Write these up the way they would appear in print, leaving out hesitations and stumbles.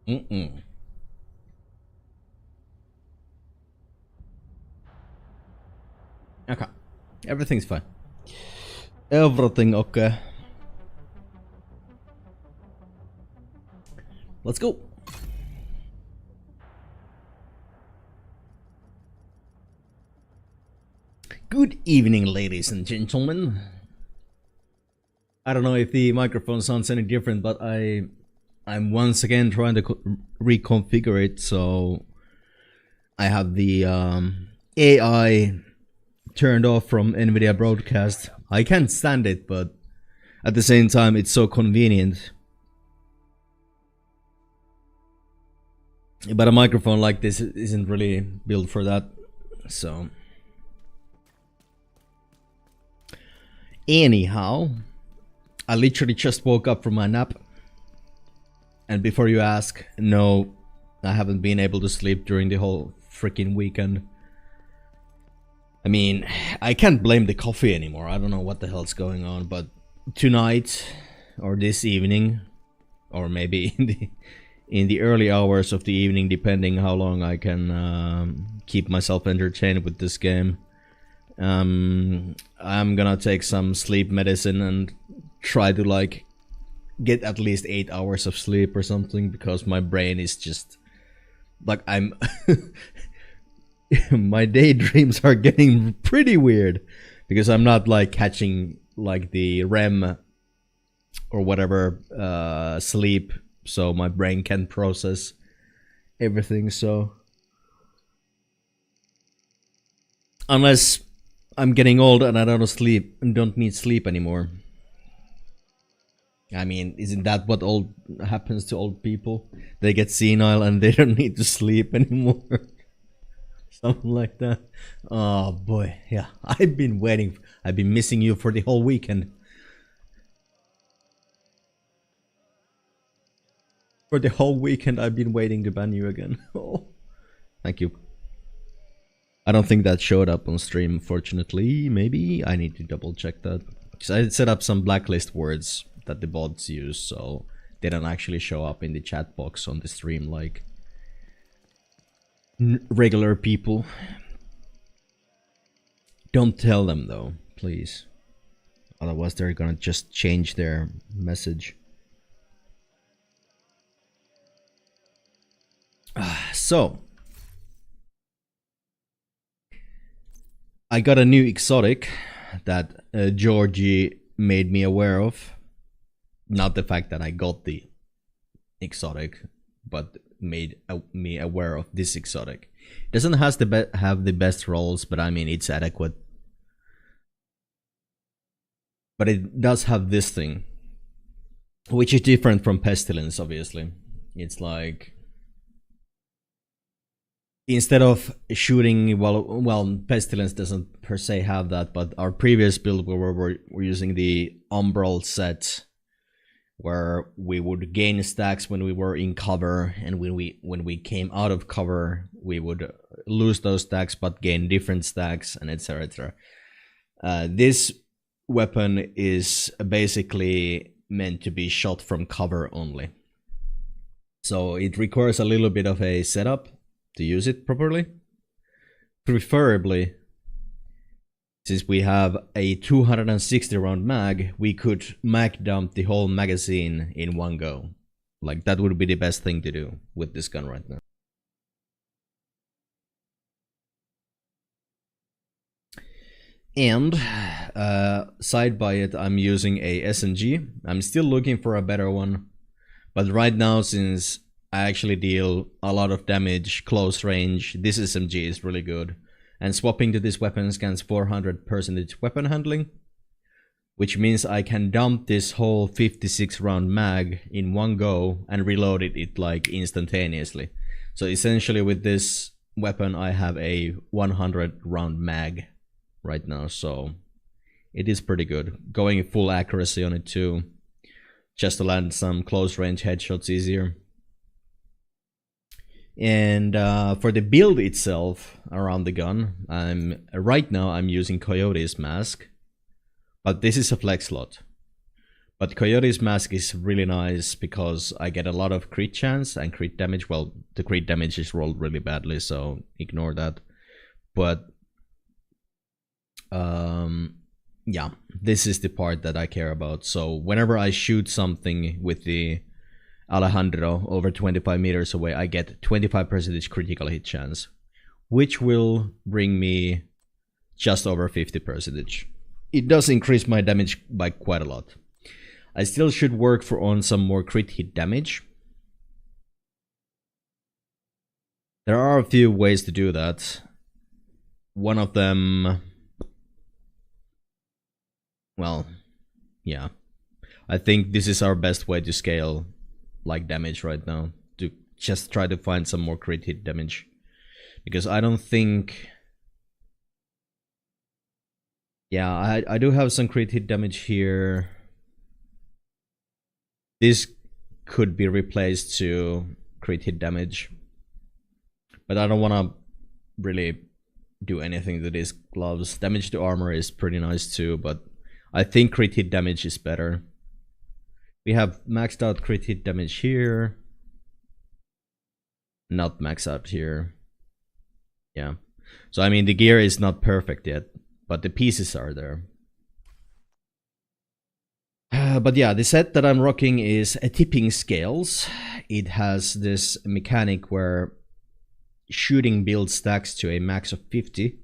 Mm-mm. Okay. Everything's fine. Everything okay. Let's go. Good evening, ladies and gentlemen. I don't know if the microphone sounds any different, but I'm once again trying to reconfigure it, so I have the AI turned off from NVIDIA Broadcast. I can't stand it, but at the same time, it's so convenient. But a microphone like this isn't really built for that, so. Anyhow, I literally just woke up from my nap. And before you ask, no, I haven't been able to sleep during the whole freaking weekend. I mean, I can't blame the coffee anymore. I don't know what the hell's going on, but tonight or this evening, or maybe in the early hours of the evening, depending how long I can keep myself entertained with this game, I'm gonna take some sleep medicine and try to like get at least 8 hours of sleep or something, because my brain is just like I'm my daydreams are getting pretty weird because I'm not like catching like the REM or whatever sleep, so my brain can process everything. So unless I'm getting old and I don't need sleep anymore. I mean, isn't that what happens to old people? They get senile and they don't need to sleep anymore. Something like that. Oh boy, yeah. I've been missing you for the whole weekend. For the whole weekend I've been waiting to ban you again. Oh. Thank you. I don't think that showed up on stream, fortunately. Maybe I need to double check that. Because I set up some blacklist words that the bots use, so they don't actually show up in the chat box on the stream like regular people. Don't tell them though, please. Otherwise they're gonna just change their message. So I got a new exotic that Georgie made me aware of. Not the fact that I got the exotic, but made me aware of this exotic. It doesn't have the best rolls, but I mean it's adequate. But it does have this thing, which is different from Pestilence, obviously. It's like, instead of shooting, well, Pestilence doesn't per se have that, but our previous build where we're using the Umbral set, where we would gain stacks when we were in cover, and when we came out of cover, we would lose those stacks but gain different stacks, and etc. etc. This weapon is basically meant to be shot from cover only, so it requires a little bit of a setup to use it properly. Preferably, since we have a 260 round mag, we could mag dump the whole magazine in one go. Like, that would be the best thing to do with this gun right now. And side by it, I'm using a SMG. I'm still looking for a better one, but right now, since I actually deal a lot of damage close range, this SMG is really good. And swapping to this weapon scans 400% weapon handling, which means I can dump this whole 56 round mag in one go and reload it like instantaneously. So essentially with this weapon I have a 100 round mag right now, so it is pretty good. Going full accuracy on it too, just to land some close range headshots easier. And for the build itself around the gun, right now I'm using Coyote's mask, but this is a flex slot. But Coyote's Mask is really nice because I get a lot of crit chance and crit damage. Well, the crit damage is rolled really badly, so ignore that. But yeah, this is the part that I care about. So whenever I shoot something with the Alejandro over 25 meters away, I get 25% critical hit chance, which will bring me just over 50%. It does increase my damage by quite a lot. I still should work on some more crit hit damage. There are a few ways to do that. One of them, well, yeah, I think this is our best way to scale like damage right now, to just try to find some more crit hit damage, because I don't think, yeah, I do have some crit hit damage here. This could be replaced to crit hit damage, but I don't want to really do anything to these gloves. Damage to armor is pretty nice too, but I think crit hit damage is better. We have maxed out crit hit damage here, not maxed out here. Yeah, so I mean the gear is not perfect yet, but the pieces are there. But yeah, the set that I'm rocking is a tipping scales. It has this mechanic where shooting build stacks to a max of 50.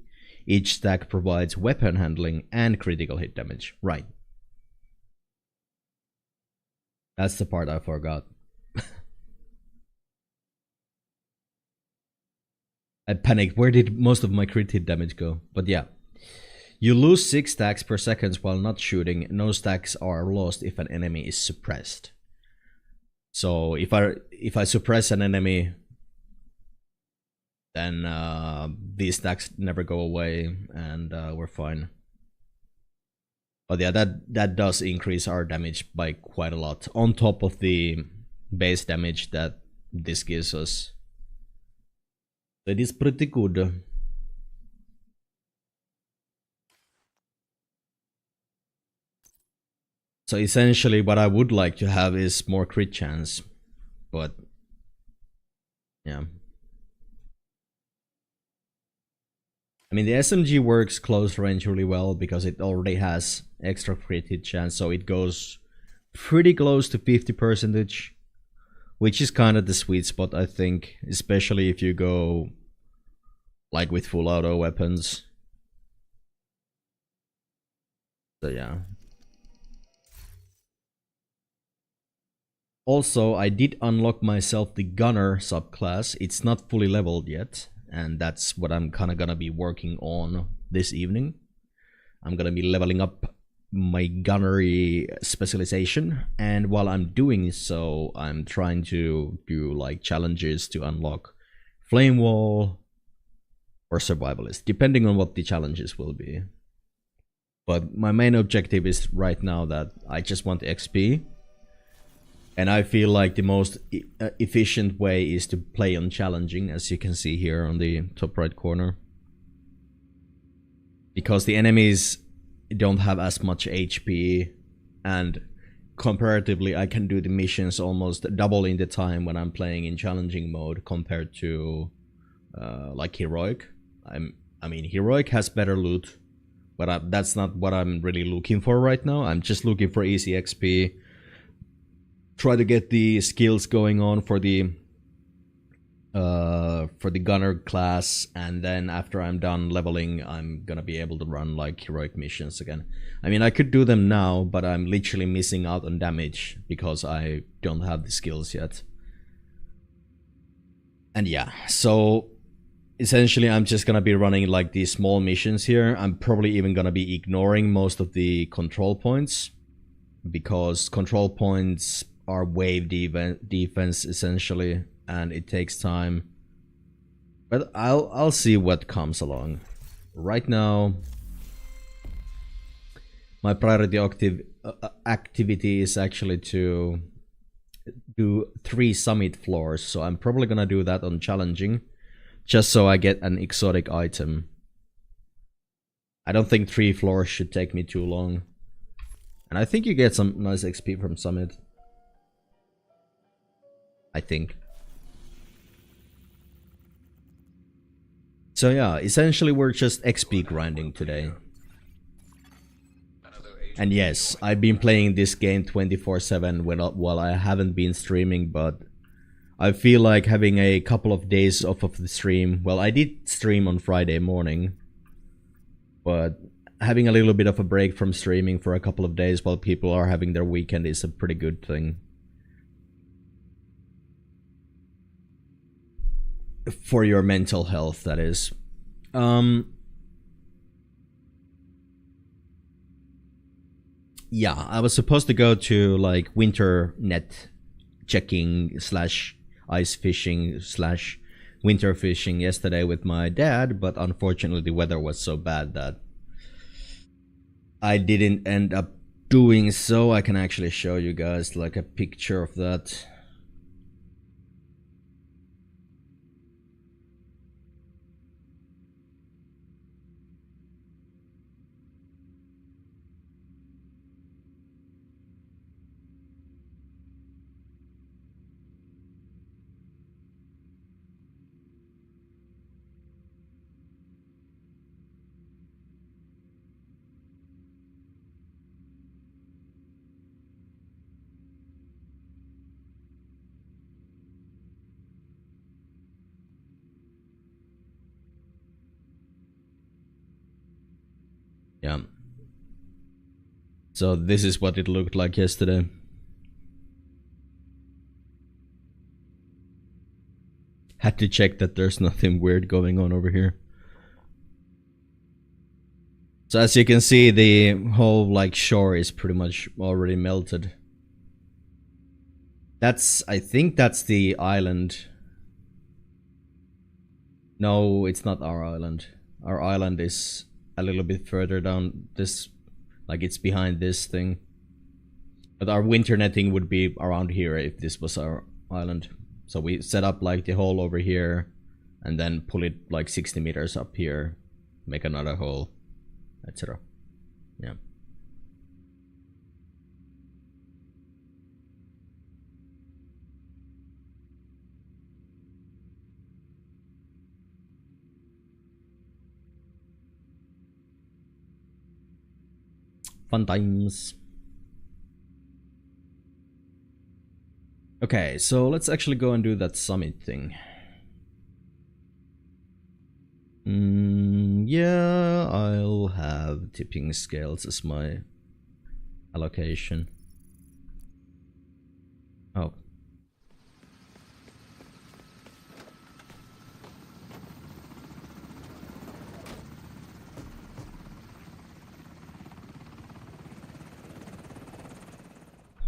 Each stack provides weapon handling and critical hit damage. Right. That's the part I forgot. I panicked. Where did most of my crit hit damage go? But yeah. You lose 6 stacks per second while not shooting. No stacks are lost if an enemy is suppressed. So if I suppress an enemy, then these stacks never go away, and we're fine. But yeah, that does increase our damage by quite a lot, on top of the base damage that this gives us. So it is pretty good. So essentially what I would like to have is more crit chance, but yeah. I mean, the SMG works close range really well because it already has extra crit hit chance, so it goes pretty close to 50%, which is kind of the sweet spot, I think, especially if you go like with full auto weapons. So yeah. Also, I did unlock myself the Gunner subclass. It's not fully leveled yet, and that's what I'm kind of gonna be working on this evening. I'm gonna be leveling up my gunnery specialization, and while I'm doing so, I'm trying to do like challenges to unlock Flame Wall or Survivalist, depending on what the challenges will be. But my main objective is right now that I just want XP. And I feel like the most efficient way is to play on challenging, as you can see here on the top right corner. Because the enemies don't have as much HP, and comparatively I can do the missions almost double in the time when I'm playing in challenging mode compared to like Heroic. I mean, Heroic has better loot, but that's not what I'm really looking for right now. I'm just looking for easy XP. Try to get the skills going on for the gunner class, and then after I'm done leveling, I'm gonna be able to run like heroic missions again. I mean, I could do them now, but I'm literally missing out on damage because I don't have the skills yet. And yeah, so essentially I'm just gonna be running like these small missions here. I'm probably even gonna be ignoring most of the control points, because control points are wave defense essentially, and it takes time. But I'll see what comes along. Right now, my priority activity is actually to do 3 summit floors, so I'm probably gonna do that on challenging, just so I get an exotic item. I don't think 3 floors should take me too long. And I think you get some nice XP from Summit. I think. So yeah, essentially we're just XP grinding today. And yes, I've been playing this game 24/7 while I haven't been streaming, but I feel like having a couple of days off of the stream. Well, I did stream on Friday morning, but having a little bit of a break from streaming for a couple of days while people are having their weekend is a pretty good thing. For your mental health, that is. Yeah, I was supposed to go to like winter net checking / ice fishing / winter fishing yesterday with my dad, but unfortunately the weather was so bad that I didn't end up doing so. I can actually show you guys like a picture of that. Yeah. So this is what it looked like yesterday. Had to check that there's nothing weird going on over here. So as you can see, the whole like shore is pretty much already melted. I think that's the island. No, it's not our island. Our island is a little bit further down this, like it's behind this thing. But our winter netting would be around here if this was our island. So we set up like the hole over here and then pull it like 60 meters up here, make another hole, etc. Yeah. Fun times. Okay, so let's actually go and do that summit thing. Yeah, I'll have tipping scales as my allocation. Oh.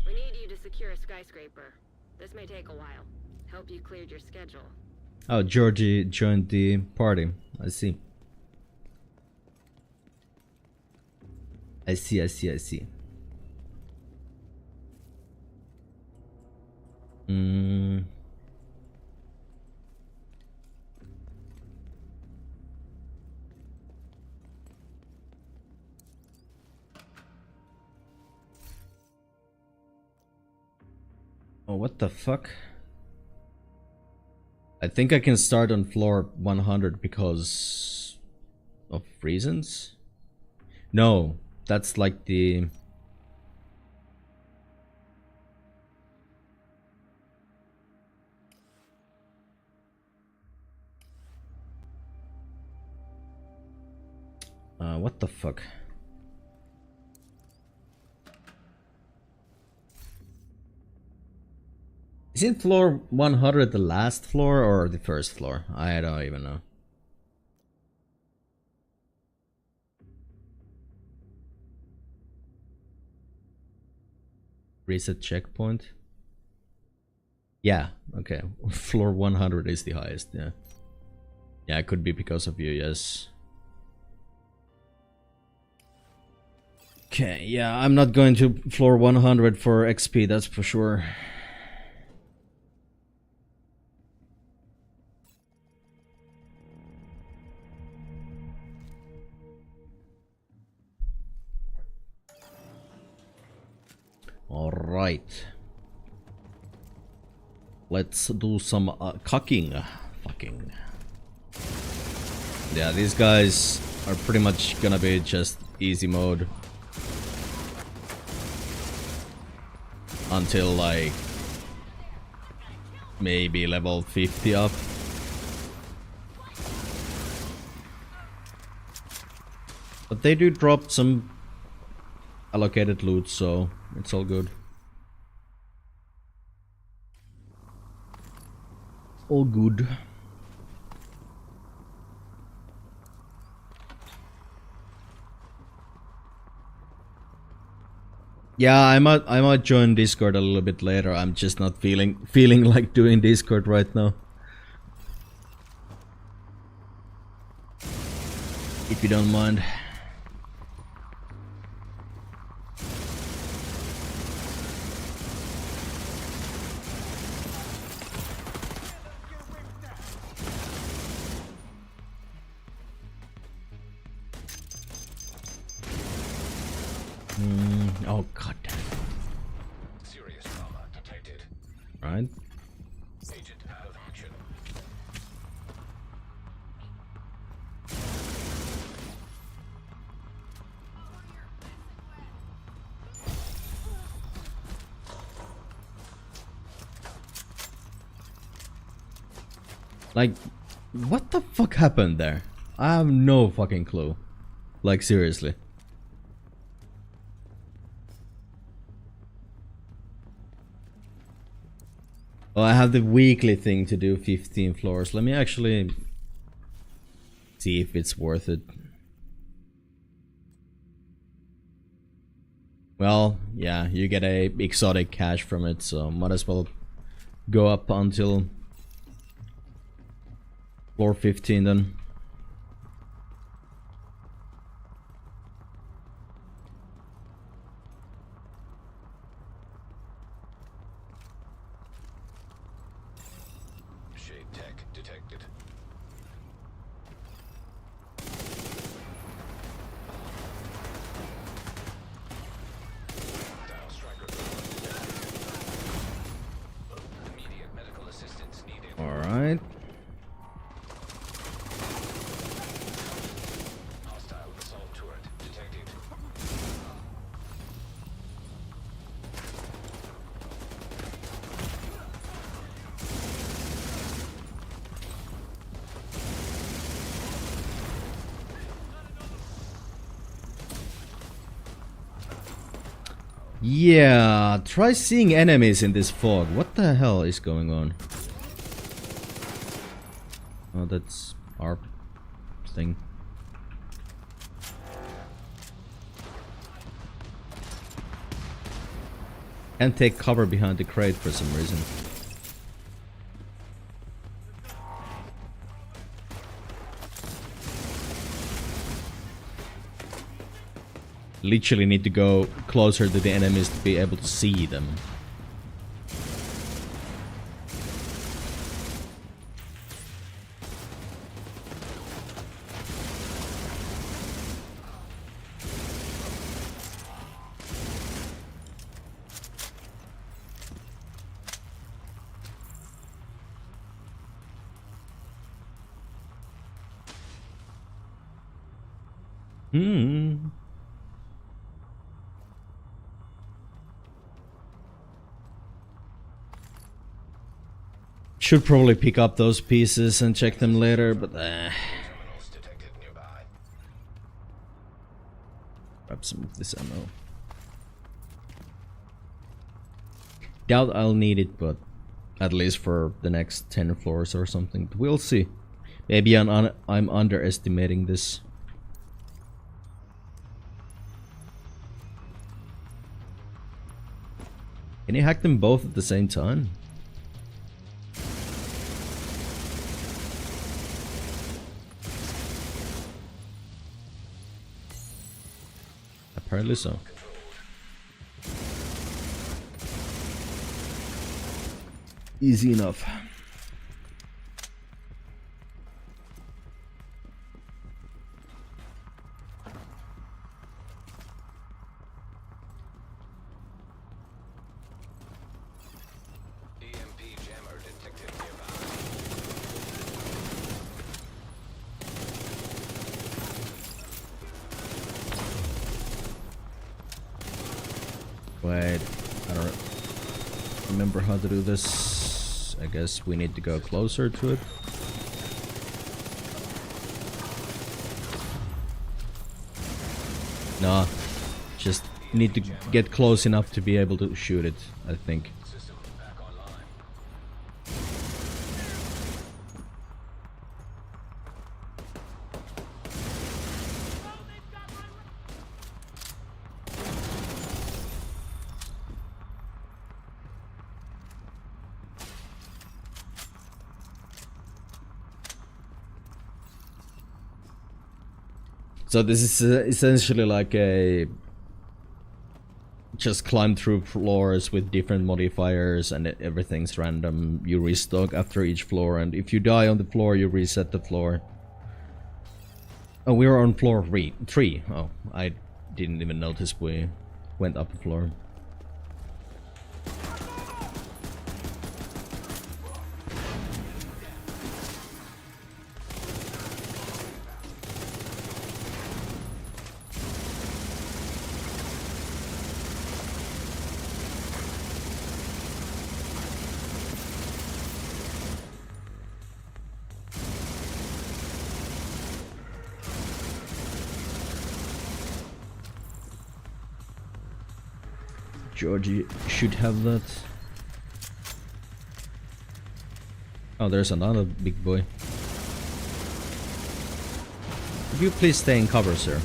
We need you to secure a skyscraper. This may take a while. Hope you cleared your schedule. Oh, Georgie joined the party. I see. I see. Oh, what the fuck? I think I can start on floor 100 because of reasons? No, that's like the... what the fuck? Isn't floor 100 the last floor or the first floor? I don't even know. Reset checkpoint? Yeah, okay. Floor 100 is the highest, yeah. Yeah, it could be because of you, yes. Okay, yeah, I'm not going to floor 100 for XP, that's for sure. Alright. Let's do some cocking. Fucking. Yeah, these guys are pretty much gonna be just easy mode. Until like maybe level 50 up. But they do drop some allocated loot, so it's all good. All good. Yeah, I might join Discord a little bit later. I'm just not feeling like doing Discord right now. If you don't mind. Oh god damn. Serious trauma detected. Right. Agent out of action. Like, what the fuck happened there? I have no fucking clue. Like, seriously. Well, I have the weekly thing to do 15 floors. Let me actually see if it's worth it. Well, yeah, you get a exotic cash from it, so might as well go up until floor 15 then. Shade tech detected. Dial striker. Immediate medical assistance needed. Alright. Hostile assault turret detected. Yeah, try seeing enemies in this fog. What the hell is going on? Oh, that's our thing. Can't take cover behind the crate for some reason. Literally need to go closer to the enemies to be able to see them. Should probably pick up those pieces and check them later, but Terminals detected nearby. grab some of this ammo. Doubt I'll need it, but at least for the next 10 floors or something. But we'll see. Maybe I'm underestimating this. Can you hack them both at the same time? Apparently so. Easy enough. Wait, I don't remember how to do this. I guess we need to go closer to it. No, just need to get close enough to be able to shoot it, I think. System back online. So this is essentially like a just climb through floors with different modifiers and everything's random. You restock after each floor, and if you die on the floor you reset the floor. Oh, we were on floor 3. Oh, I didn't even notice we went up a floor. Georgie should have that. Oh, there's another big boy. Could you please stay in cover, sir?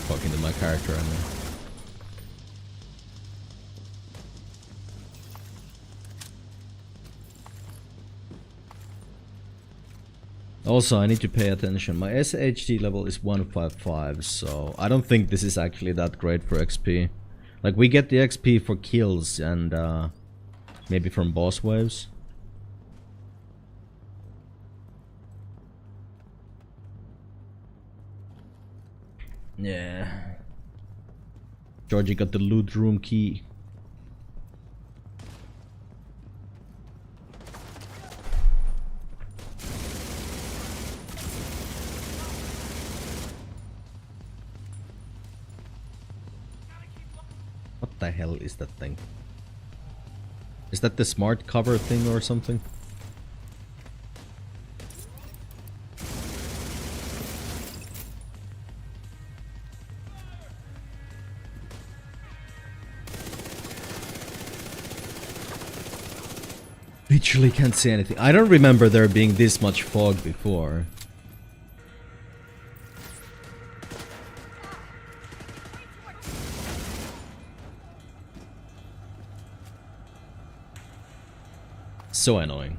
Talking to my character, I mean. Also, I need to pay attention. My SHD level is 155, so I don't think this is actually that great for XP. Like, we get the XP for kills and maybe from boss waves. Yeah. Georgie got the loot room key. What the hell is that thing? Is that the smart cover thing or something? Literally can't see anything. I don't remember there being this much fog before. So annoying.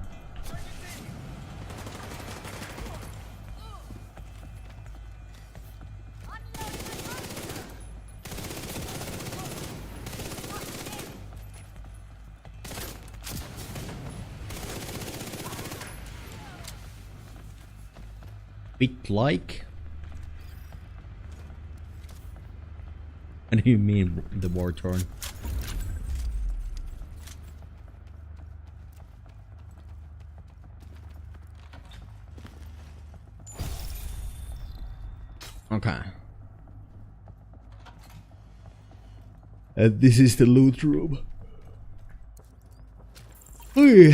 Bit like? What do you mean the war torn? Okay. And this is the loot room. Oy.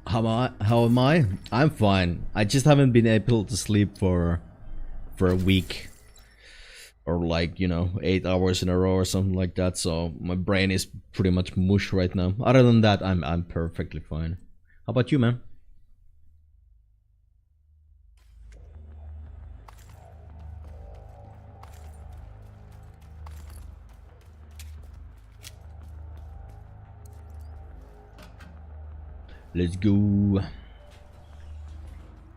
How am I? I'm fine. I just haven't been able to sleep for a week. Or like, you know, 8 hours in a row or something like that, so my brain is pretty much mush right now. Other than that, I'm perfectly fine. How about you, man? Let's go.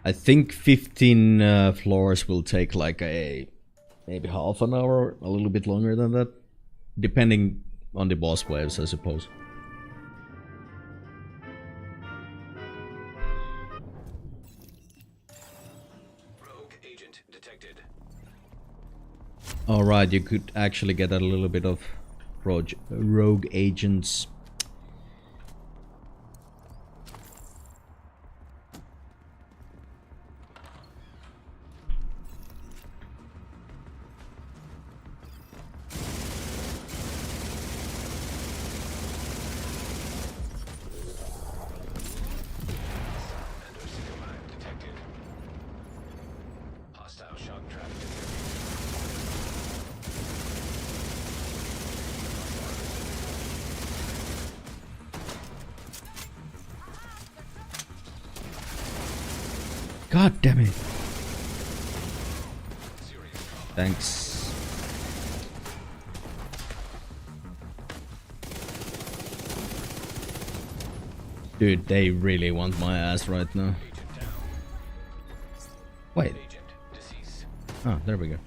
I think 15 floors will take like maybe half an hour, a little bit longer than that, depending on the boss waves, I suppose. Rogue agent detected. Alright, you could actually get a little bit of rogue agents. Hostile shock trap detected. God damn it. Serious trauma. Thanks. Dude, they really want my ass right now. Agent down. Wait. Agent deceased. Oh, there we go.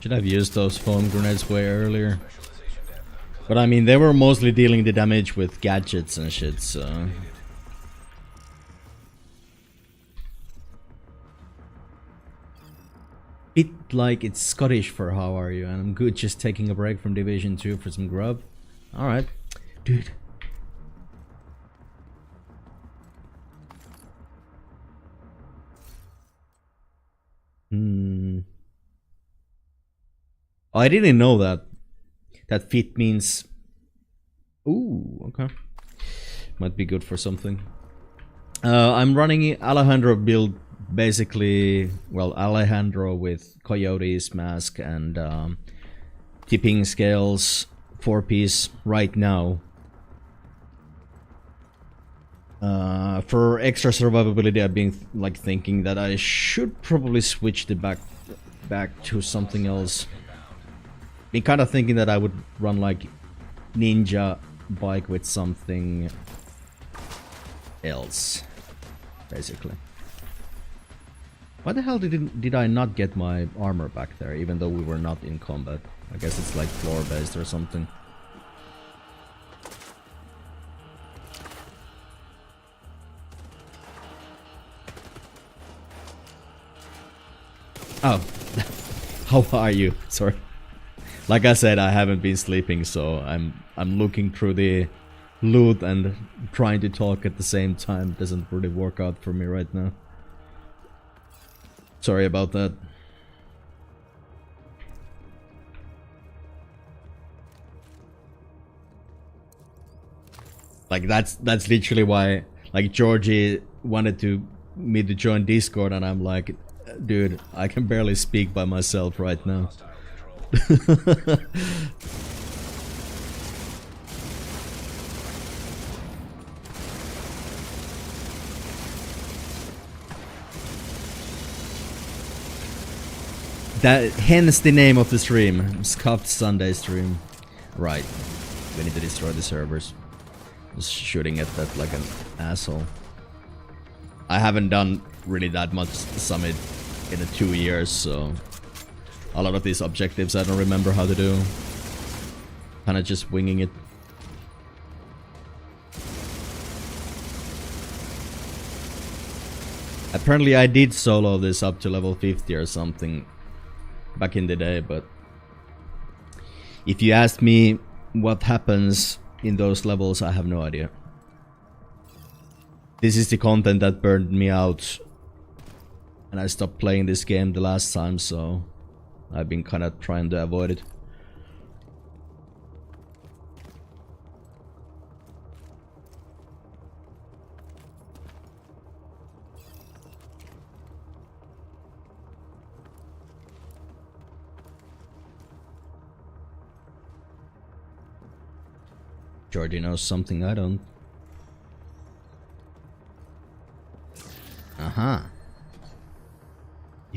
Should have used those foam grenades way earlier. Specialization depth. But I mean, they were mostly dealing the damage with gadgets and shit, so... Bit like it's Scottish for how are you, and I'm good just taking a break from Division 2 for some grub. Alright. Dude. Oh, I didn't know that. That fit means... Ooh, okay. Might be good for something. I'm running Alejandro build, basically, well, Alejandro with Coyote's mask and tipping scales 4-piece right now. For extra survivability, I've been like thinking that I should probably switch the back to something else. Been kind of thinking that I would run like ninja bike with something else, basically. Why the hell did I not get my armor back there, even though we were not in combat? I guess it's like floor based or something. Oh, how are you? Sorry. Like I said, I haven't been sleeping, so I'm looking through the loot and trying to talk at the same time. Doesn't really work out for me right now. Sorry about that. Like that's literally why like Georgie wanted me to join Discord, and I'm like, dude, I can barely speak by myself right now. Hostile control. That hence the name of the stream, Scuffed Sunday stream. Right, we need to destroy the servers. Just shooting at that like an asshole. I haven't done really that much Summit in 2 years, so a lot of these objectives I don't remember how to do. Kinda just winging it. Apparently I did solo this up to level 50 or something back in the day, but if you ask me what happens in those levels, I have no idea. This is the content that burned me out and I stopped playing this game the last time, so I've been kinda trying to avoid it. Georgie knows something I don't.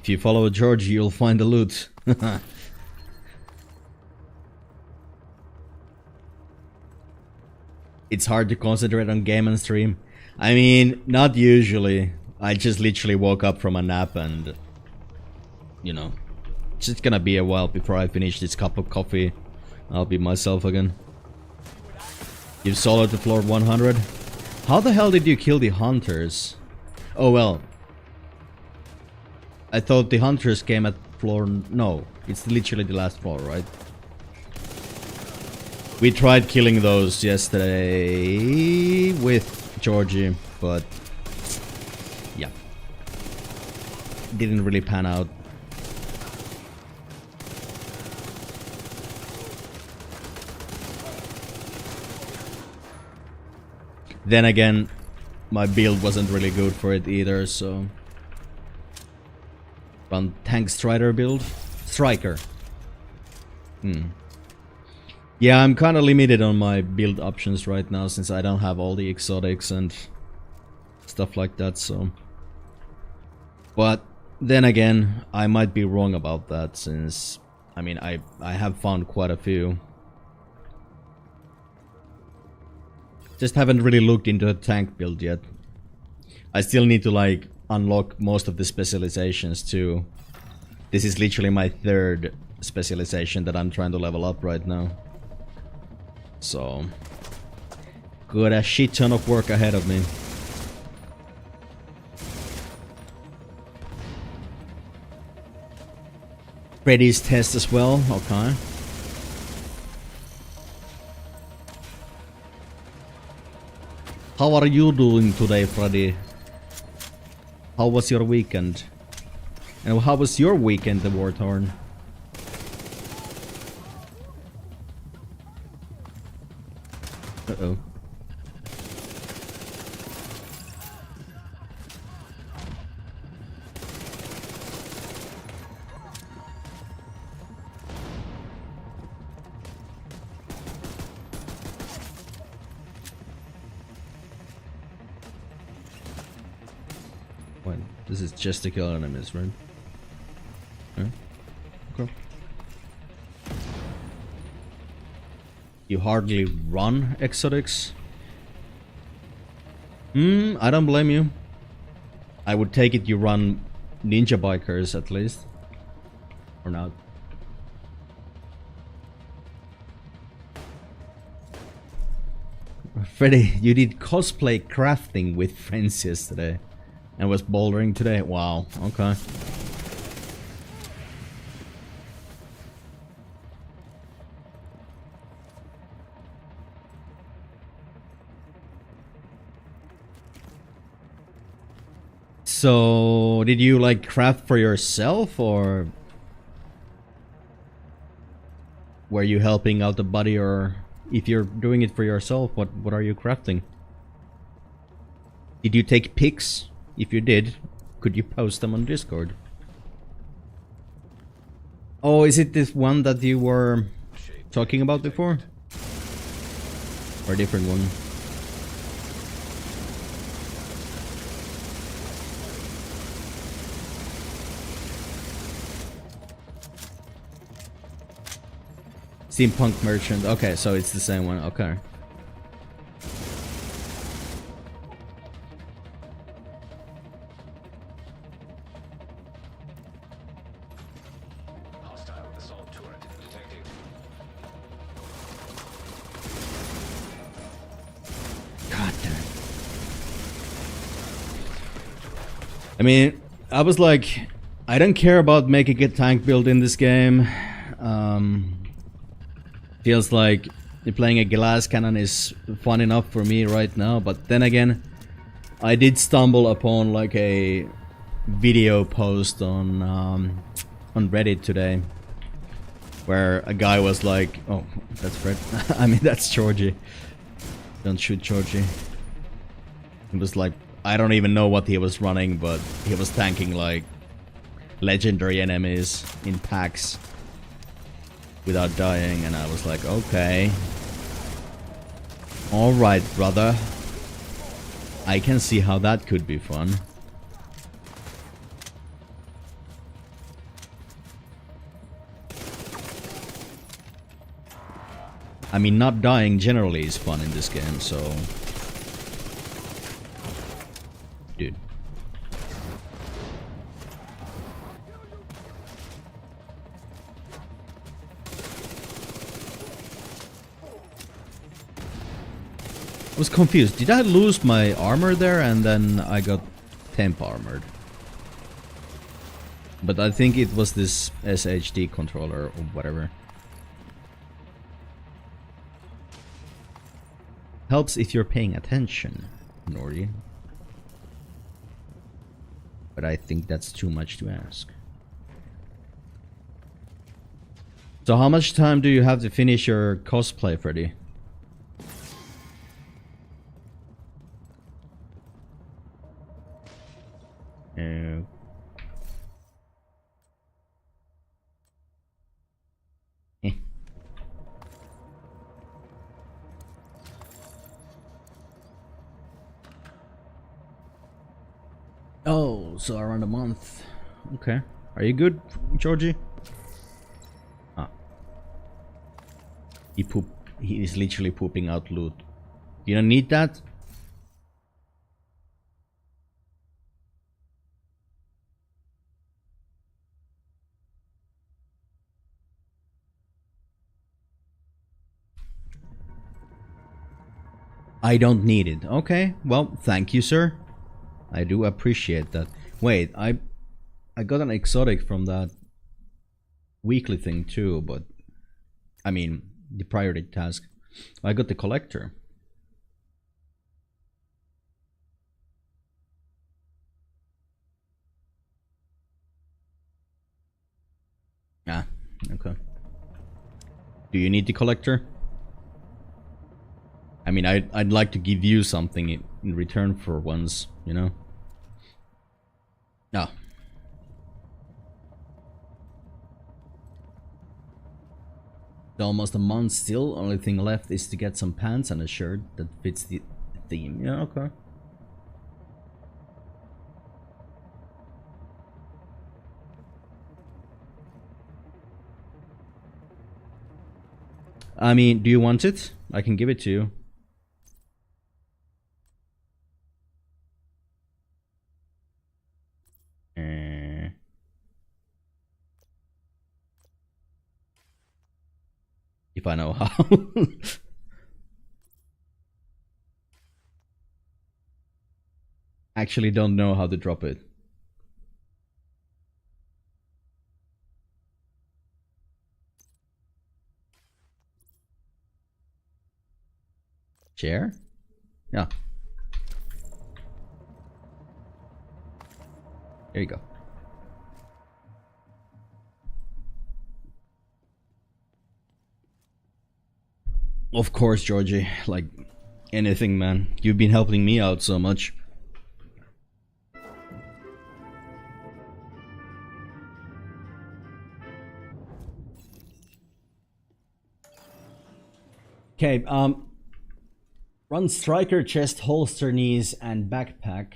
If you follow George, you'll find the loot. It's hard to concentrate on game and stream. I mean, not usually. I just literally woke up from a nap and... You know... It's just gonna be a while before I finish this cup of coffee. I'll be myself again. You've soloed to floor 100? How the hell did you kill the hunters? Oh well. I thought the hunters came at floor... No, it's literally the last floor, right? We tried killing those yesterday with Georgie, but... Yeah. Didn't really pan out. Then again, my build wasn't really good for it either, so... Run tank strider build? Striker. Yeah, I'm kinda limited on my build options right now since I don't have all the exotics and stuff like that, so... But then again, I might be wrong about that since... I mean, I have found quite a few. Just haven't really looked into a tank build yet. I still need to like unlock most of the specializations too. This is literally my third specialization that I'm trying to level up right now. So... Got a shit ton of work ahead of me. Freddy's test as well, okay. How are you doing today, Freddy? How was your weekend? And how was your weekend, the Warthorn? Uh-oh. This is just to kill enemies, right? Yeah. Okay. You hardly run exotics? I don't blame you. I would take it you run ninja bikers at least. Or not. Freddy, you did cosplay crafting with friends yesterday. And was bouldering today? Wow, okay. So, did you like craft for yourself or were you helping out the buddy, or if you're doing it for yourself, what are you crafting? Did you take pics? If you did, could you post them on Discord? Oh, is it this one that you were talking about before? Or a different one? Steampunk Merchant. Okay, so it's the same one. Okay. I mean, I was like, I don't care about making a tank build in this game. Feels like playing a glass cannon is fun enough for me right now, but then again, I did stumble upon like a video post on Reddit today, where a guy was like, oh, that's Fred. I mean, that's Georgie. Don't shoot Georgie. It was like, I don't even know what he was running, but he was tanking like legendary enemies in packs without dying, and I was like, okay. Alright, brother. I can see how that could be fun. I mean, not dying generally is fun in this game, so... Dude. I was confused. Did I lose my armor there and then I got temp armored? But I think it was this SHD controller or whatever. Helps if you're paying attention, Nordi. But I think that's too much to ask. So how much time do you have to finish your cosplay, Freddy? Oh, so around a month. Okay. Are you good, Georgie? Ah. He is literally pooping out loot. You don't need that? I don't need it. Okay. Well, thank you, sir. I do appreciate that. Wait, I got an exotic from that weekly thing too, but I mean the priority task. I got the collector. Ah, okay. Do you need the collector? I mean, I'd like to give you something in return for once, you know? No. Almost a month still. Only thing left is to get some pants and a shirt that fits the theme. Yeah, okay. I mean, do you want it? I can give it to you. If I know how. Actually don't know how to drop it. Chair? Yeah. There you go. Of course, Georgie. Like anything, man. You've been helping me out so much. Okay, run striker, chest, holster, knees, and backpack.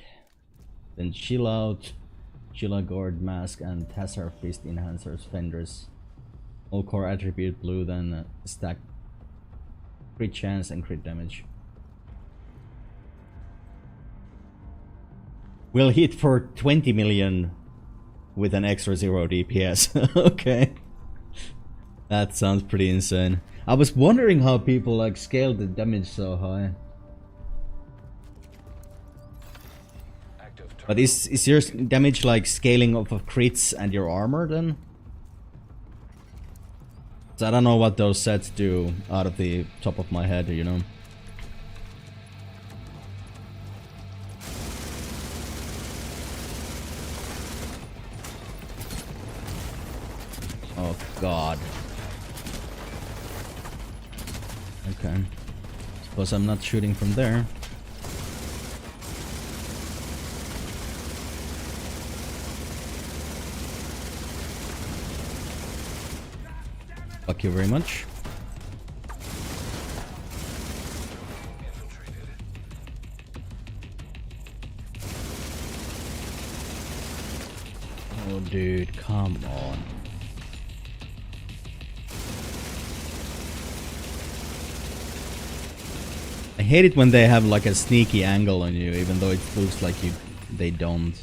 Then chill out, chilla guard, mask, and Tassar fist enhancers, fenders. All core attribute blue, then stack crit chance and crit damage. Will hit for 20 million with an extra 0 DPS. Okay. That sounds pretty insane. I was wondering how people like scale the damage so high. But is your damage like scaling off of crits and your armor then? So I don't know what those sets do out of the top of my head, you know. Oh god. Okay. Suppose I'm not shooting from there. Fuck you very much. Oh dude, come on. hate it when they have like a sneaky angle on you, even though it looks like they don't.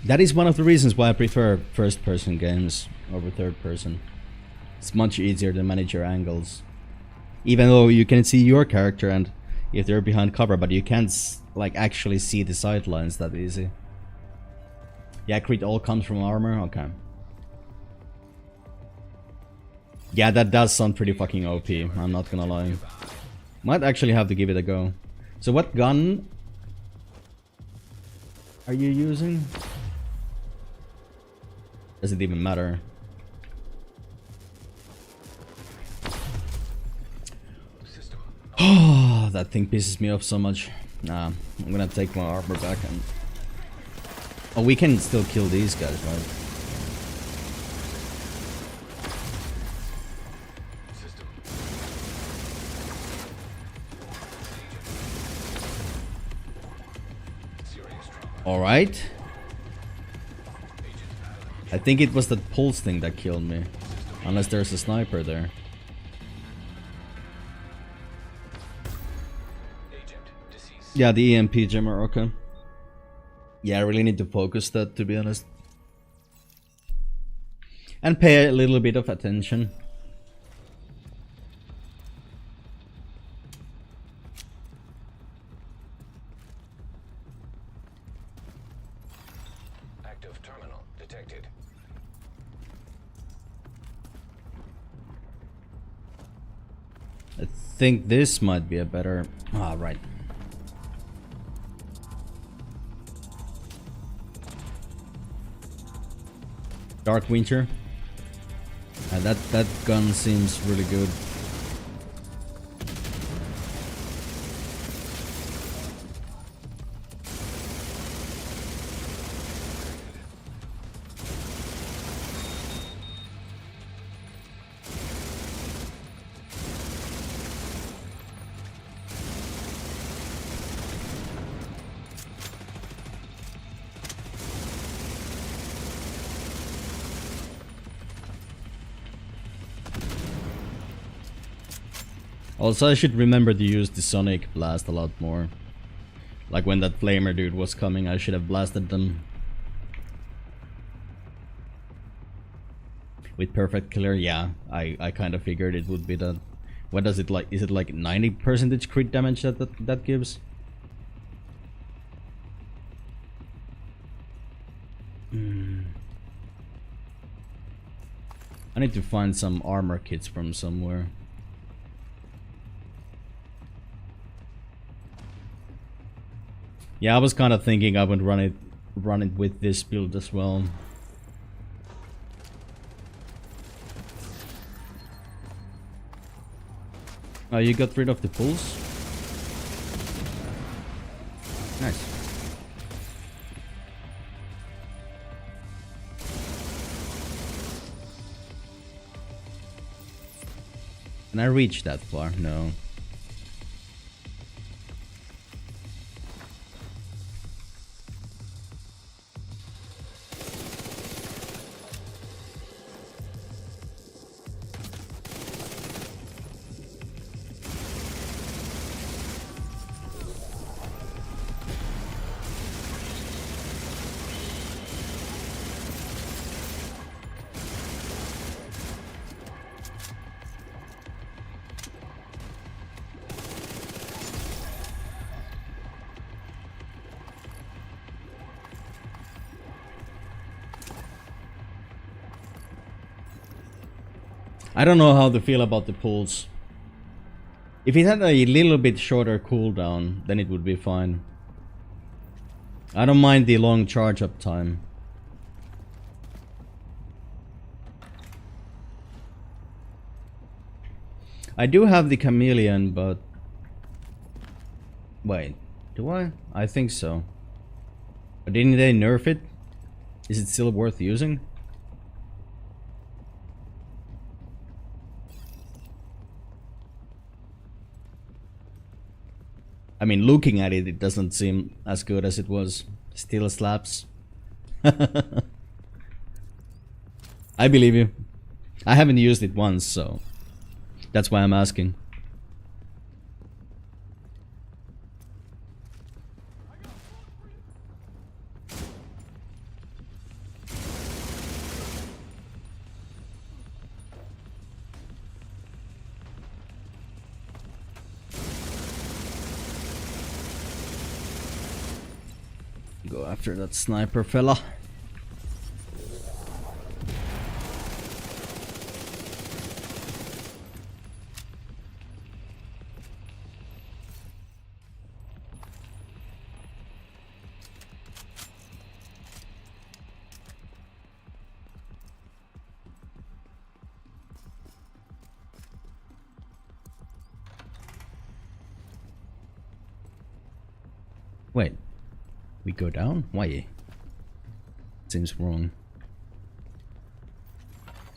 That is one of the reasons why I prefer first-person games over third-person. It's much easier to manage your angles. Even though you can see your character and if they're behind cover, but you can't like actually see the sidelines that easy. Yeah, crit all comes from armor? Okay. Yeah, that does sound pretty fucking OP, I'm not gonna lie. Might actually have to give it a go. So what gun are you using? Does it even matter? Oh, that thing pisses me off so much. Nah, I'm gonna take my armor back and... Oh, we can still kill these guys, right? Alright. I think it was that pulse thing that killed me. Unless there's a sniper there. Yeah, the EMP jammer, okay. Yeah, I really need to focus that, to be honest. And pay a little bit of attention. Active terminal detected. I think this might be a better... Ah, right. Dark Winter. That gun seems really good. Also, I should remember to use the Sonic Blast a lot more. Like when that flamer dude was coming, I should have blasted them. With Perfect Killer, yeah, I kind of figured it would be that. What does it like? Is it like 90% crit damage that gives? I need to find some armor kits from somewhere. Yeah, I was kind of thinking I would run it with this build as well. Oh, you got rid of the pulse? Nice. Can I reach that far? No. I don't know how to feel about the pulse. If it had a little bit shorter cooldown, then it would be fine. I don't mind the long charge up time. I do have the chameleon, but... Wait, do I? I think so. But didn't they nerf it? Is it still worth using? I mean, looking at it, it doesn't seem as good as it was. Still slaps. I believe you. I haven't used it once, so... That's why I'm asking. Go after that sniper fella. Wait. We go down? Why? Seems wrong.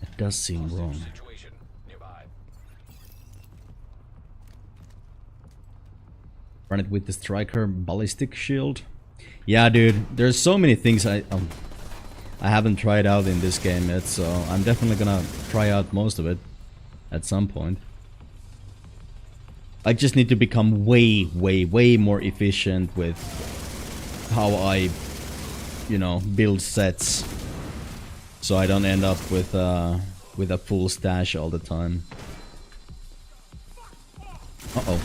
It does seem wrong. Run it with the striker ballistic shield. Yeah, dude. There's so many things I haven't tried out in this game yet, so I'm definitely gonna try out most of it at some point. I just need to become way more efficient with how I, you know, build sets, so I don't end up with a full stash all the time. Uh-oh.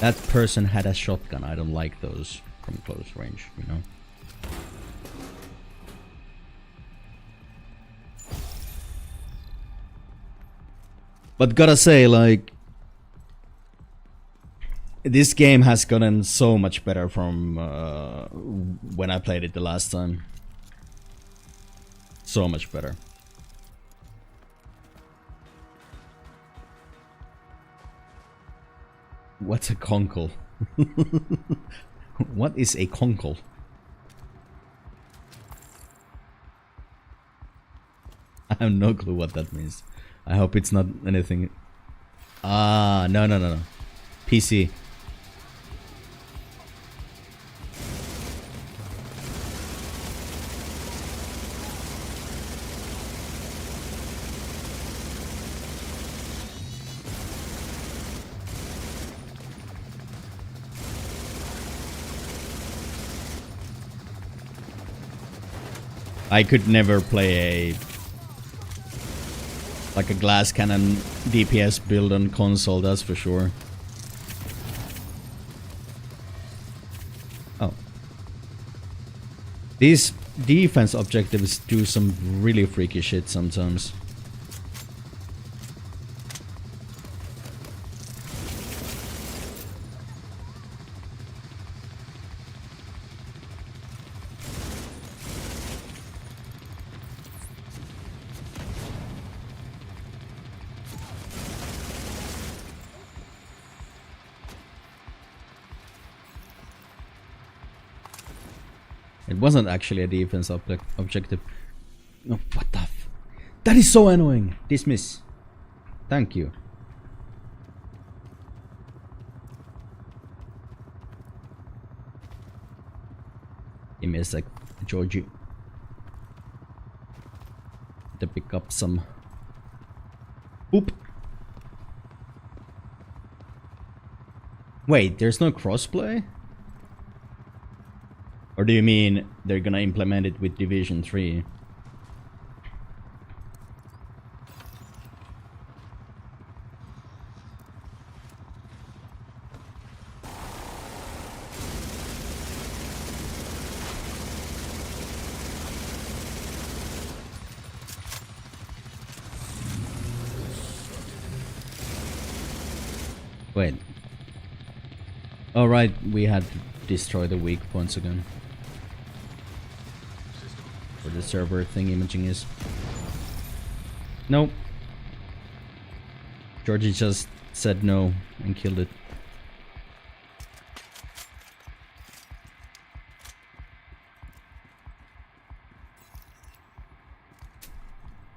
That person had a shotgun. I don't like those from close range, you know. But gotta say, like, this game has gotten so much better from when I played it the last time. So much better. What's a conkle? What is a conkle? I have no clue what that means. I hope it's not anything. Ah, no. PC. I could never play like a glass cannon DPS build on console, that's for sure. Oh. These defense objectives do some really freaky shit sometimes. It wasn't actually a defense objective. No, what the f... That is so annoying! Dismiss. Thank you. Give me a sec, Georgie. To pick up some... Boop! Wait, there's no crossplay? Or do you mean they're gonna implement it with Division 3? Wait. Alright, we had to destroy the weak points again. Where the server thing imaging is. Nope. Georgie just said no and killed it.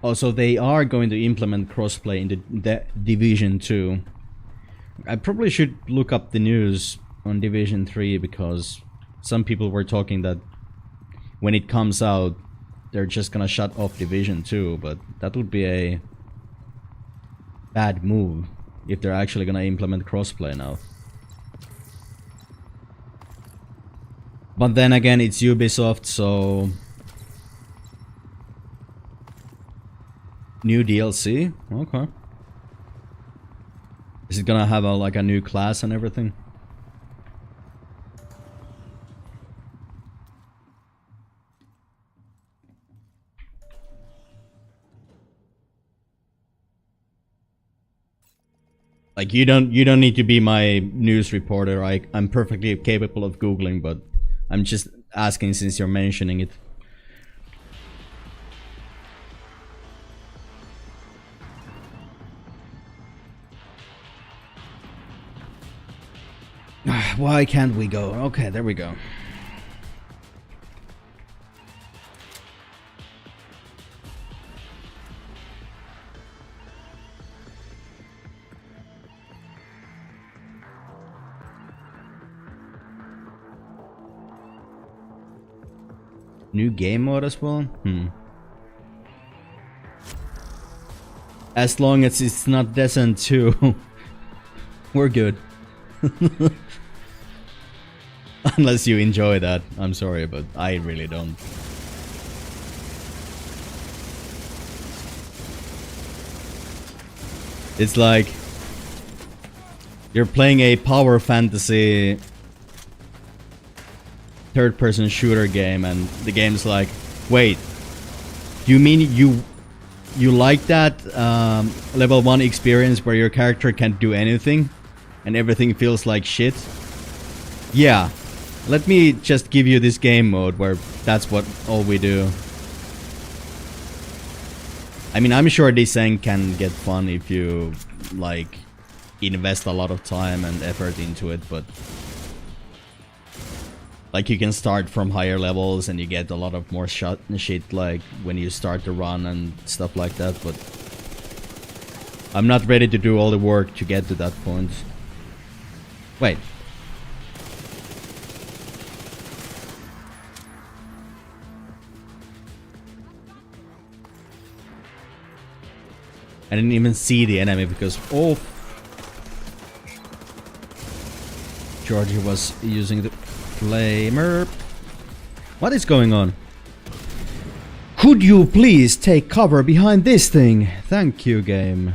Also, they are going to implement crossplay in the Division 2. I probably should look up the news on Division 3 because some people were talking that when it comes out, they're just gonna shut off Division 2, but that would be a bad move if they're actually gonna implement crossplay now. But then again, it's Ubisoft, so... New DLC? Okay. Is it gonna have like a new class and everything? Like you don't need to be my news reporter. I'm perfectly capable of Googling, but I'm just asking since you're mentioning it. Why can't we go? Okay, there we go. New game mode as well? As long as it's not Descent 2, we're good. Unless you enjoy that. I'm sorry, but I really don't. It's like you're playing a power fantasy third-person shooter game, and the game's like, wait, you mean you like that level 1 experience where your character can't do anything and everything feels like shit? Yeah, let me just give you this game mode where that's what all we do. I mean, I'm sure Descent can get fun if you like invest a lot of time and effort into it, but like you can start from higher levels and you get a lot of more shit like when you start to run and stuff like that, but I'm not ready to do all the work to get to that point. Wait. I didn't even see the enemy because Georgie was using the flamer. What is going on? Could you please take cover behind this thing? Thank you, game.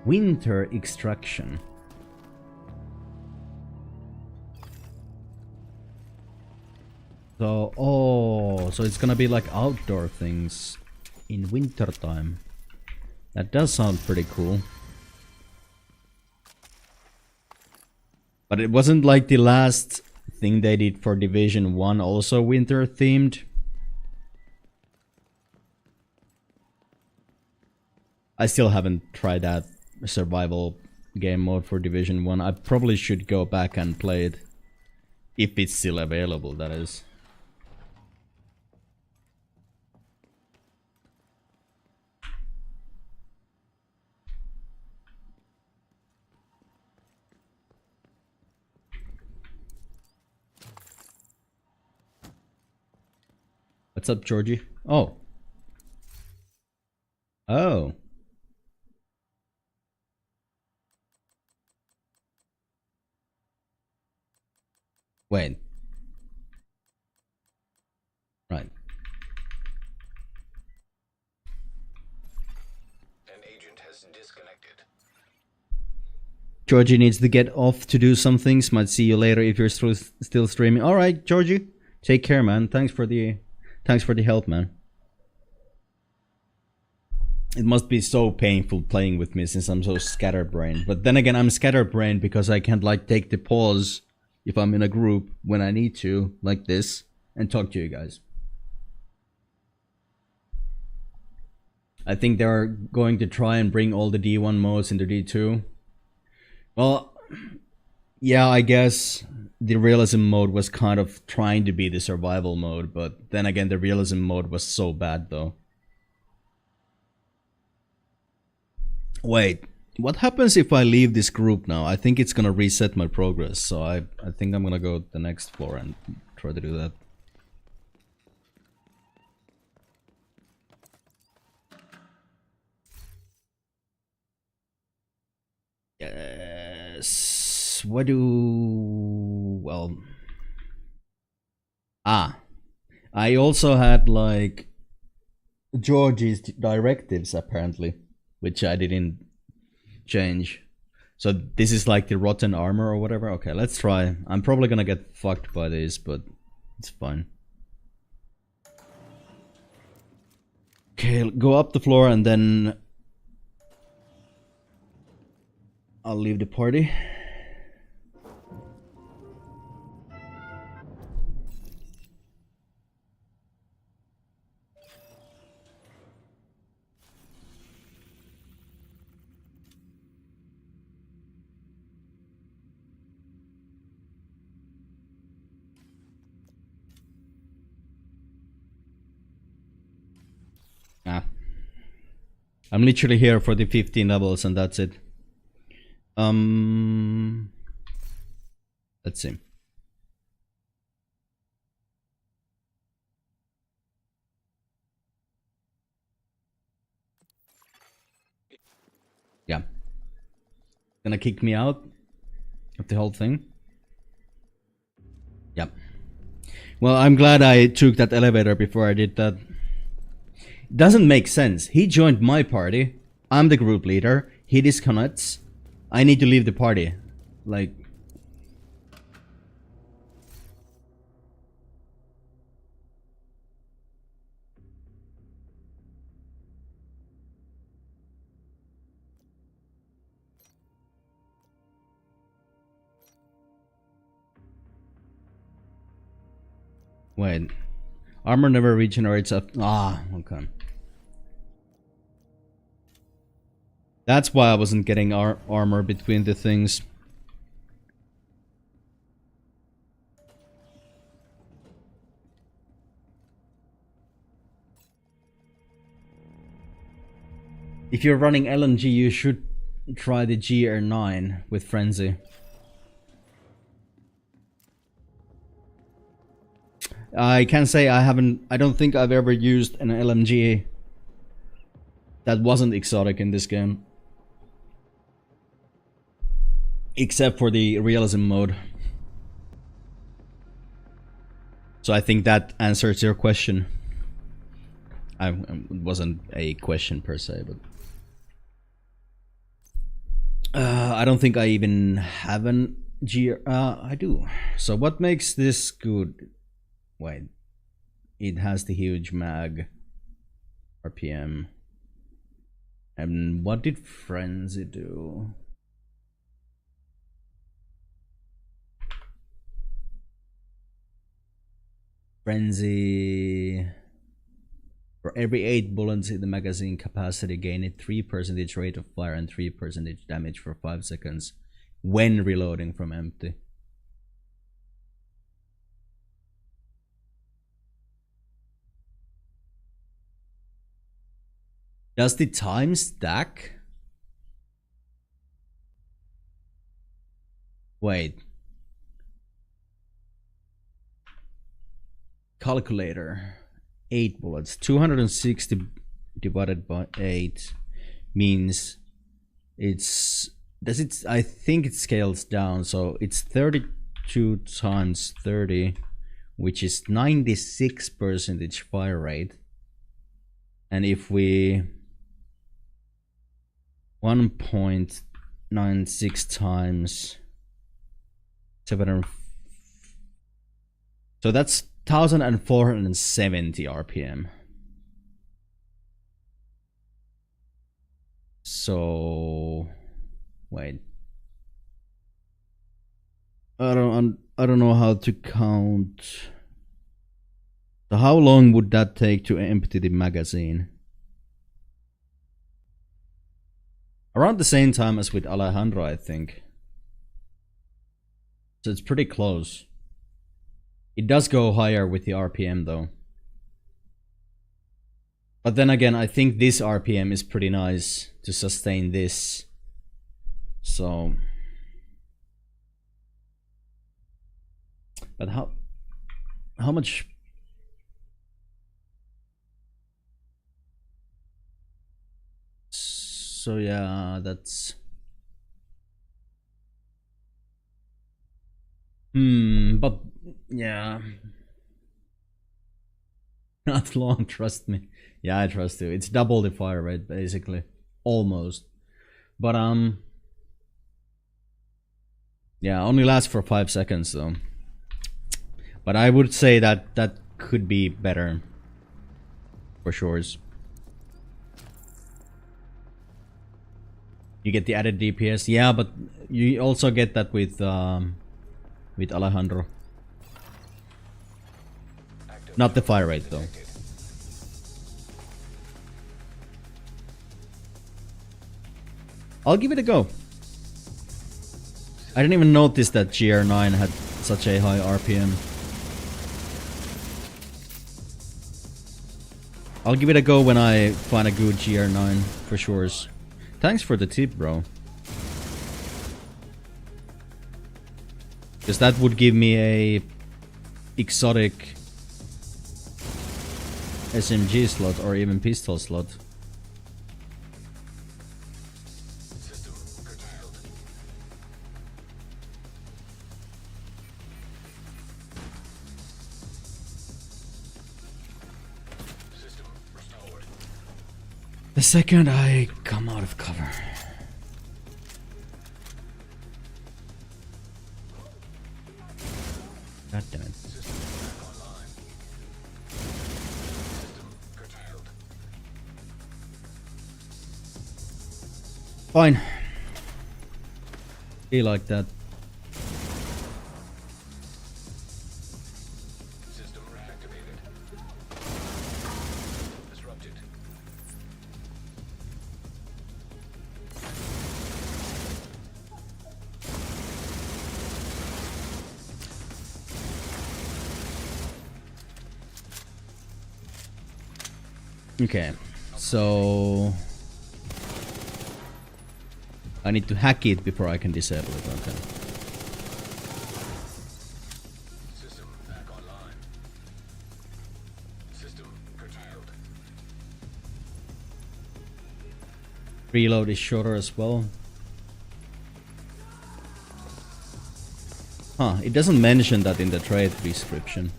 Winter extraction. So, so it's gonna be like outdoor things in winter time. That does sound pretty cool. But it wasn't like the last thing they did for Division 1 also winter themed. I still haven't tried that survival game mode for Division 1. I probably should go back and play it. If it's still available, that is. What's up, Georgie? Oh. Oh. Wait. Right. An agent has disconnected. Georgie needs to get off to do some things. Might see you later if you're still streaming. All right, Georgie. Take care, man. Thanks for the help, man. It must be so painful playing with me since I'm so scatterbrained. But then again, I'm scatterbrained because I can't like take the pause if I'm in a group when I need to, like this, and talk to you guys. I think they're going to try and bring all the D1 modes into D2. Well, yeah, I guess the realism mode was kind of trying to be the survival mode, but then again, the realism mode was so bad though. Wait, what happens if I leave this group now? I think it's gonna reset my progress, so I think I'm gonna go to the next floor and try to do that. Yes. What do... well... I also had, like, Georgie's directives, apparently, which I didn't change. So this is like the rotten armor or whatever. Okay, let's try. I'm probably gonna get fucked by this, but it's fine. Okay, go up the floor and then I'll leave the party. I'm literally here for the 15 levels and that's it. Let's see. Yeah. Gonna kick me out of the whole thing? Yep. Well, I'm glad I took that elevator before I did that. Doesn't make sense. He joined my party. I'm the group leader. He disconnects. I need to leave the party. Like... Wait. Armor never regenerates up. Ah, okay. That's why I wasn't getting armor between the things. If you're running LNG, you should try the GR9 with Frenzy. I can say I don't think I've ever used an LMG that wasn't exotic in this game. Except for the realism mode. So I think that answers your question. It wasn't a question per se, but... I don't think I even have an I do. So what makes this good? Wait. It has the huge mag. RPM. And what did Frenzy do? Frenzy. For every 8 bullets in the magazine capacity, gain a 3% rate of fire and 3% damage for 5 seconds when reloading from empty. Does the time stack? Wait. Calculator. 8 bullets. 260 divided by 8 means it's... Does it... I think it scales down, so it's 32 times 30, which is 96% fire rate. And if we... 1.96 times 7... So that's 1470 RPM. So wait. I don't know how to count. So how long would that take to empty the magazine? Around the same time as with Alejandro, I think. So it's pretty close. It does go higher with the RPM though. But then again, I think this RPM is pretty nice to sustain this. So... But how much... So yeah, that's... but yeah. Not long, trust me. Yeah, I trust you. It's double the fire rate, basically. Almost. But yeah, only lasts for 5 seconds though. But I would say that that could be better. For sure. You get the added DPS. Yeah, but you also get that with Alejandro. Not the fire rate though. I'll give it a go. I didn't even notice that GR9 had such a high RPM. I'll give it a go when I find a good GR9 for sure. Thanks for the tip, bro. Because that would give me a exotic SMG slot or even pistol slot. System curtailed. System restored. The second I come out of cover. God damn it. System back online. System curtailed. Fine. Be like that. System reactivated. Disrupted. Okay, so I need to hack it before I can disable it. Okay. System back online. System curtailed. Reload is shorter as well. Huh, it doesn't mention that in the trade description.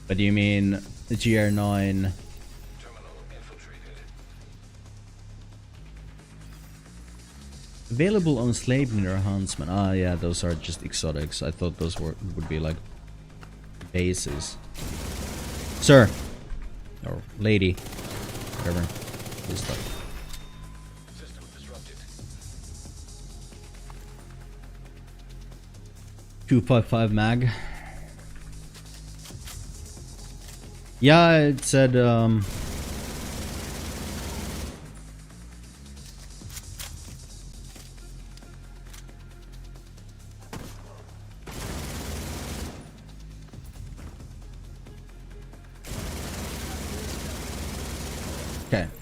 But you mean the GR9? Terminal infiltrated. Available on Slave Leader Huntsman. Ah, yeah, those are just exotics. I thought those would be like bases. Sir, or lady, whatever. Please stop. System disrupted. 255 mag. Yeah, it said okay,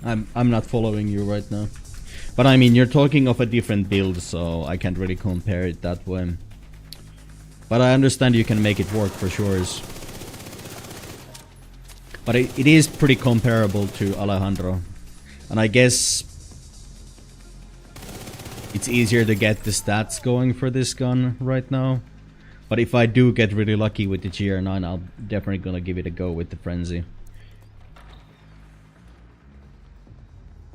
I'm not following you right now. But I mean, you're talking of a different build, so I can't really compare it that way. But I understand you can make it work for sure. But it is pretty comparable to Alejandro. And I guess it's easier to get the stats going for this gun right now. But if I do get really lucky with the GR9, I'll definitely gonna give it a go with the Frenzy.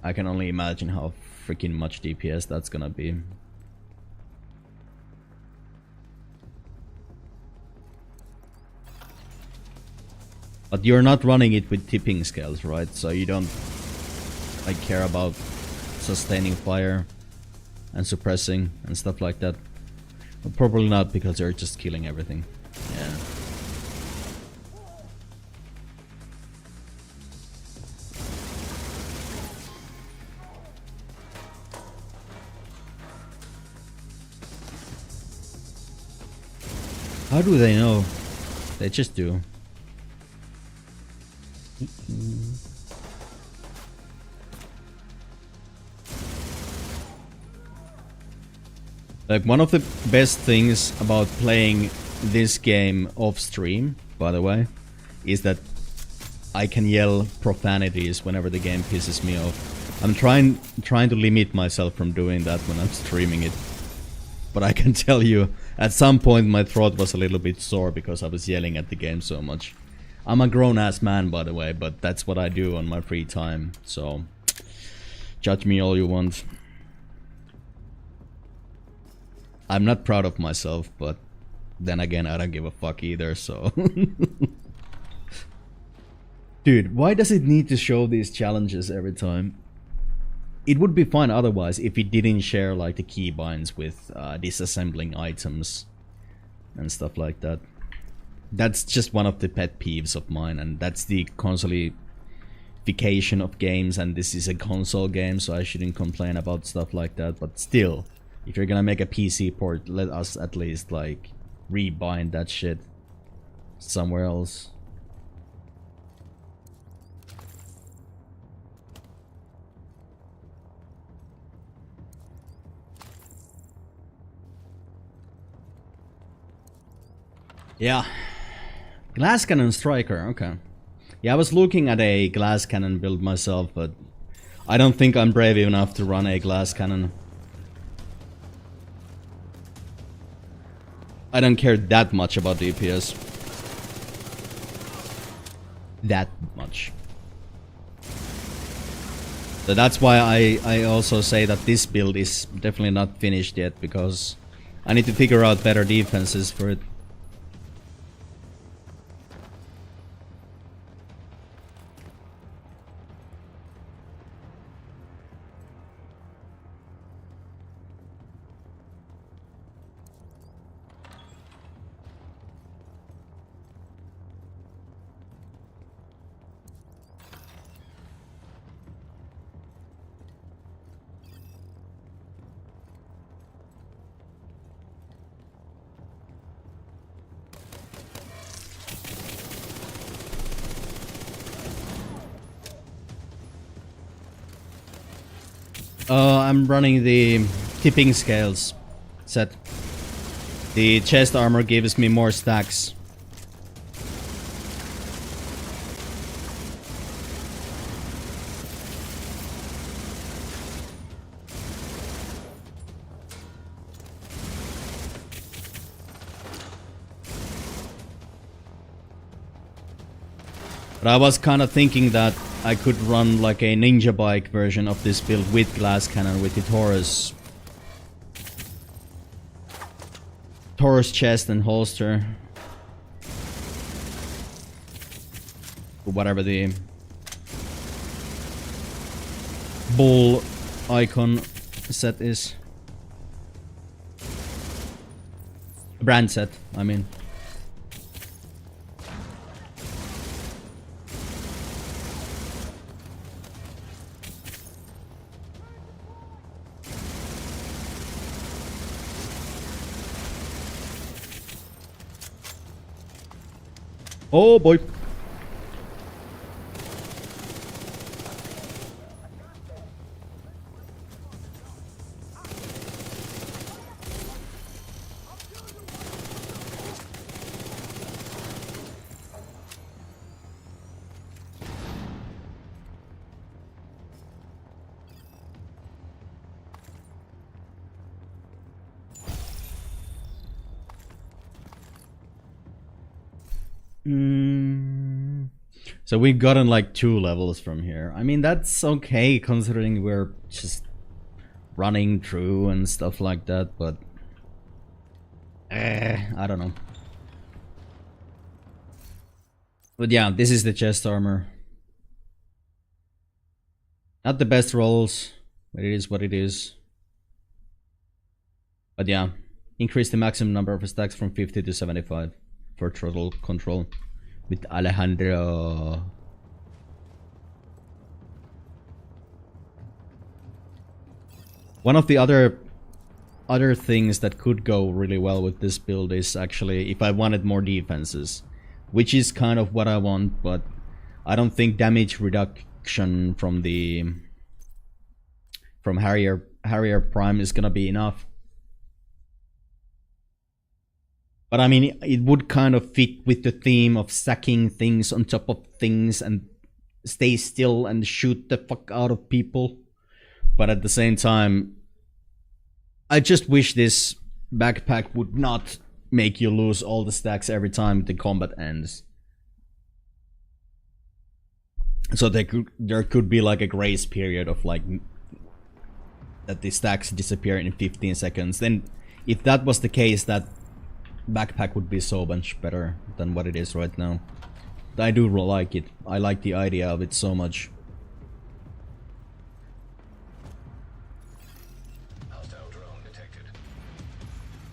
I can only imagine how freaking much DPS that's gonna be. But you're not running it with tipping scales, right? So you don't like care about sustaining fire and suppressing and stuff like that. Well, probably not, because you're just killing everything. Yeah. How do they know? They just do. Like, one of the best things about playing this game off stream, by the way, is that I can yell profanities whenever the game pisses me off. I'm trying to limit myself from doing that when I'm streaming it. But I can tell you, at some point my throat was a little bit sore because I was yelling at the game so much. I'm a grown-ass man, by the way, but that's what I do on my free time, so judge me all you want. I'm not proud of myself, but then again, I don't give a fuck either, so... Dude, why does it need to show these challenges every time? It would be fine otherwise if it didn't share like the keybinds with disassembling items and stuff like that. That's just one of the pet peeves of mine, and that's the consolification of games, and this is a console game, so I shouldn't complain about stuff like that, but still, if you're gonna make a PC port, let us at least like rebind that shit somewhere else. Yeah. Glass cannon striker, okay. Yeah, I was looking at a glass cannon build myself, but I don't think I'm brave enough to run a glass cannon. I don't care that much about DPS. That much. So that's why I also say that this build is definitely not finished yet, because I need to figure out better defenses for it. I'm running the tipping scales set. The chest armor gives me more stacks. But I was kind of thinking that I could run like a ninja bike version of this build with glass cannon with the Taurus chest and holster. Whatever the bull icon set is. Brand set, I mean. Oh boy. So we've gotten like 2 levels from here. I mean, that's okay considering we're just running through and stuff like that, but I don't know. But yeah, this is the chest armor. Not the best rolls, but it is what it is. But yeah, increase the maximum number of stacks from 50 to 75 for throttle control with Alejandro. One of the other other things that could go really well with this build is actually if I wanted more defenses, which is kind of what I want, but I don't think damage reduction from Harrier Prime is gonna be enough. But I mean, it would kind of fit with the theme of stacking things on top of things and stay still and shoot the fuck out of people. But at the same time, I just wish this backpack would not make you lose all the stacks every time the combat ends. So there could be like a grace period of like that the stacks disappear in 15 seconds. Then if that was the case, that backpack would be so much better than what it is right now. I do like it. I like the idea of it so much. Hostile drone detected.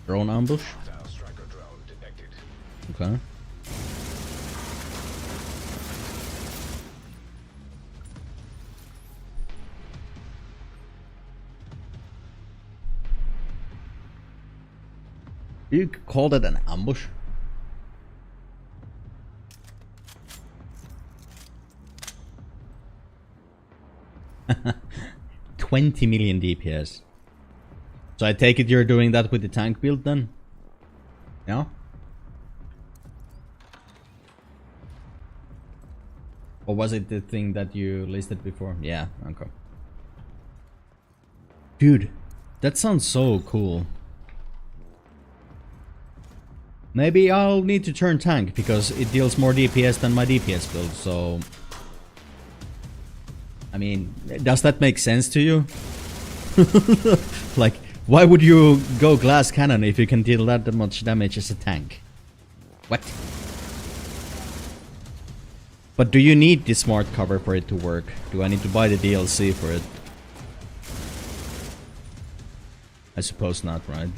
Drone ambush? Hostile striker drone detected. Okay. Do you call that an ambush? $20 million DPS. So I take it you're doing that with the tank build then? Yeah? Or was it the thing that you listed before? Yeah, okay. Dude, that sounds so cool. Maybe I'll need to turn tank because it deals more DPS than my DPS build, so... I mean, does that make sense to you? Like, why would you go glass cannon if you can deal that much damage as a tank? What? But do you need the smart cover for it to work? Do I need to buy the DLC for it? I suppose not, right?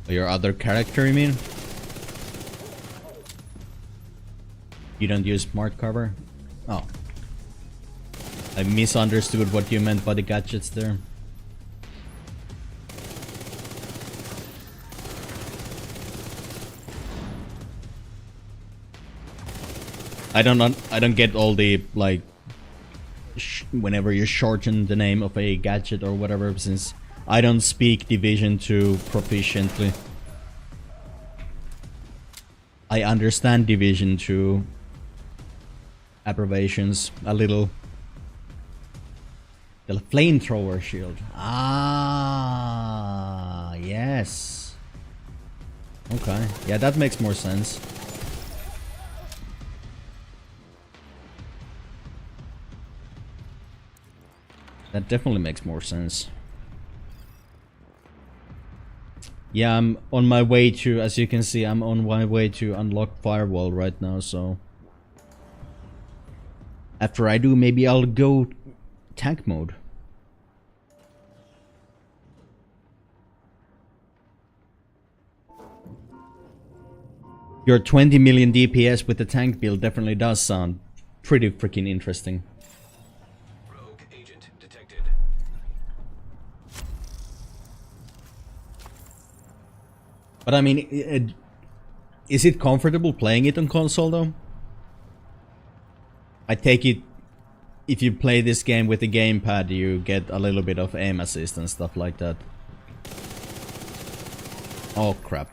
Your other character, you mean? You don't use smart cover? Oh. I misunderstood what you meant by the gadgets there. I don't get all the, like, whenever you shorten the name of a gadget or whatever, since I don't speak Division 2 proficiently. I understand Division 2 abbreviations a little. The flamethrower shield. Ah, yes. Okay, yeah, that makes more sense. That definitely makes more sense. Yeah, I'm on my way to, as you can see, I'm on my way to unlock Firewall right now, so... After I do, maybe I'll go tank mode. Your 20 million DPS with the tank build definitely does sound pretty freaking interesting. Rogue agent detected. But I mean, is it comfortable playing it on console though? I take it if you play this game with the gamepad, you get a little bit of aim assist and stuff like that. Oh crap.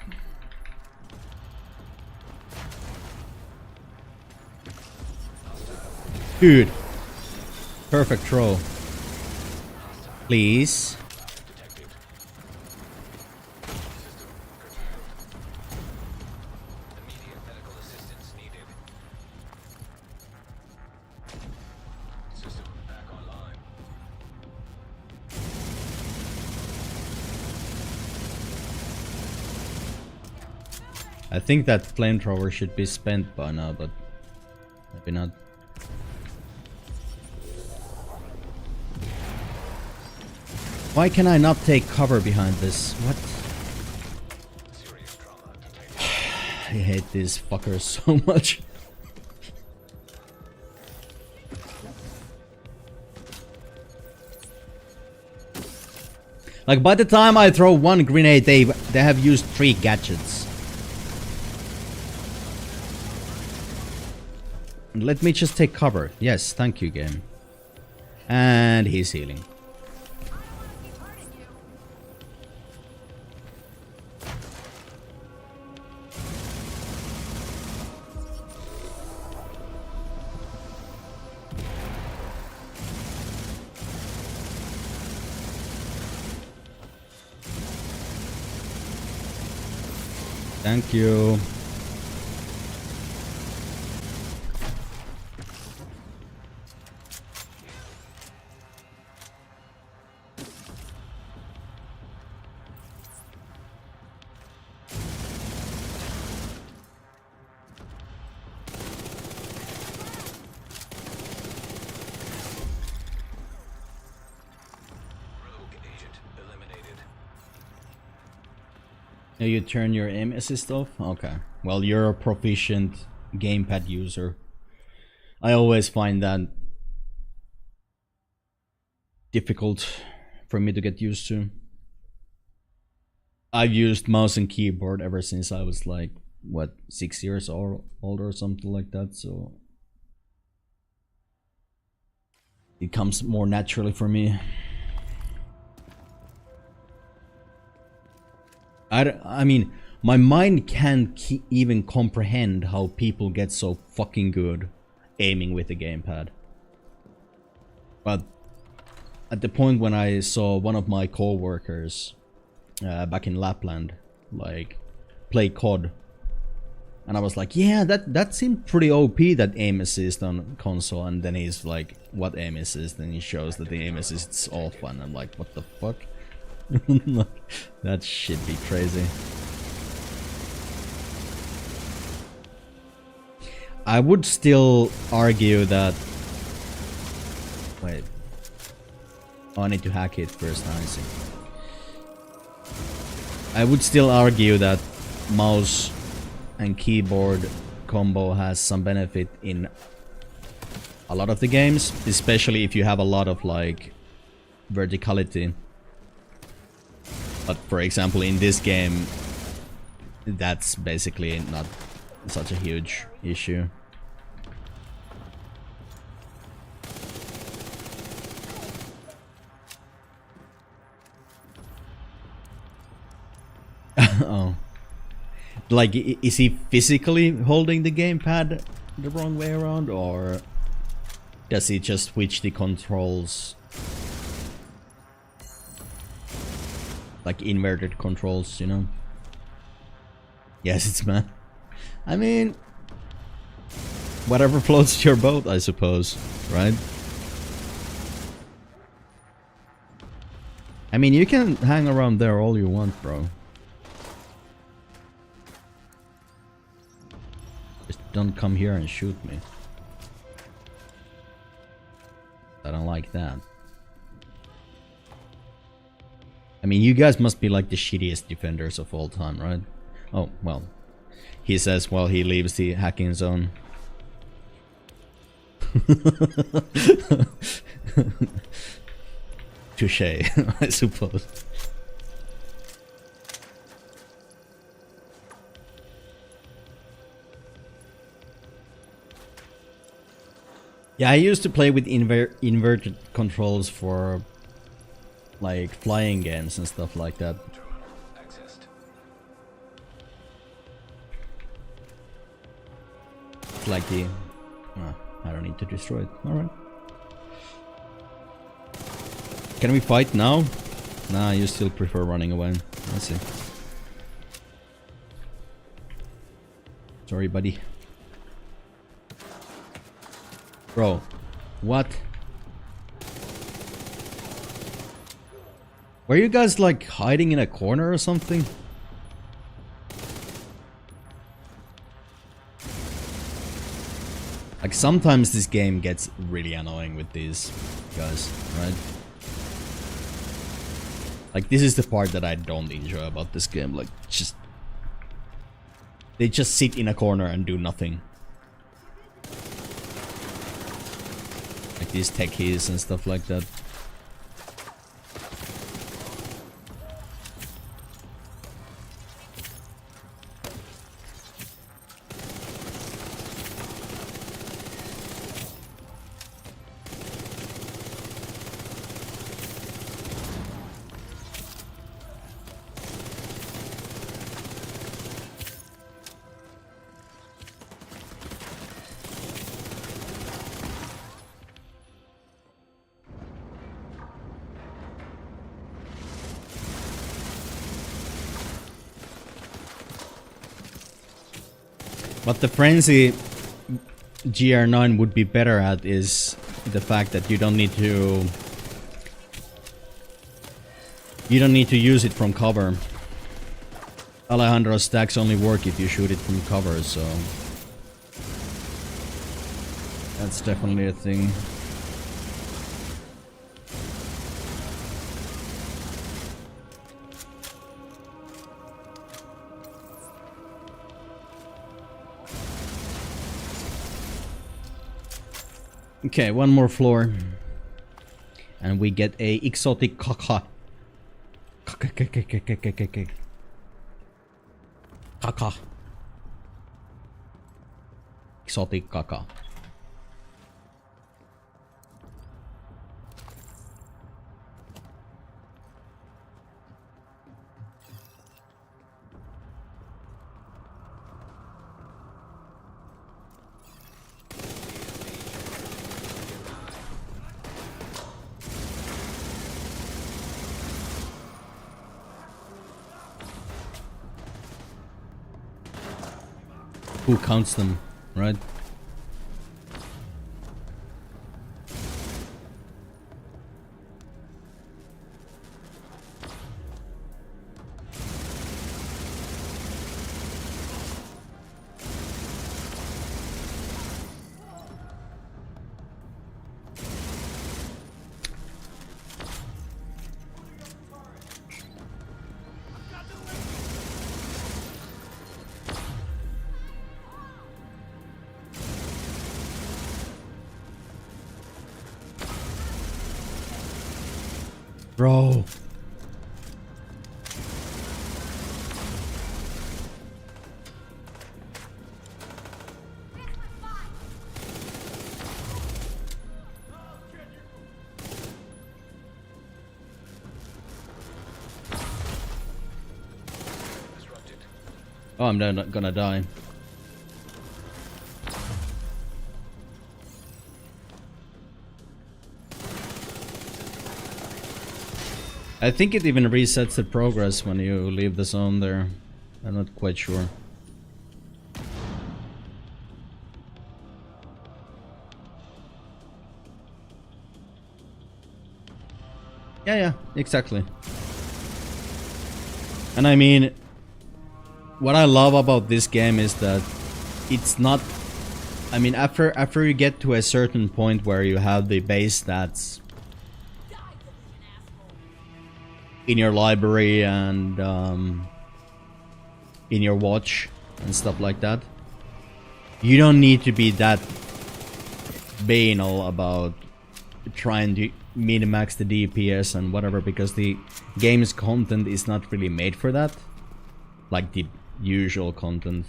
Dude. Perfect throw. Please. Immediate medical assistance needed. System back online. I think that flamethrower should be spent by now, but maybe not. Why can I not take cover behind this? What? Serious trauma detected. I hate these fuckers so much. Like, by the time I throw one grenade, they have used 3 gadgets. Let me just take cover. Yes, thank you, game. And he's healing. Thank you. You turn your aim assist off? Okay. Well, you're a proficient gamepad user. I always find that difficult for me to get used to. I've used mouse and keyboard ever since I was like, what, 6 years old or something like that, so it comes more naturally for me. I mean, my mind can't even comprehend how people get so fucking good aiming with the gamepad. But at the point when I saw one of my co-workers back in Lapland, like, play COD, and I was like, yeah, that seemed pretty OP, that aim assist on console, and then he's like, what aim assist? And he shows that the aim assist's off, and I'm like, what the fuck? That should be crazy. I would still argue that... Wait. Oh, I need to hack it first. I see. I would still argue that mouse and keyboard combo has some benefit in a lot of the games, especially if you have a lot of like verticality. But for example, in this game, that's basically not such a huge issue. Oh. Like, is he physically holding the gamepad the wrong way around, or does he just switch the controls? Like inverted controls, you know? Yes, it's man. I mean, whatever floats your boat, I suppose, right? I mean, you can hang around there all you want, bro. Just don't come here and shoot me. I don't like that. I mean, you guys must be like the shittiest defenders of all time, right? Oh, well. He says while he leaves the hacking zone. Touche, I suppose. Yeah, I used to play with inverted controls for like flying games and stuff like that. It's like the... Oh, I don't need to destroy it. Alright. Can we fight now? Nah, you still prefer running away. I see. Sorry, buddy. Bro, what? Were you guys like hiding in a corner or something? Like sometimes this game gets really annoying with these guys, right? Like this is the part that I don't enjoy about this game, like just They just sit in a corner and do nothing. Like these techies and stuff like that. What the Frenzy GR9 would be better at is the fact that you don't need to use it from cover. Alejandro's stacks only work if you shoot it from cover, so that's definitely a thing. Okay, one more floor. And we get a exotic caca. Caca. Exotic caca. Who counts them, right? Bro. Oh, I'm not gonna die. I think it even resets the progress when you leave the zone there. I'm not quite sure. Yeah, exactly. And I mean, what I love about this game is that it's not... I mean, after you get to a certain point where you have the base stats in your library and in your watch and stuff like that, you don't need to be that banal about trying to min-max the DPS and whatever, because the game's content is not really made for that, like the usual content.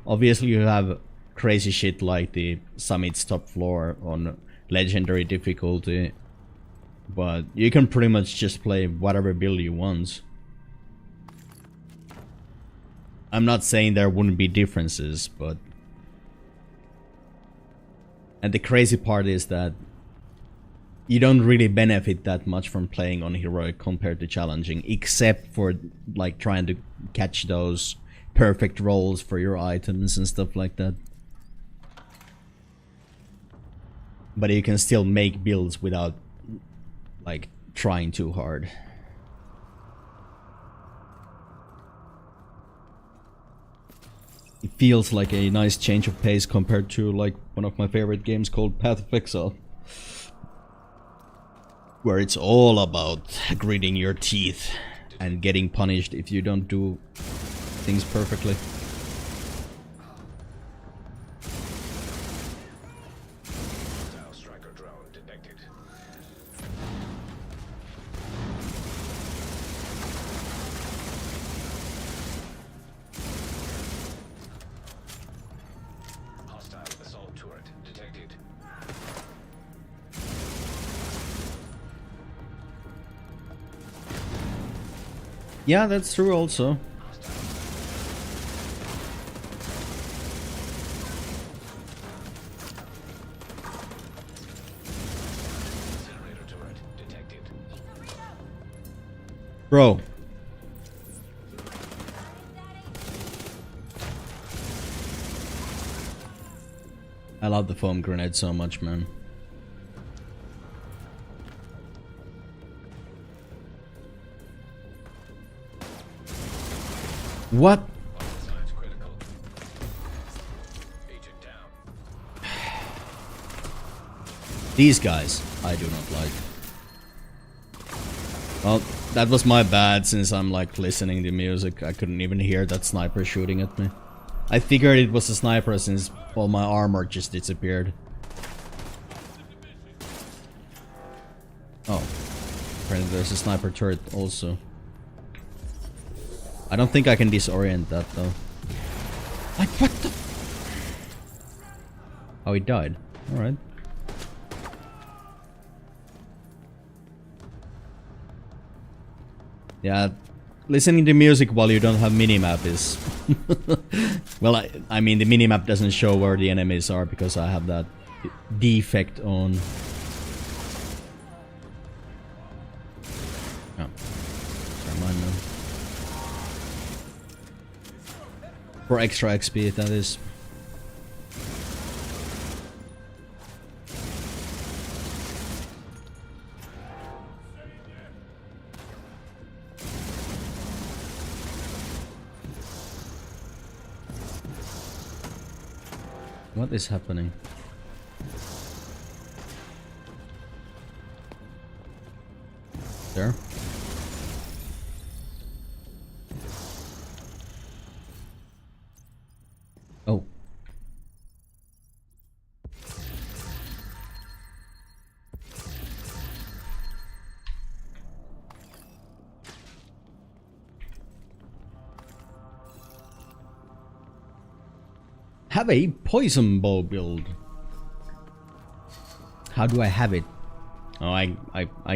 Obviously you have crazy shit like the Summit's top floor on legendary difficulty, but you can pretty much just play whatever build you want. I'm not saying there wouldn't be differences, but... And the crazy part is that you don't really benefit that much from playing on heroic compared to challenging, except for like trying to catch those perfect rolls for your items and stuff like that. But you can still make builds without like trying too hard. It feels like a nice change of pace compared to like one of my favorite games called Path of Exile, where it's all about gritting your teeth and getting punished if you don't do things perfectly. detected. Hostile assault turret detected. Yeah, that's true also. Incinerator turret detected. Bro. I love the foam grenade so much, man. What? Science critical. Agent down. These guys, I do not like. Well, that was my bad since I'm like listening to music. I couldn't even hear that sniper shooting at me. I figured it was a sniper since all my armor just disappeared. Oh. Apparently there's a sniper turret also. I don't think I can disorient that though. Like what the? Oh, he died. Alright. Yeah, listening to music while you don't have minimap is... well, I mean the minimap doesn't show where the enemies are because I have that defect on. Oh. Never mind now. For extra XP, that is. What is happening? There. Oh. Have a poison bow build. How do I have it? Oh, I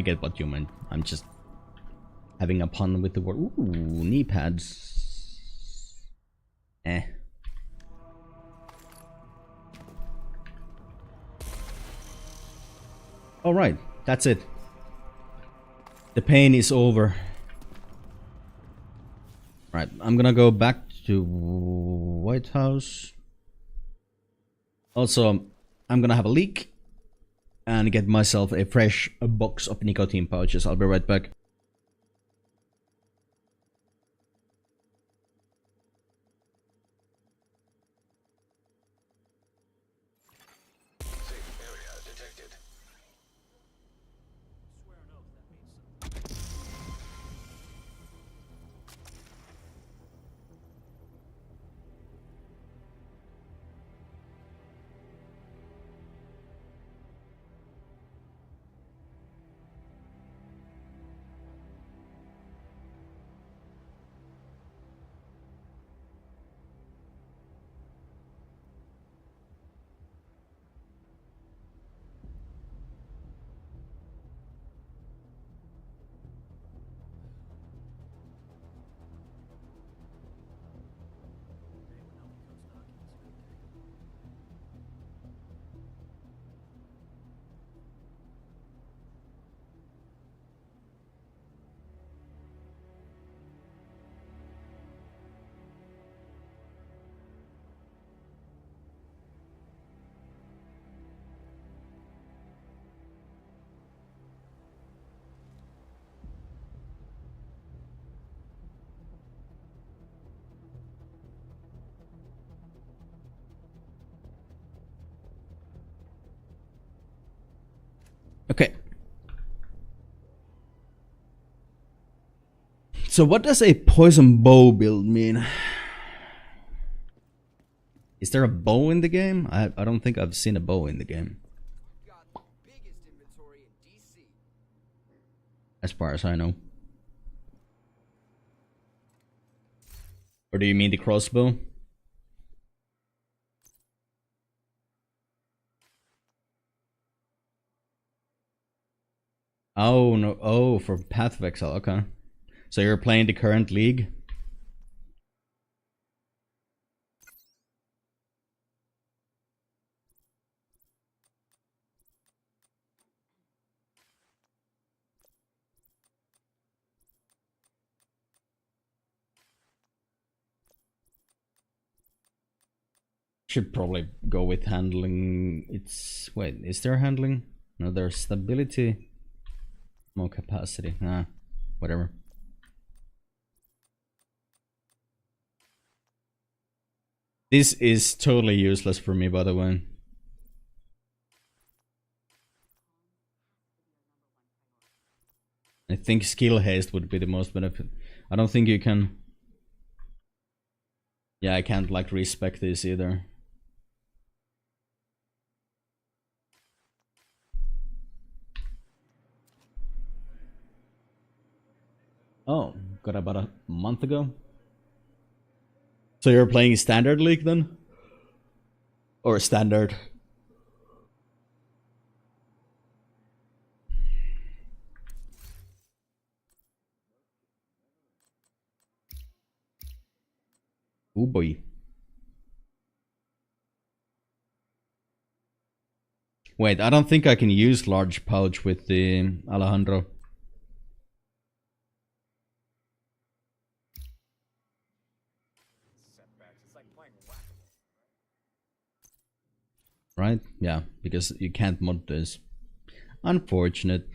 get what you meant. I'm just having a pun with the word. Ooh, knee pads. Eh. Alright, that's it. The pain is over. Right, I'm gonna go back to White House. Also, I'm gonna have a leak and get myself a fresh box of nicotine pouches. I'll be right back. Safe area detected. Okay. So what does a poison bow build mean? Is there a bow in the game? I don't think I've seen a bow in the game. Got the biggest as far as I know. Or do you mean the crossbow? Oh no! Oh, for Path of Exile. Okay, so you're playing the current league. Should probably go with handling. It's wait, is there handling? No, there's stability. No capacity. Ah, whatever. This is totally useless for me, by the way. I think skill haste would be the most benefit. I don't think you can. Yeah, I can't like respec this either. Oh, got about a month ago. So you're playing standard league then? Or standard? Oh boy. Wait, I don't think I can use large pouch with the Alejandro. Right? Yeah, because you can't mod this. Unfortunate.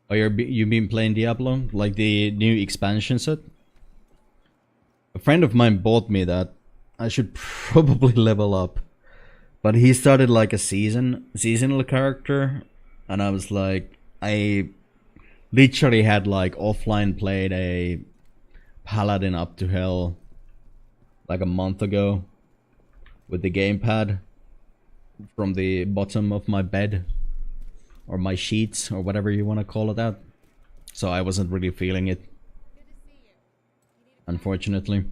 Oh, you've been playing Diablo? Like the new expansion set? A friend of mine bought me that. I should probably level up. But he started like a seasonal character, and I was like, I literally had like offline played a paladin up to hell like a month ago with the gamepad from the bottom of my bed or my sheets or whatever you want to call it out. So I wasn't really feeling it, unfortunately.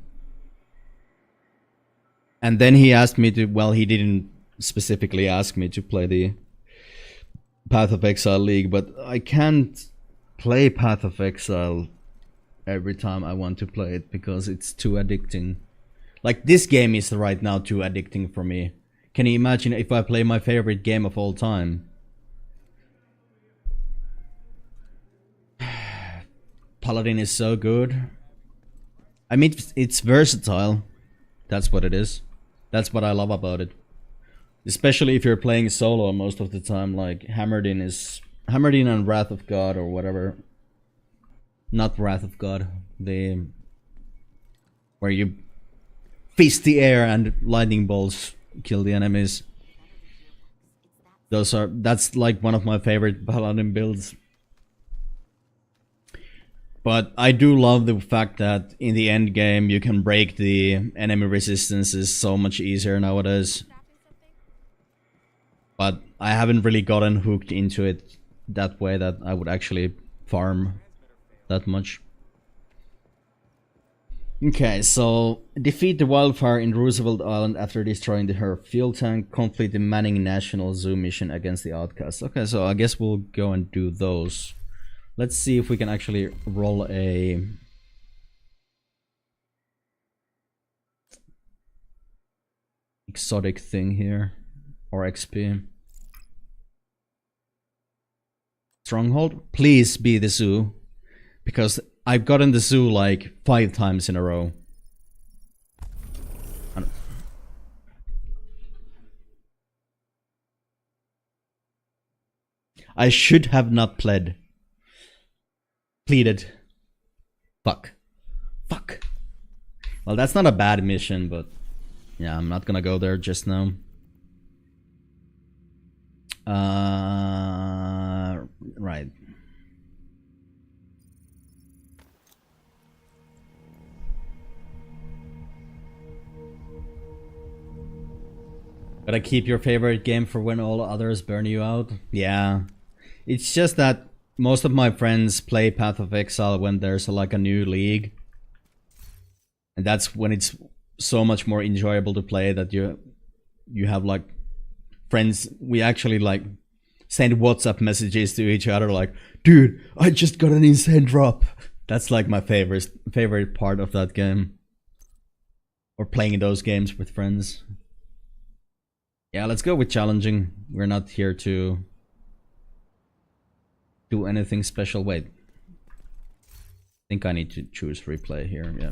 And then he asked me to, well, he didn't specifically ask me to play the Path of Exile League, but I can't play Path of Exile every time I want to play it because it's too addicting. Like, this game is right now too addicting for me. Can you imagine if I play my favorite game of all time? Paladin is so good. I mean, it's versatile. That's what it is. That's what I love about it. Especially if you're playing solo most of the time, like Hammered In and Wrath of God or whatever. Not Wrath of God. Where you fist the air and lightning bolts kill the enemies. That's like one of my favorite Paladin builds. But I do love the fact that in the end game you can break the enemy resistances so much easier nowadays. But I haven't really gotten hooked into it that way that I would actually farm that much. Okay, so defeat the wildfire in Roosevelt Island after destroying her fuel tank. Complete the Manning National Zoo mission against the Outcasts. Okay, so I guess we'll go and do those. Let's see if we can actually roll a exotic thing here, or XP. Stronghold, please be the zoo, because I've gotten the zoo like 5 times in a row. I should have not pleaded. Fuck. Well, that's not a bad mission, but yeah, I'm not gonna go there just now. Right. Gotta keep your favorite game for when all others burn you out. Yeah. It's just that most of my friends play Path of Exile when there's like a new league. And that's when it's so much more enjoyable to play, that you have like friends. We actually like send WhatsApp messages to each other like, dude, I just got an insane drop. That's like my favorite part of that game. Or playing those games with friends. Yeah, let's go with challenging. We're not here to do anything special. Wait. I think I need to choose replay here, yeah.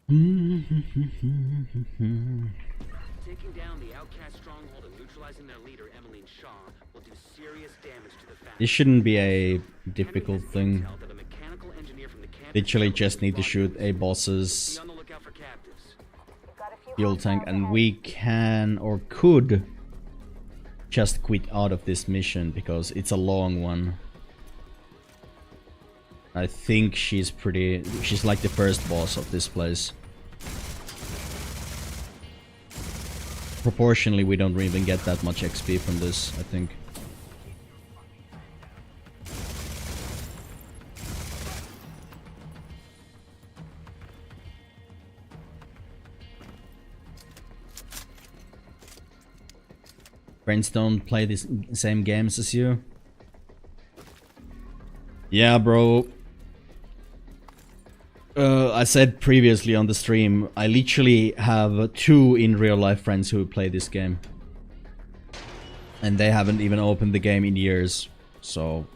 Taking down the outcast stronghold and neutralizing their leader, Emmeline Shaw, will do serious damage to the family. This shouldn't be a difficult thing. Literally just need to shoot a boss's fuel tank, and we can or could just quit out of this mission because it's a long one. I think she's like the first boss of this place. Proportionally, we don't even get that much XP from this, I think. Friends don't play the same games as you? Yeah, bro. I said previously on the stream, I literally have 2 in real life friends who play this game. And they haven't even opened the game in years, so...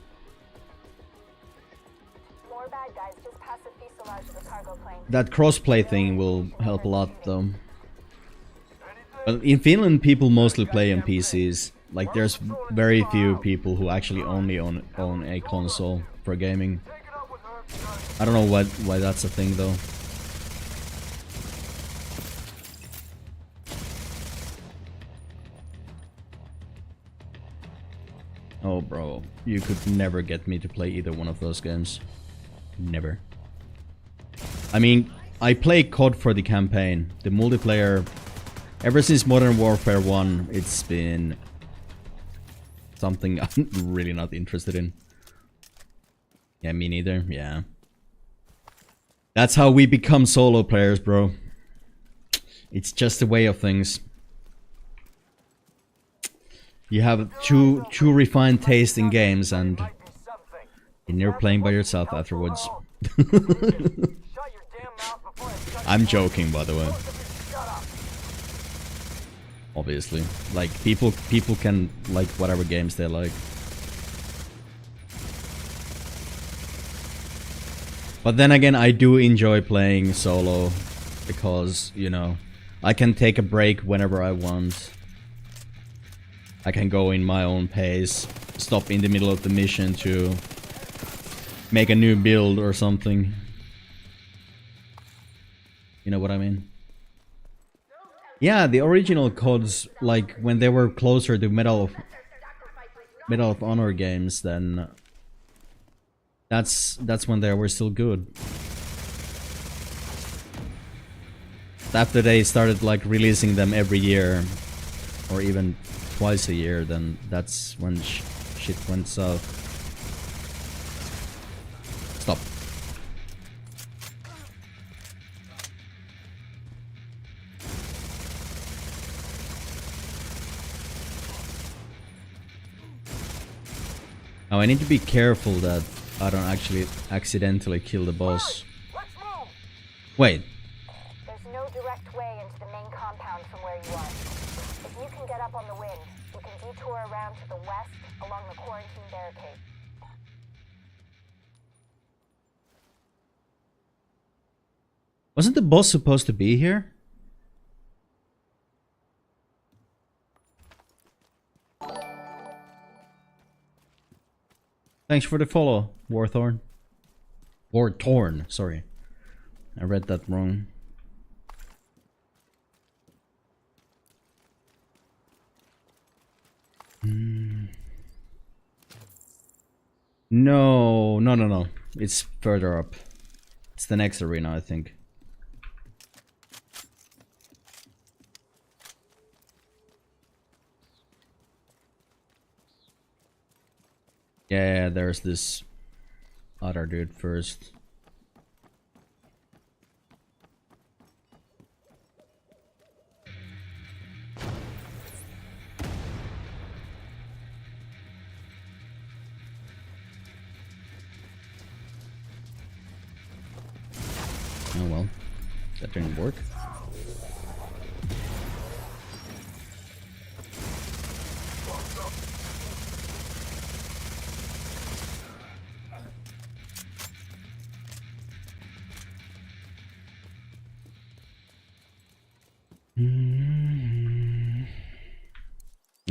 More bad guys just past the fuselage of the cargo plane. That crossplay thing will help a lot, though. Well, in Finland, people mostly play on PCs. Like, there's very few people who actually only own a console for gaming. I don't know why that's a thing, though. Oh, bro. You could never get me to play either one of those games. Never. I mean, I play COD for the campaign. The multiplayer... Ever since Modern Warfare 1, it's been... something I'm really not interested in. Yeah, me neither. Yeah. That's how we become solo players, bro. It's just a way of things. You have too refined taste in games, and you're playing by yourself afterwards. I'm joking, by the way. Obviously, like people can like whatever games they like. But then again, I do enjoy playing solo because, you know, I can take a break whenever I want. I can go in my own pace, stop in the middle of the mission to make a new build or something. You know what I mean? Yeah, the original CODs, like when they were closer to Medal of Honor games, then that's when they were still good. After they started like releasing them every year, or even twice a year, then that's when shit went south. Stop. Now I need to be careful that I don't actually accidentally kill the boss. Wait. There's no direct way into the main compound from where you are. If you can get up on the wind, we can detour around to the west along the quarantine barricade. Wasn't the boss supposed to be here? Thanks for the follow, Warthorn. Wartorn, sorry. I read that wrong. No. It's further up. It's the next arena, I think. Yeah, there's this other dude first. Oh well, that didn't work.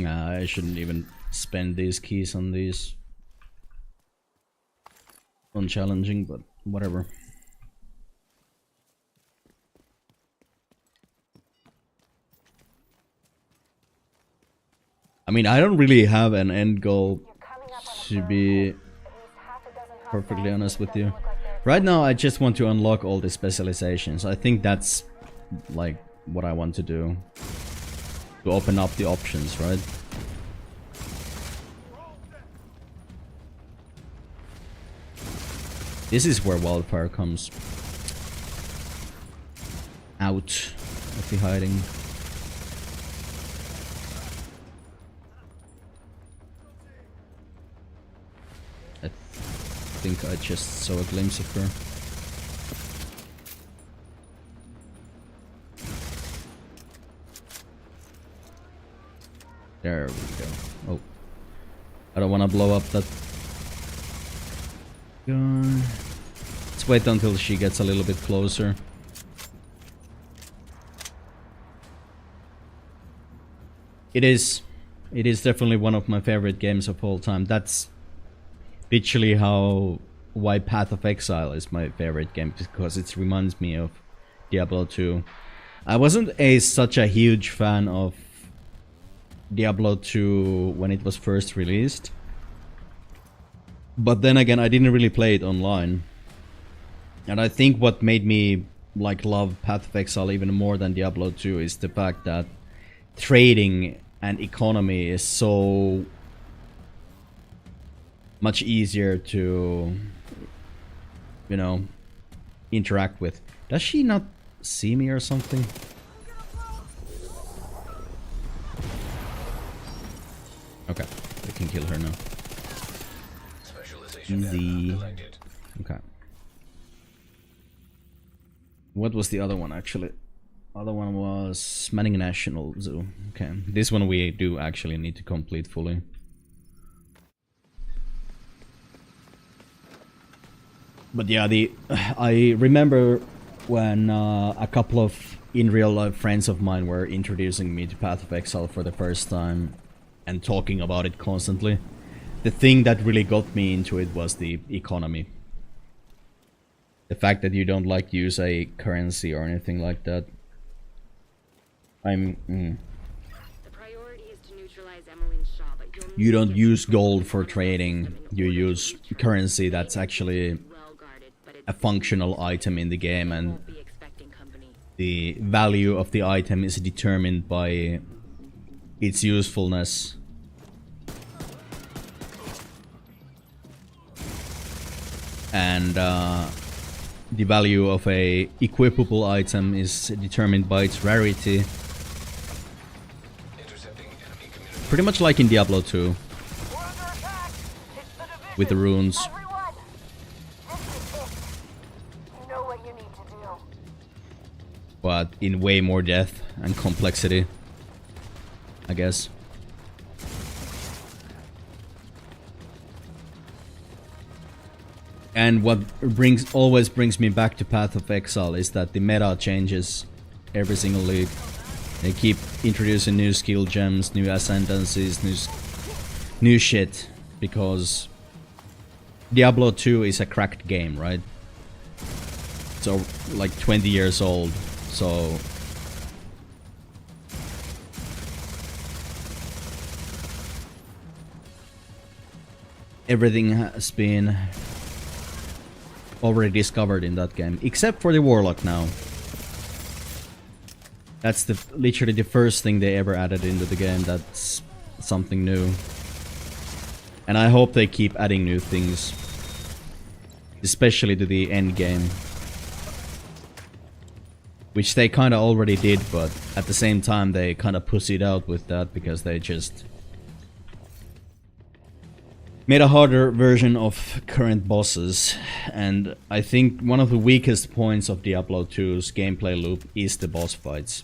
I shouldn't even spend these keys on these unchallenging, but whatever. I mean, I don't really have an end goal, to be perfectly honest with you. Right now, I just want to unlock all the specializations. I think that's like what I want to do. To open up the options, right? This is where wildfire comes out of the hiding. I think I just saw a glimpse of her. There we go. Oh. I don't want to blow up that guy. Let's wait until she gets a little bit closer. It is definitely one of my favorite games of all time. That's literally why Path of Exile is my favorite game, because it reminds me of Diablo 2. I wasn't such a huge fan of Diablo 2 when it was first released, but then again I didn't really play it online, and I think what made me like love Path of Exile even more than Diablo 2 is the fact that trading and economy is so much easier to, you know, interact with. Does she not see me or something? Okay, we can kill her now. Easy. Okay. What was the other one actually? Other one was Manning National Zoo. Okay, this one we do actually need to complete fully. But yeah, I remember when a couple of in real life friends of mine were introducing me to Path of Exile for the first time and talking about it constantly. The thing that really got me into it was the economy. The fact that you don't like use a currency or anything like that. The priority is to neutralize Emmeline Shaw, but you don't use gold for trading. You use currency that's actually a functional item in the game, and the value of the item is determined by its usefulness. And the value of a equipable item is determined by its rarity. Pretty much like in Diablo 2. With the runes. But in way more depth and complexity, I guess. And what always brings me back to Path of Exile is that the meta changes every single league. They keep introducing new skill gems, new ascendancies, new shit, because Diablo 2 is a cracked game, right? So like 20 years old, so everything has been already discovered in that game, except for the Warlock now. That's literally the first thing they ever added into the game. That's something new. And I hope they keep adding new things. Especially to the end game. Which they kinda already did, but at the same time they kinda pussied out with that because they just made a harder version of current bosses. And I think one of the weakest points of Diablo 2's gameplay loop is the boss fights.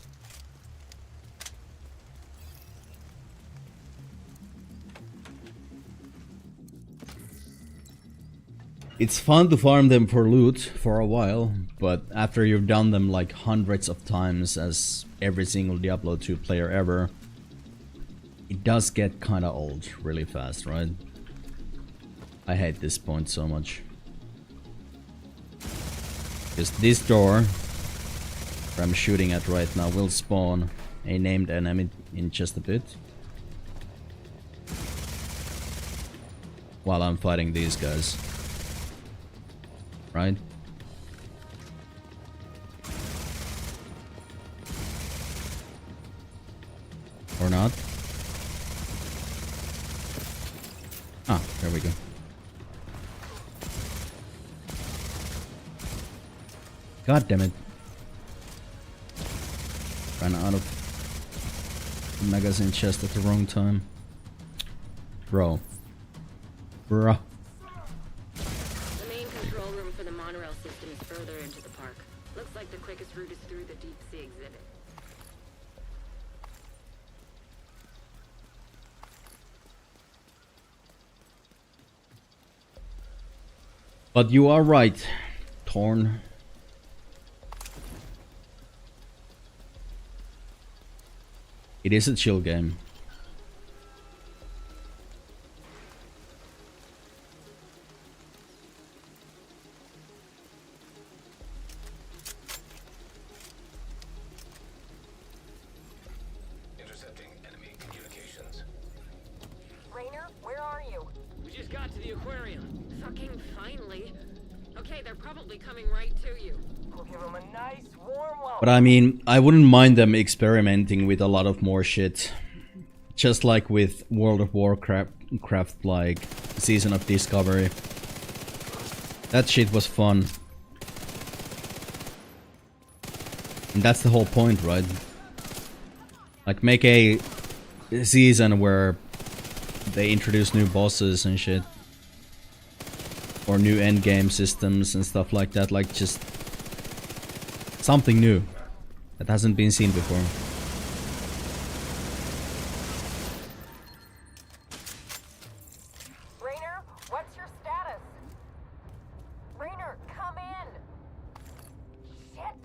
It's fun to farm them for loot for a while, but after you've done them like hundreds of times as every single Diablo 2 player ever, it does get kinda old really fast, right? I hate this point so much. Because this door where I'm shooting at right now will spawn a named enemy in just a bit. While I'm fighting these guys. Right? Or not? Ah, there we go. God damn it. Ran out of the magazine chest at the wrong time. Bro. Bruh. The main control room for the monorail system is further into the park. Looks like the quickest route is through the deep sea exhibit. But you are right, Torn. It is a chill game. Intercepting enemy communications. Rainer, where are you? We just got to the aquarium. Fucking finally. Okay, they're probably coming right to you. We'll give them a nice warm welcome. But I mean, I wouldn't mind them experimenting with a lot of more shit. Just like with World of Warcraft, like Season of Discovery. That shit was fun. And that's the whole point, right? Like, make a season where they introduce new bosses and shit. Or new endgame systems and stuff like that. Like, just something new that hasn't been seen before. Rainer, what's your status? Rainer, come in! Shit!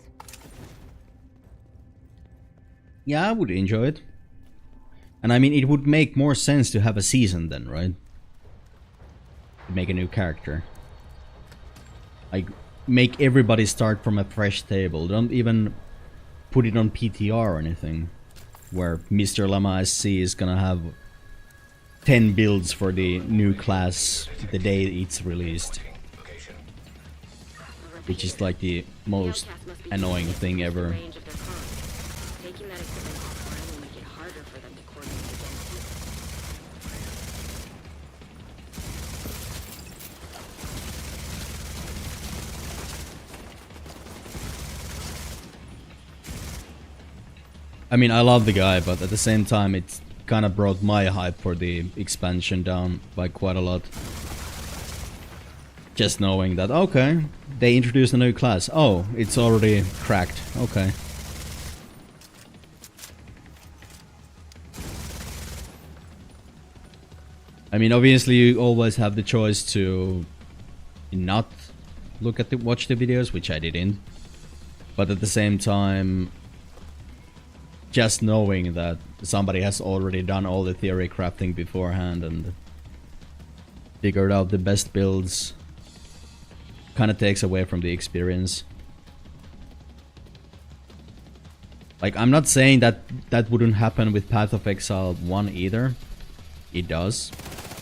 Yeah, I would enjoy it. And I mean, it would make more sense to have a season then, right? To make a new character. Like, make everybody start from a fresh table. Don't even put it on PTR or anything. Where Mr. Llama SC is gonna have 10 builds for the new class the day it's released. Location. Which is like the most annoying thing ever. Range of their comms. Taking that equipment offline will make it harder for them to coordinate against you. I mean, I love the guy, but at the same time, it kind of brought my hype for the expansion down by quite a lot. Just knowing that, okay, they introduced a new class. Oh, it's already cracked. Okay. I mean, obviously, you always have the choice to not watch the videos, which I didn't. But at the same time, just knowing that somebody has already done all the theory crafting beforehand and figured out the best builds kind of takes away from the experience. Like, I'm not saying that that wouldn't happen with Path of Exile 1 either. It does,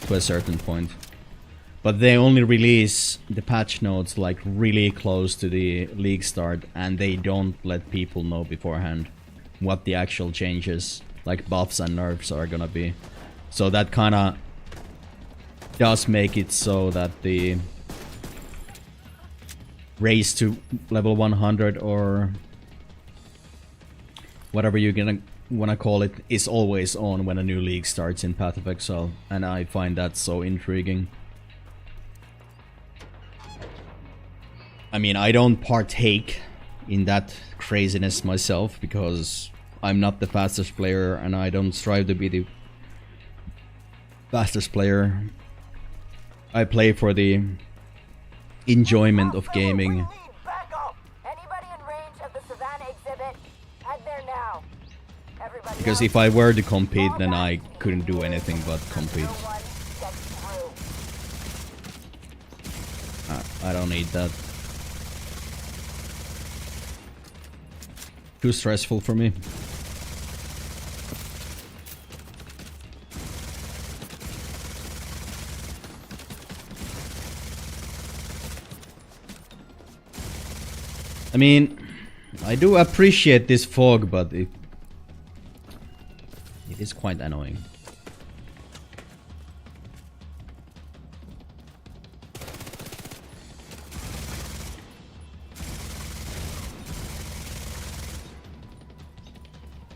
to a certain point. But they only release the patch notes like really close to the league start, and they don't let people know beforehand what the actual changes, like buffs and nerfs, are gonna be. So that kinda does make it so that the race to level 100 or whatever you're gonna wanna call it is always on when a new league starts in Path of Exile, and I find that so intriguing. I mean, I don't partake in that craziness myself because I'm not the fastest player and I don't strive to be the fastest player. I play for the enjoyment of gaming. Back up! Anybody in range of the Savannah exhibit, head there now. Everybody Because else, if I were to compete, then I couldn't do anything but compete. no one gets through. I don't need that. Too stressful for me. I mean, I do appreciate this fog, but it is quite annoying.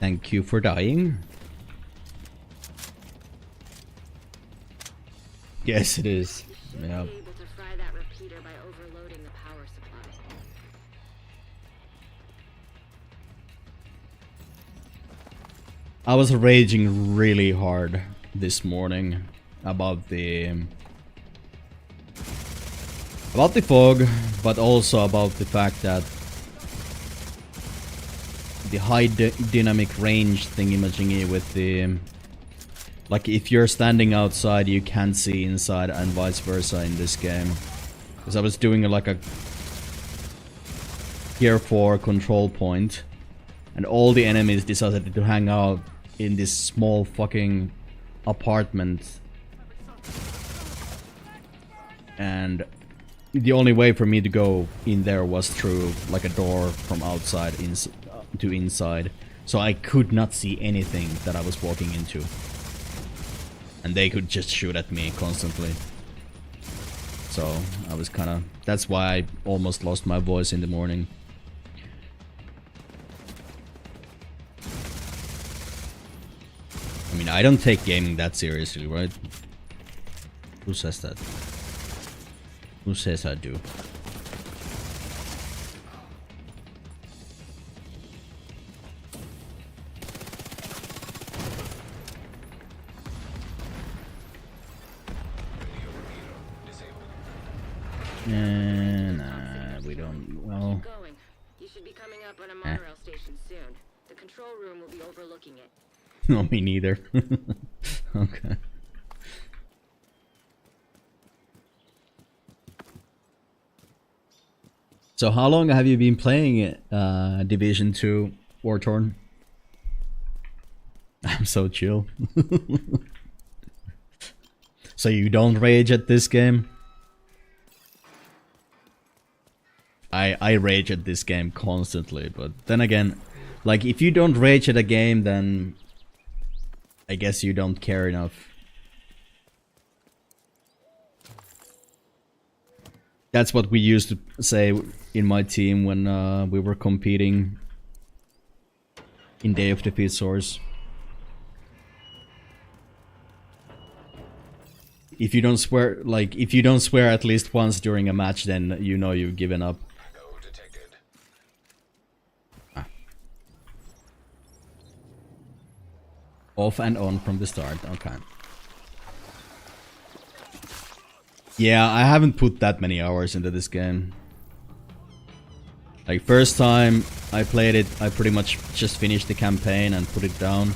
Thank you for dying. Yes, it is. Should Yeah. be able to fry that repeater by overloading the power supply. I was raging really hard this morning about the fog, but also about the fact that the high dynamic range thingy-majingy with the, like, if you're standing outside you can't see inside and vice versa in this game. Because I was doing like a tier 4 control point and all the enemies decided to hang out in this small fucking apartment, and the only way for me to go in there was through like a door from outside to inside, so I could not see anything that I was walking into, and they could just shoot at me constantly. So I was kinda, that's why I almost lost my voice in the morning. I mean, I don't take gaming that seriously, right? Who says that? Who says I do? Nah, we don't. Well, Keep going. You should be coming up on a monorail station soon. The control room will be overlooking it. no, me neither. Okay. So, how long have you been playing Division 2 War Torn? I'm so chill. So you don't rage at this game? I rage at this game constantly, but then again, like, if you don't rage at a game, then I guess you don't care enough. That's what we used to say in my team when we were competing in Day of Defeat Source. If you don't swear, like, if you don't swear at least once during a match, then you know you've given up. Echo detected. Off and on from the start, okay. Yeah, I haven't put that many hours into this game. Like, first time I played it, I pretty much just finished the campaign and put it down.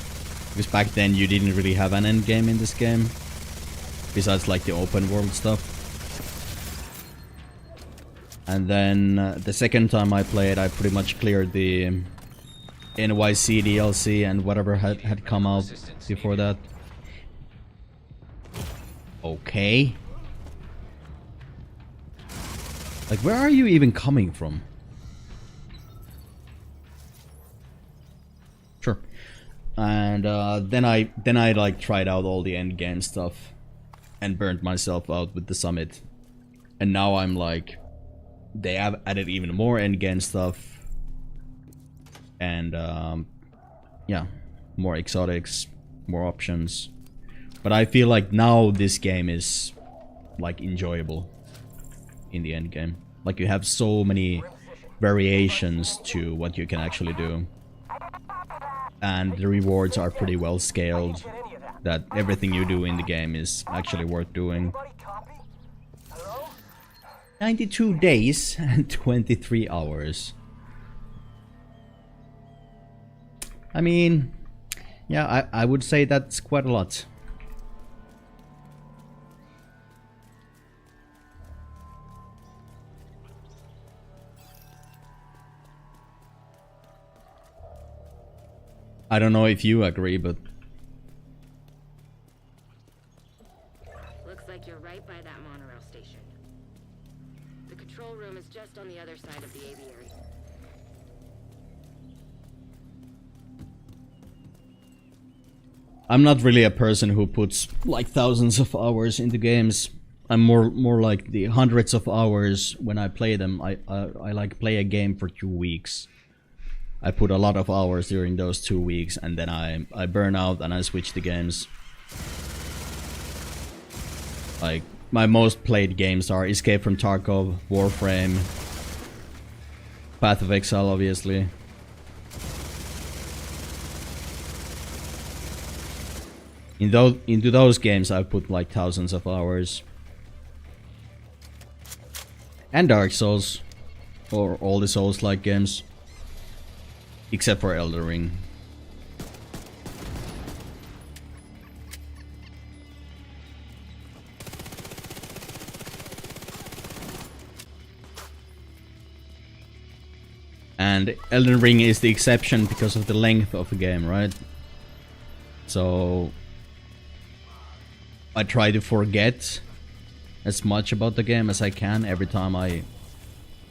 Because back then you didn't really have an end game in this game. Besides, like, the open world stuff. And then the second time I played, I pretty much cleared the NYC DLC and whatever had come out before that. Okay. Like, where are you even coming from? Sure. And then I like tried out all the end game stuff. and burnt myself out with the summit. And now I'm like, they have added even more endgame stuff. And yeah, more exotics, more options. But I feel like now this game is like enjoyable in the end game. Like you have so many variations to what you can actually do. And the rewards are pretty well scaled, that everything you do in the game is actually worth doing. 92 days and 23 hours. I mean, yeah, I would say that's quite a lot. I don't know if you agree, but... Looks like you're right by that monorail station. The control room is just on the other side of the aviary. I'm not really a person who puts like thousands of hours into games. I'm more like the hundreds of hours when I play them. I like play a game for 2 weeks. I put a lot of hours during those 2 weeks, and then I burn out and I switch the games. Like, my most played games are Escape from Tarkov, Warframe, Path of Exile, obviously. Into those games I put like thousands of hours. And Dark Souls, or all the Souls-like games. Except for Elden Ring. And Elden Ring is the exception because of the length of the game, right? So I try to forget as much about the game as I can every time I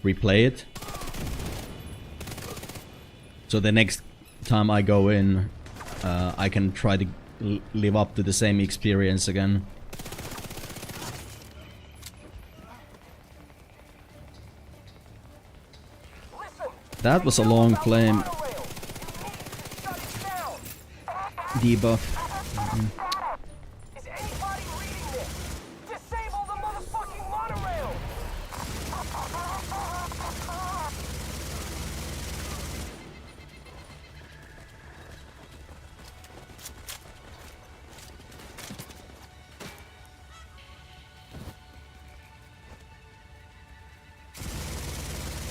replay it. So the next time I go in, I can try to live up to the same experience again. That was a long flame debuff. Is anybody reading this? Disable the motherfucking monorail!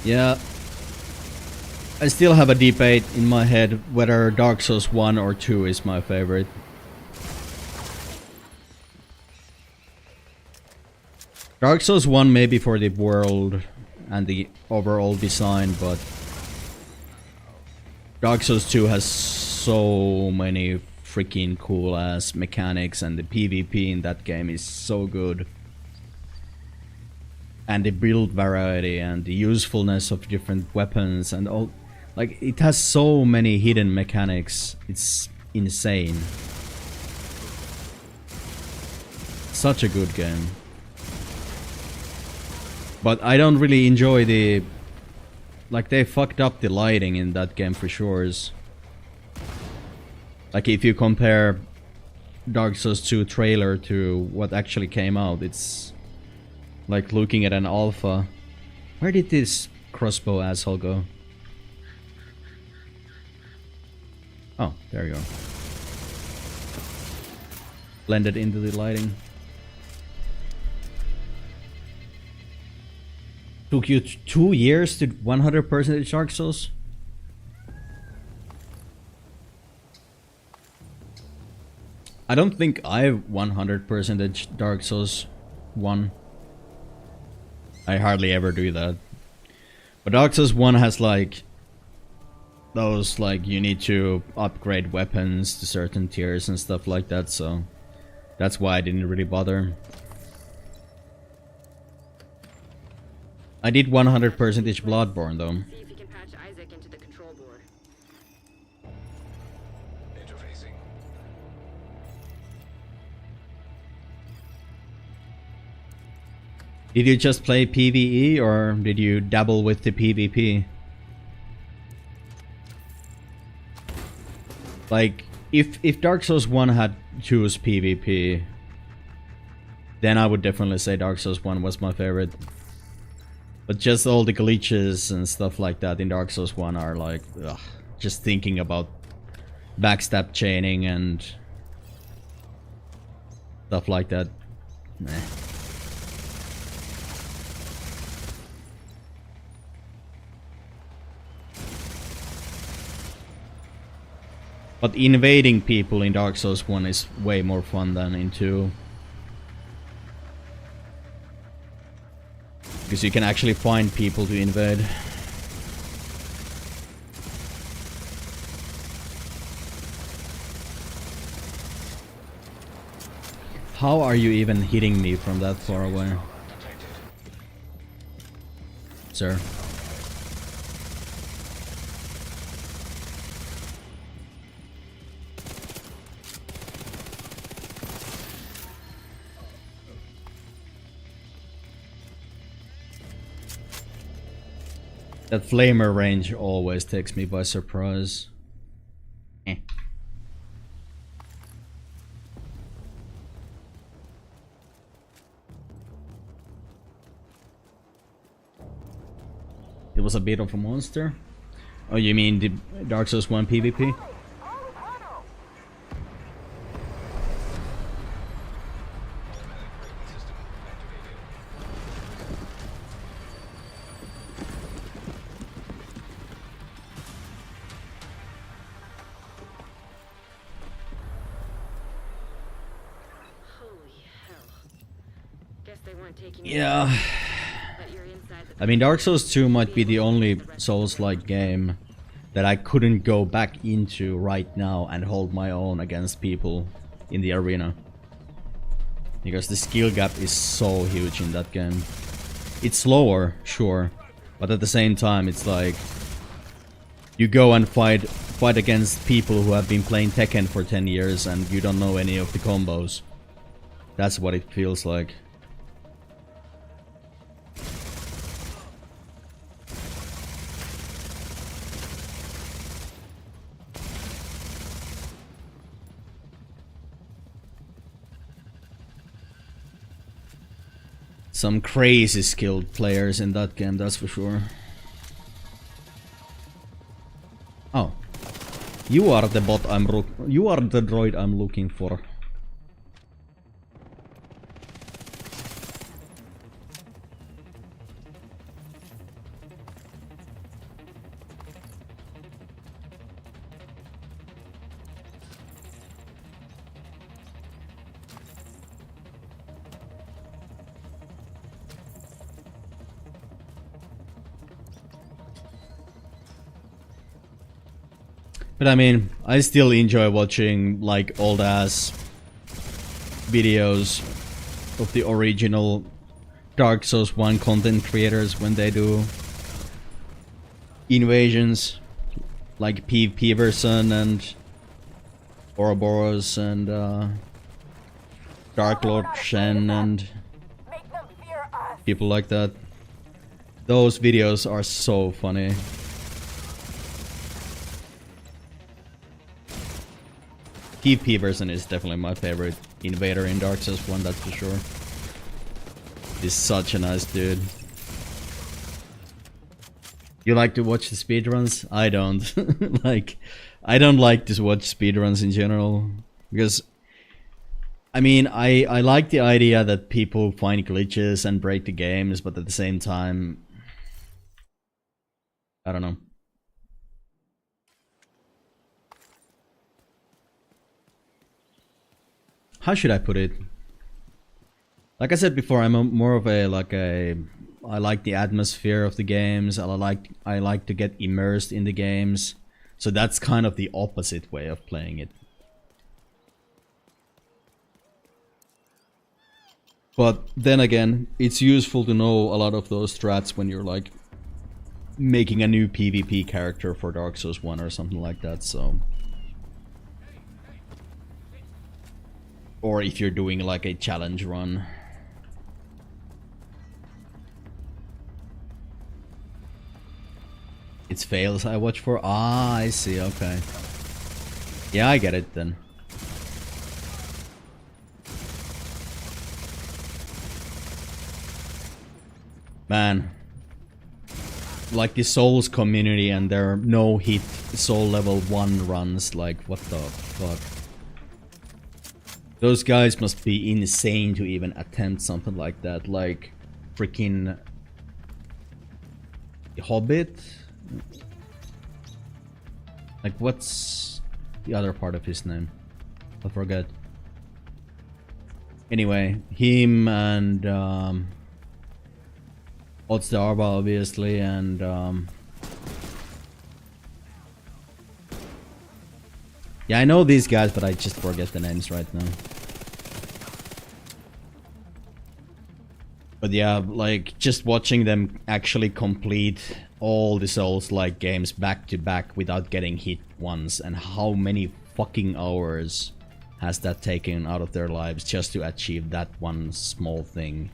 Yeah. I still have a debate in my head whether Dark Souls 1 or 2 is my favorite. Dark Souls 1 maybe for the world and the overall design, but Dark Souls 2 has so many freaking cool ass mechanics, and the PvP in that game is so good. And the build variety and the usefulness of different weapons and all. Like, it has so many hidden mechanics. It's insane. Such a good game. But I don't really enjoy the... Like, they fucked up the lighting in that game for sure. Like, if you compare Dark Souls 2 trailer to what actually came out, it's like looking at an alpha. Where did this crossbow asshole go? Oh, there you go. Blended into the lighting. Took you 2 years to 100% Dark Souls? I don't think I've 100% Dark Souls 1. I hardly ever do that. But Dark Souls 1 has like those, like, you need to upgrade weapons to certain tiers and stuff like that, so that's why I didn't really bother. I did 100% Bloodborne though. See if you can patch Isaac into the control board. Interfacing. Did you just play PvE or did you dabble with the PvP? Like, if Dark Souls 1 had choose PvP, then I would definitely say Dark Souls 1 was my favorite. But just all the glitches and stuff like that in Dark Souls 1 are like, ugh, just thinking about backstab chaining and stuff like that. Nah. But invading people in Dark Souls 1 is way more fun than in 2. Because you can actually find people to invade. How are you even hitting me from that far away? Sir. That flamer range always takes me by surprise. Eh. It was a bit of a monster? Oh, you mean the Dark Souls 1 PvP? Yeah. I mean, Dark Souls 2 might be the only Souls-like game that I couldn't go back into right now and hold my own against people in the arena. Because the skill gap is so huge in that game. It's slower, sure, but at the same time it's like you go and fight against people who have been playing Tekken for 10 years and you don't know any of the combos. That's what it feels like. Some crazy skilled players in that game, that's for sure. Oh. You are the bot you are the droid I'm looking for. But I mean, I still enjoy watching like old ass videos of the original Dark Souls 1 content creators when they do invasions, like Peverson and Ouroboros and Dark Lord Shen and people like that. Those videos are so funny. Keith Peverson is definitely my favorite invader in Dark Souls 1, that's for sure. He's such a nice dude. You like to watch the speedruns? I don't. Like, I don't like to watch speedruns in general. Because, I mean, I like the idea that people find glitches and break the games, but at the same time, I don't know. How should I put it? Like I said before, I'm more of a I like the atmosphere of the games. I like to get immersed in the games. So that's kind of the opposite way of playing it. But then again, it's useful to know a lot of those strats when you're like making a new PvP character for Dark Souls 1 or something like that, so. Or if you're doing like a challenge run. It's fails I watch for. Ah, I see. Okay. Yeah, I get it then. Man, like the Souls community and their no hit Soul level 1 runs, like what the fuck. Those guys must be insane to even attempt something like that, like freaking Hobbit. Like what's the other part of his name? I forget. Anyway, him and Odds the Arba obviously, and yeah, I know these guys, but I just forget the names right now. But yeah, like just watching them actually complete all the Souls-like games back to back without getting hit once, and how many fucking hours has that taken out of their lives just to achieve that one small thing.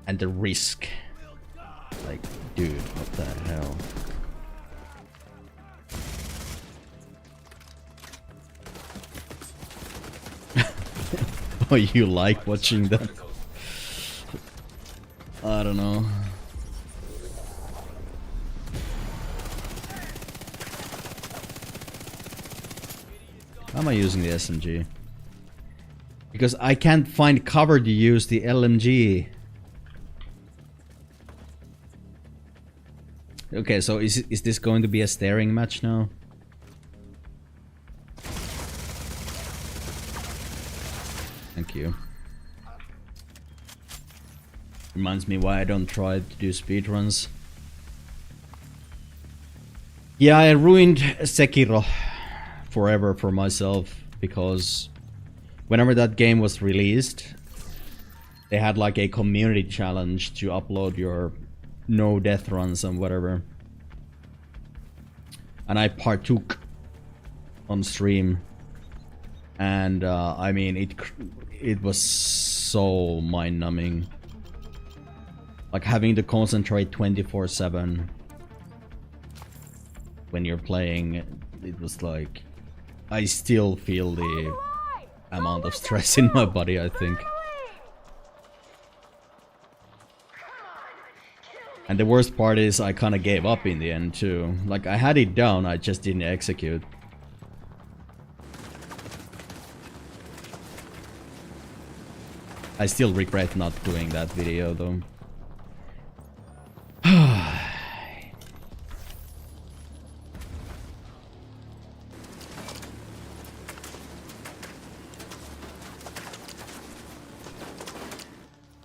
And the risk. Like, dude, what the hell? Oh, you like watching that? I don't know. How am I using the SMG? Because I can't find cover to use the LMG. Okay, so is this going to be a staring match now? Thank you. Reminds me why I don't try to do speedruns. Yeah, I ruined Sekiro forever for myself, because whenever that game was released, they had like a community challenge to upload your no death runs and whatever. And I partook on stream. And I mean, it was so mind-numbing. Like having to concentrate 24/7 when you're playing, it was like, I still feel the amount of stress in my body, I think. And the worst part is I kinda gave up in the end too. Like I had it down, I just didn't execute. I still regret not doing that video though.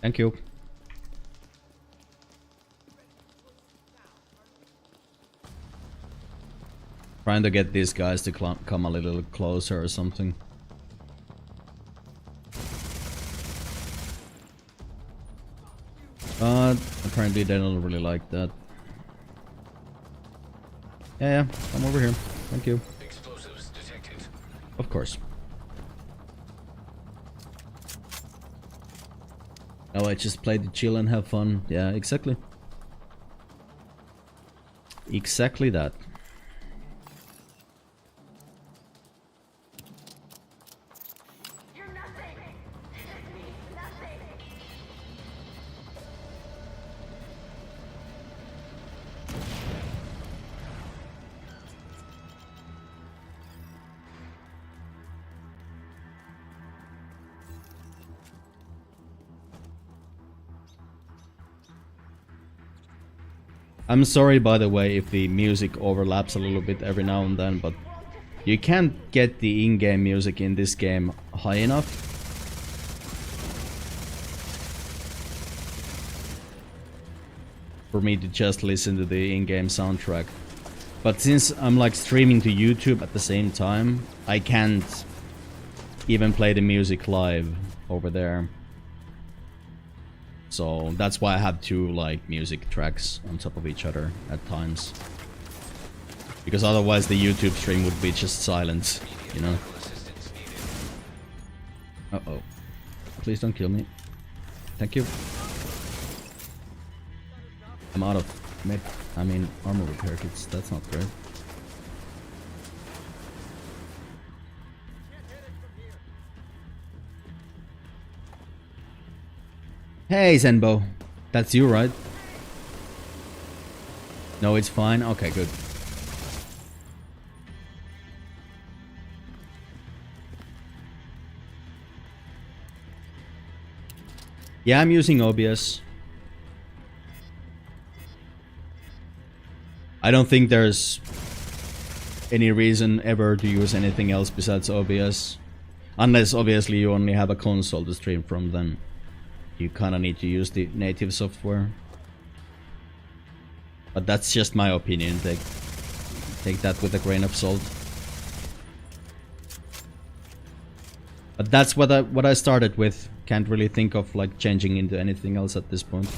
Thank you. Trying to get these guys to come a little closer or something. Apparently they don't really like that. Yeah, I'm over here. Thank you. Explosives detected. Of course. Oh, I just played to chill and have fun. Yeah, exactly. Exactly that. I'm sorry, by the way, if the music overlaps a little bit every now and then, but you can't get the in-game music in this game high enough. For me to just listen to the in-game soundtrack. But since I'm like streaming to YouTube at the same time, I can't even play the music live over there. So that's why I have two like music tracks on top of each other at times. Because otherwise the YouTube stream would be just silent, you know? Uh-oh. Please don't kill me. Thank you. I'm out of armor repair kits. That's not great. Hey Zenbo, that's you, right? No, it's fine. Okay, good. Yeah, I'm using OBS. I don't think there's any reason ever to use anything else besides OBS. Unless obviously you only have a console to stream from, then you kinda need to use the native software. But that's just my opinion. Take that with a grain of salt. But that's what I started with. Can't really think of like changing into anything else at this point.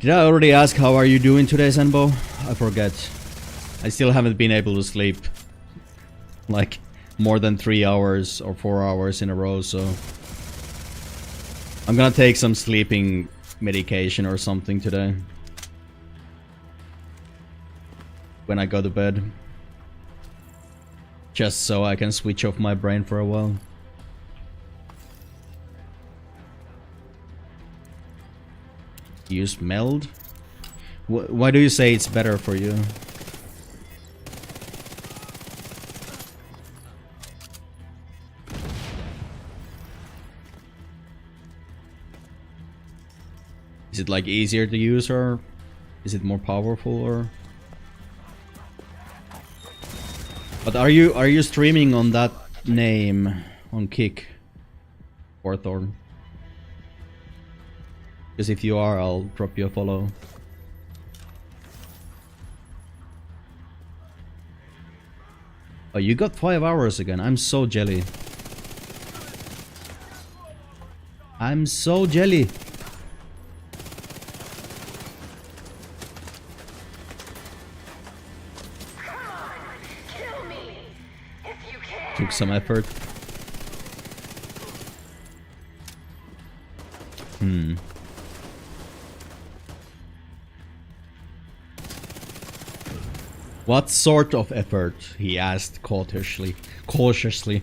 Did I already ask how are you doing today, Zenbo? I forget. I still haven't been able to sleep like more than 3 hours or 4 hours in a row, so I'm gonna take some sleeping medication or something today when I go to bed, just so I can switch off my brain for a while. Use meld? Why do you say it's better for you? Is it like easier to use, or is it more powerful, or? But are you streaming on that name on Kick or Thorn? Because if you are, I'll drop you a follow. Oh, you got 5 hours again. I'm so jelly. I'm so jelly. Took some effort. What sort of effort? He asked cautiously.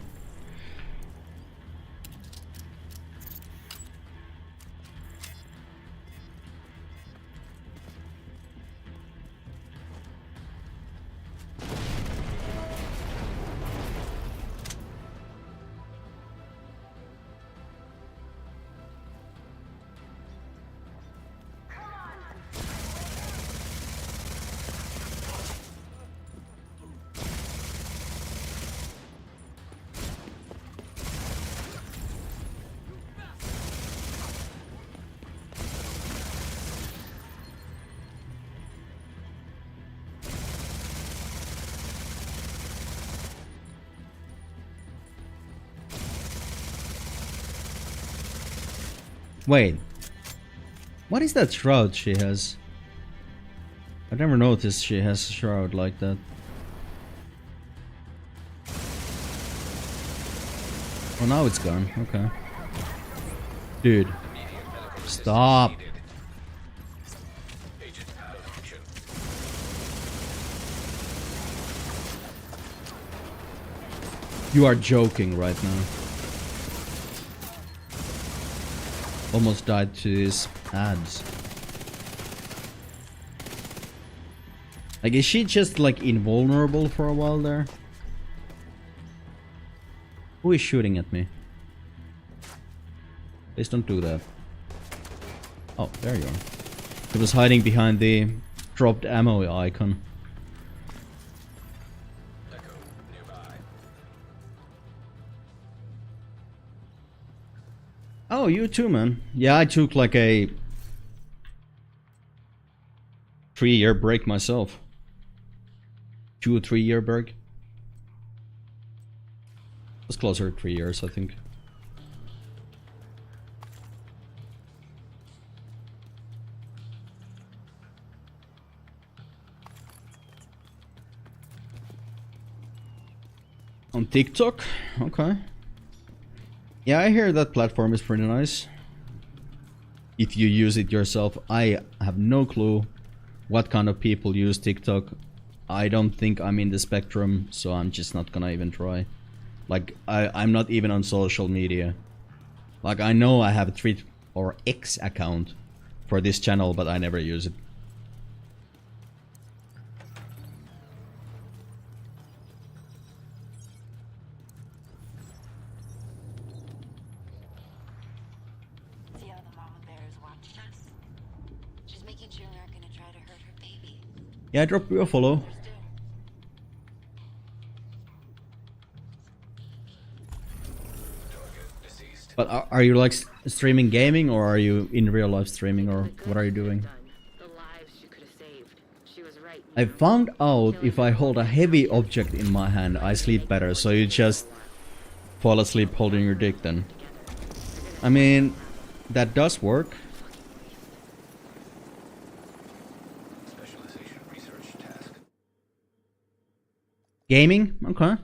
Wait. What is that shroud she has? I never noticed she has a shroud like that. Oh, now it's gone. Okay. Dude. Stop. You are joking right now. Almost died to his ads. Like, is she just like invulnerable for a while there? Who is shooting at me? Please don't do that. Oh, there you are. He was hiding behind the dropped ammo icon. Oh, you too, man. Yeah, I took like a 3-year break myself. 2 or 3 year break. It was closer to 3 years, I think. On TikTok? Okay. Yeah, I hear that platform is pretty nice. if you use it yourself. I have no clue what kind of people use TikTok. I don't think I'm in the spectrum, so I'm just not gonna even try. Like, I'm not even on social media. Like, I know I have a Tweet or X account for this channel, but I never use it. See how the mama bear is watching us? She's making sure we aren't gonna try to hurt her baby. Yeah, drop you a follow. Deceased. But are you like streaming gaming, or are you in real life streaming, or what are you doing? The lives you could have saved. She was right. I found out if I hold a heavy object in my hand, I sleep better. So you just fall asleep holding your dick then. I mean, that does work. Specialization research task. Gaming? Okay.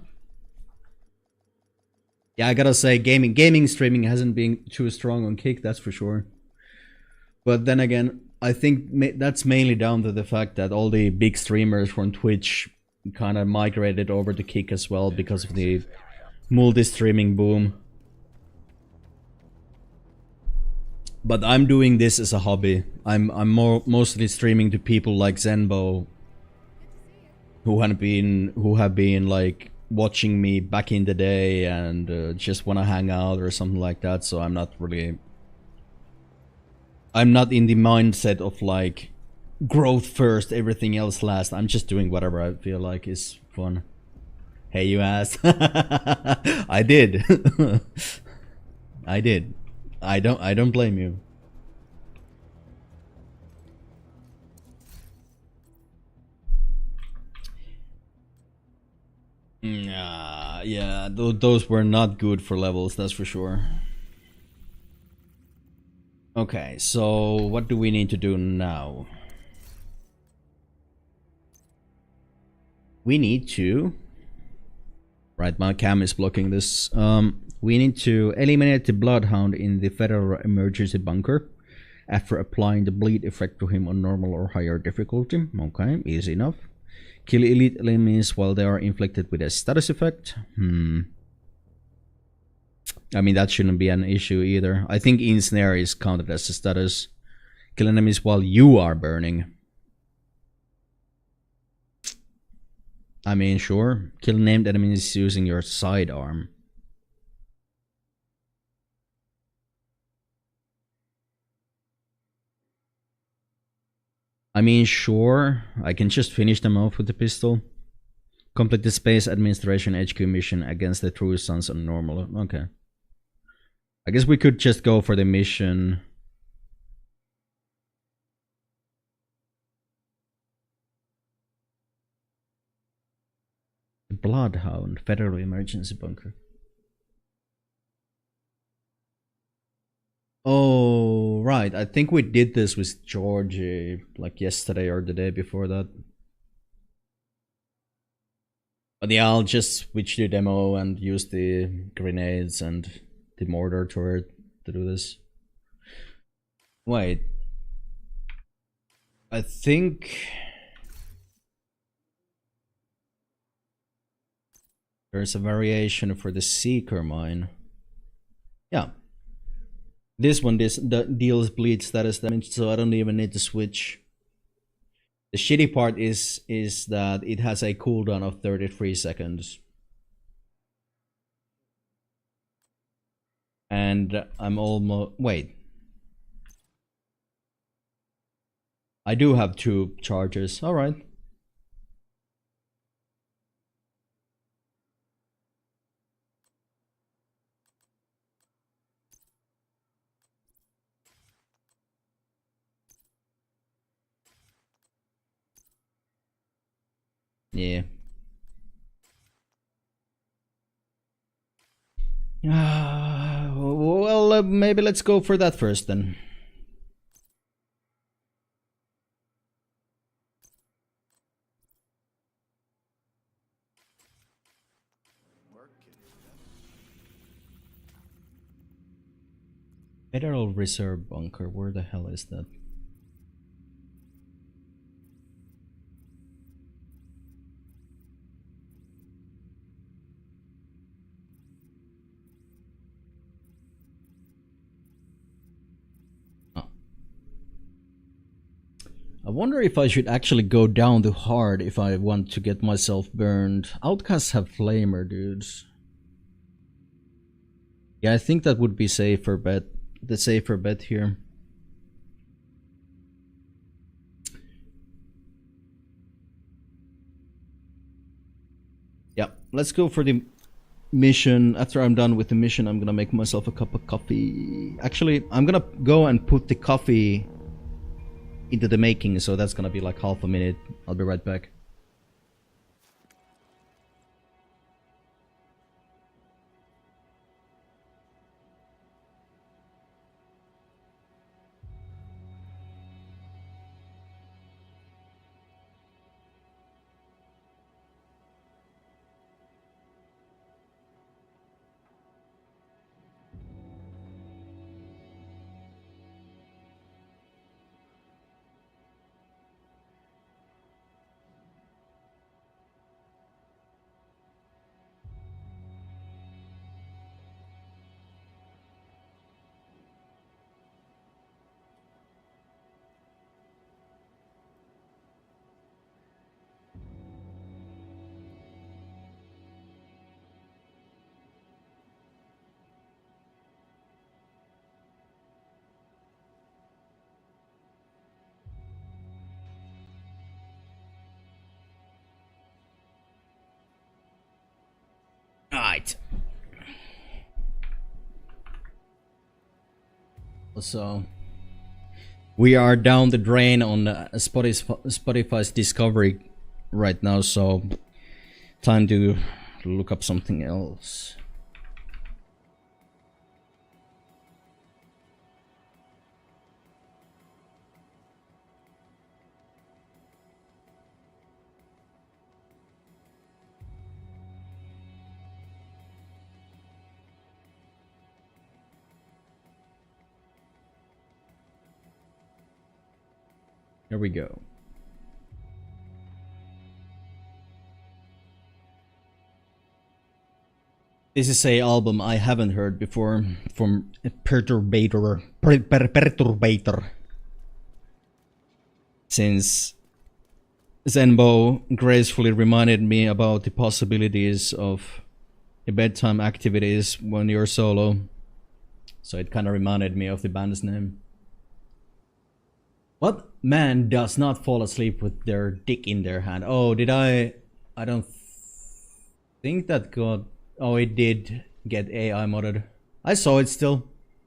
Yeah, I gotta say, gaming streaming hasn't been too strong on Kick, that's for sure. But then again, I think that's mainly down to the fact that all the big streamers from Twitch kind of migrated over to Kick as well because of the multi-streaming boom. But I'm doing this as a hobby. I'm mostly streaming to people like Zenbo, who have been like watching me back in the day and just want to hang out or something like that. So I'm not in the mindset of like growth first, everything else last. I'm just doing whatever I feel like is fun. Hey, you ass. I did. I did. I don't blame you. Yeah, those were not good for levels, that's for sure. Okay, so what do we need to do now? We need to... Right, my cam is blocking this. We need to eliminate the Bloodhound in the Federal Emergency Bunker after applying the bleed effect to him on normal or higher difficulty. Okay, easy enough. Kill elite enemies while they are inflicted with a status effect. I mean, that shouldn't be an issue either. I think Ensnare is counted as a status. Kill enemies while you are burning. I mean, sure. Kill named enemies using your sidearm. I mean, sure. I can just finish them off with the pistol. Complete the Space Administration HQ mission against the True Sons on normal. Okay. I guess we could just go for the mission. Bloodhound, Federal Emergency Bunker. Oh, right. I think we did this with Georgie like yesterday or the day before that. But yeah, I'll just switch to demo and use the grenades and the mortar turret to do this. Wait. I think... there's a variation for the Seeker mine. Yeah. This one deals bleed status damage, so I don't even need to switch. The shitty part is that it has a cooldown of 33 seconds. And I'm almost... wait. I do have 2 charges, alright. Yeah. Well, maybe let's go for that first then. Federal Reserve Bunker, where the hell is that? I wonder if I should actually go down to hard if I want to get myself burned. Outcasts have flamer, dudes. Yeah, I think that would be safer bet. The safer bet here. Yeah, let's go for the mission. After I'm done with the mission, I'm gonna make myself a cup of coffee. Actually, I'm gonna go and put the coffee into the making, so that's gonna be like half a minute. I'll be right back. Alright. So we are down the drain on Spotify's discovery right now, so time to look up something else. Here we go. This is a album I haven't heard before from Perturbator. Since Zenbo gracefully reminded me about the possibilities of the bedtime activities when you're solo. So it kind of reminded me of the band's name. What man does not fall asleep with their dick in their hand? Oh, did I don't think that got... Oh, it did get AI modded. I saw it still,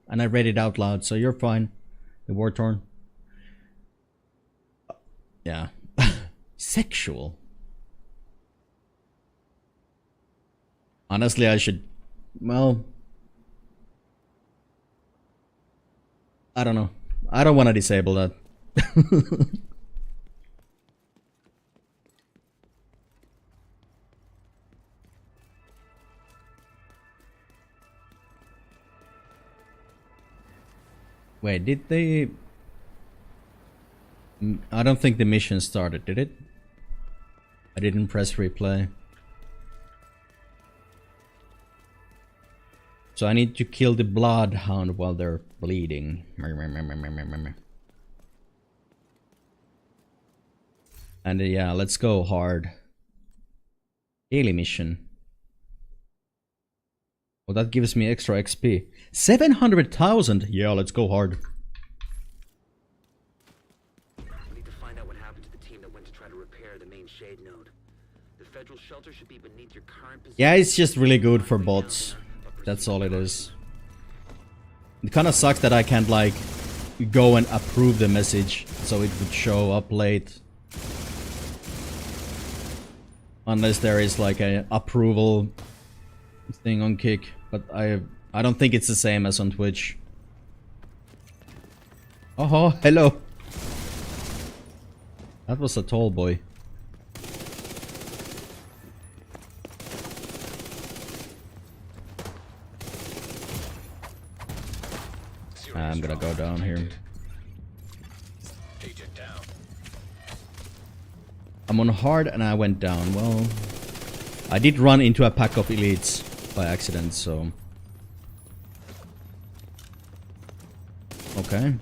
and I read it out loud, so you're fine. The war torn. Yeah. Sexual. Honestly, I should... Well... I don't know. I don't want to disable that. Wait, did they... I don't think the mission started, did it? I didn't press replay. So I need to kill the bloodhound while they're bleeding. And yeah, let's go hard. Daily mission. Well, that gives me extra XP. 700,000! Yeah, let's go hard. We need to find out what happened to the team that went to try to repair the main shade node. The federal shelter should be beneath your current position. Yeah, it's just really good for bots. That's all it is. It kinda sucks that I can't, like, go and approve the message, so it would show up late. Unless there is, like, a approval thing on Kick. But I don't think it's the same as on Twitch. Oh, hello! That was a tall boy. I'm gonna go down here. Agent down. I'm on hard and I went down. Well, I did run into a pack of elites by accident, so... Okay.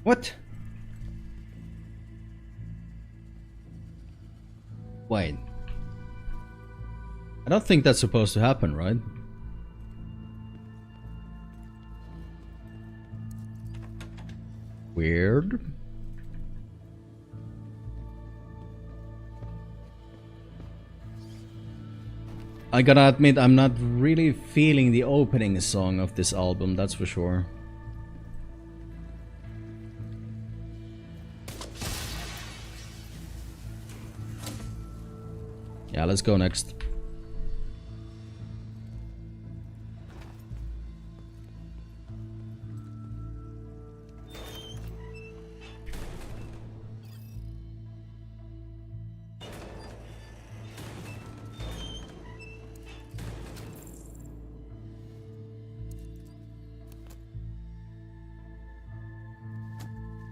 What? Wait. I don't think that's supposed to happen, right? Weird. I gotta admit, I'm not really feeling the opening song of this album, that's for sure. Yeah, let's go next.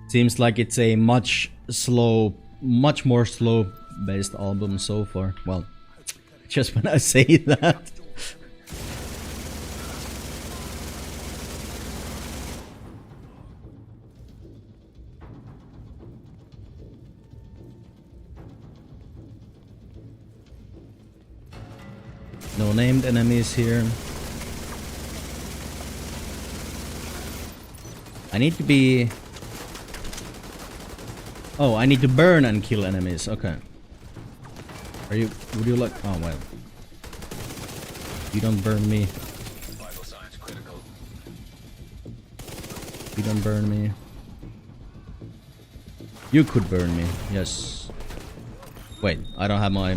Seems like it's a much more slow based album so far. Well, just when I say that. No named enemies here. I need to be... Oh, I need to burn and kill enemies. Okay. Are you... Would you like... Oh, well. You don't burn me. Vital signs critical. You don't burn me. You could burn me. Yes. Wait, I don't have my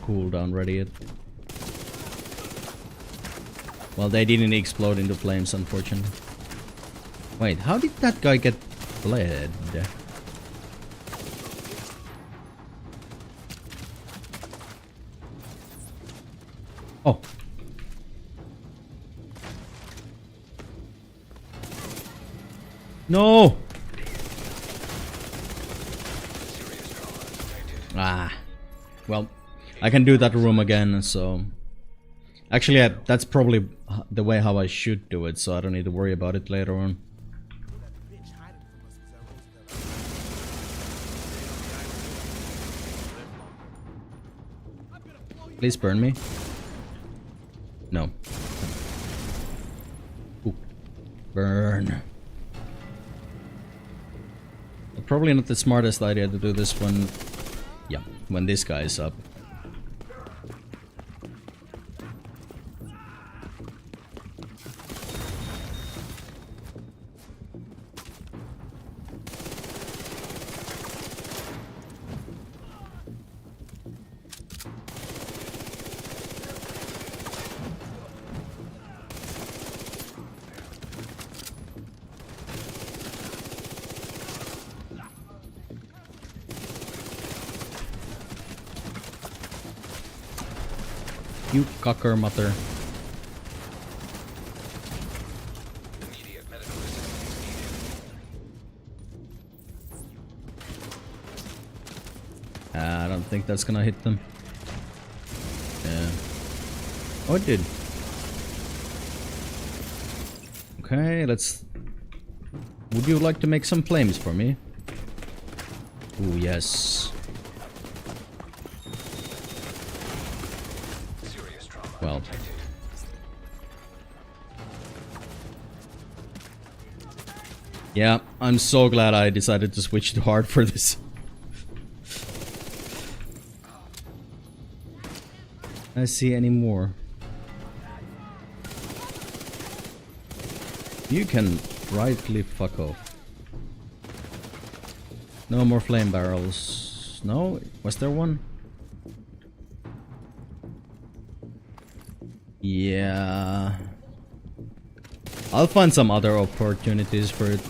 cooldown ready yet. Well, they didn't explode into flames, unfortunately. Wait, how did that guy get bled? Oh. No! Ah. Well, I can do that room again, so... Actually, that's probably the way how I should do it, so I don't need to worry about it later on. Please burn me. No. Ooh. Burn. Probably not the smartest idea to do this when... Yeah, when this guy is up. You cocker mother. Immediate medical assistance needed. I don't think that's gonna hit them. Yeah. Oh, it did. Okay, let's... Would you like to make some flames for me? Ooh, yes. Serious trauma. Well. Yeah, I'm so glad I decided to switch to hard for this. I see any more. You can rightly fuck off. No more flame barrels. No? Was there one? Yeah. I'll find some other opportunities for it.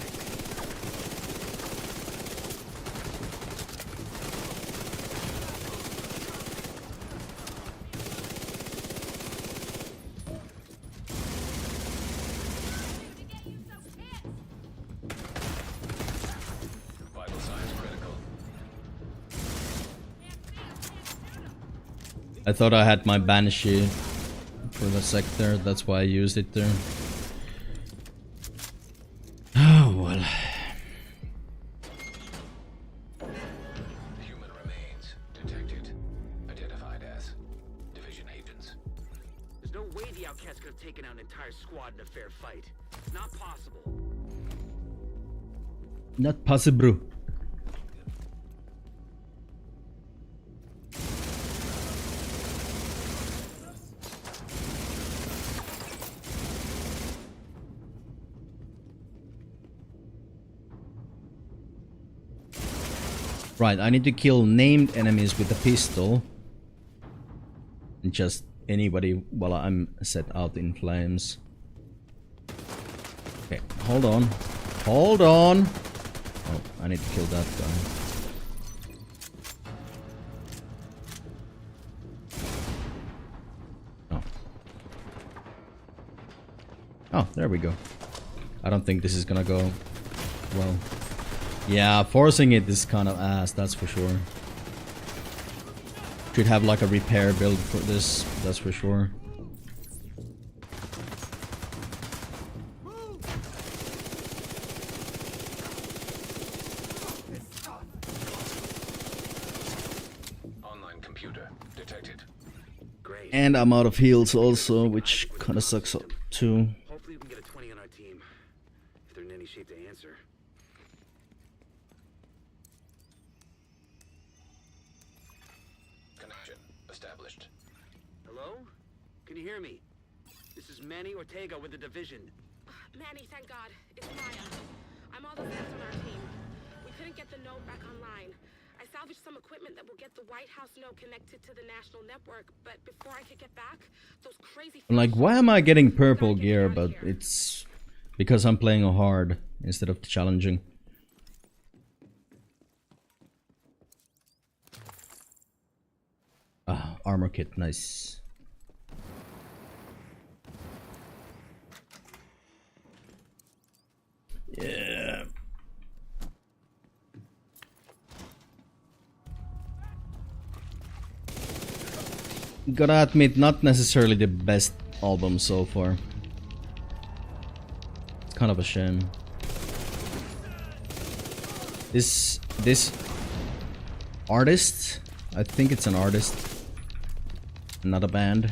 Vital signs critical. I thought I had my Banshee for the sector, that's why I used it there. Oh well. Human remains detected. Identified as division agents. There's no way the outcast could have taken out an entire squad in a fair fight. Not possible. Not possible. Right, I need to kill named enemies with a pistol. And just anybody while I'm set out in flames. Okay, hold on. Hold on! Oh, I need to kill that guy. Oh. Oh, there we go. I don't think this is gonna go well. Yeah, forcing it is kind of ass, that's for sure. Should have like a repair build for this, that's for sure. Online computer detected. Great. And I'm out of heals also, which kind of sucks too. Hopefully we can get a 20 on our team. If they're in any shape to answer. Connection established. Hello? Can you hear me? This is Manny Ortega with the division. Manny, thank God. It's Maya. I'm all that's left on our team. We couldn't get the node back online. I salvaged some equipment that will get the White House node connected to the national network, but before I could get back, those crazy... I'm like, why am I getting purple gear? But it's because I'm playing hard instead of challenging. Ah, armor kit, nice. Yeah. Gotta admit, not necessarily the best album so far. It's kind of a shame. This artist, I think it's an artist, not a band.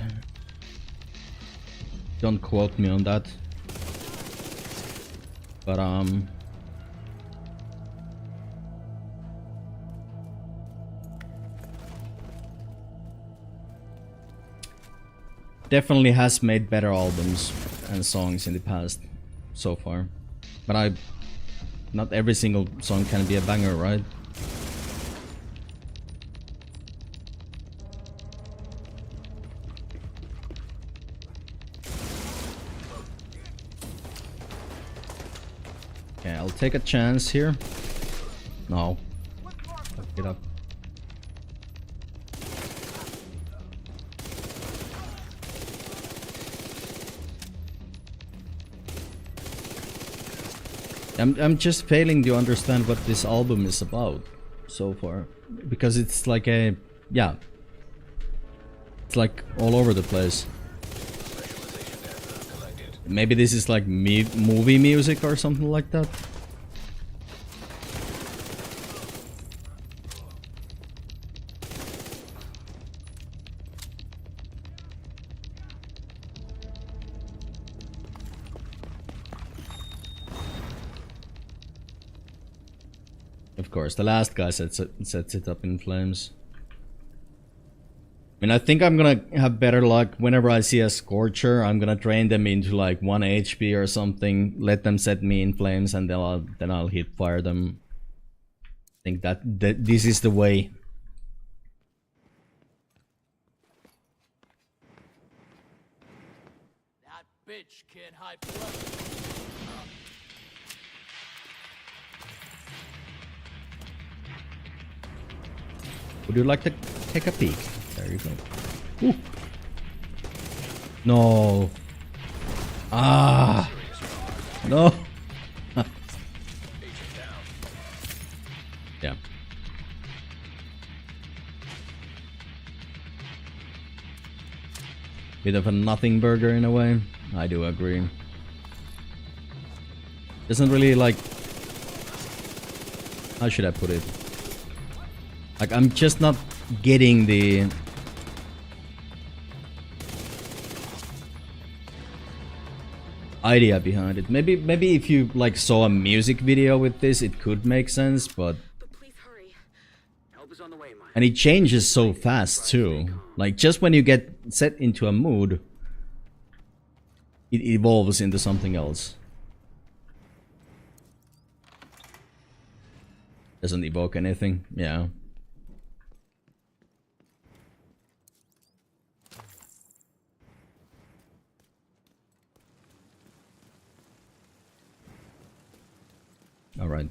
Don't quote me on that. But definitely has made better albums and songs in the past so far. But not every single song can be a banger, right? Okay, I'll take a chance here. No. Fuck it up. I'm just failing to understand what this album is about so far, because it's like a, yeah, it's like all over the place. Maybe this is like movie music or something like that. Of course, the last guy sets it up in flames. I mean, I think I'm gonna have better luck whenever I see a Scorcher. I'm gonna drain them into like 1 HP or something, let them set me in flames, and then I'll hit fire them. think that this is the way. That bitch can't hide forever. Would you like to take a peek? There you go. Ooh. No. Ah. No. Yeah. Bit of a nothing burger in a way. I do agree. Doesn't really like... How should I put it? Like, I'm just not getting the... idea behind it. Maybe if you like saw a music video with this, it could make sense, but... But please hurry. Help is on the way, Maya. And it changes so fast too. Like, just when you get set into a mood, it evolves into something else. Doesn't evoke anything, yeah. All right.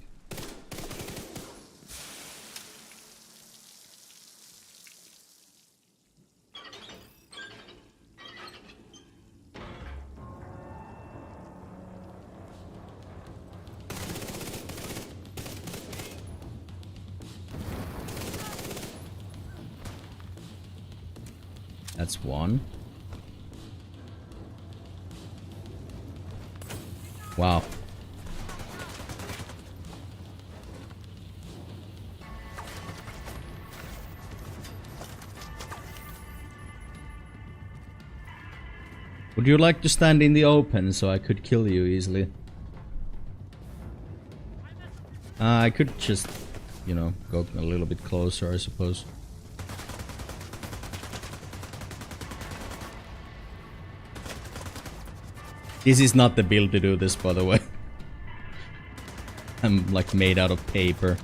That's one. Wow. Would you like to stand in the open so I could kill you easily? I could just, you know, go a little bit closer, I suppose. This is not the build to do this, by the way. I'm like made out of paper.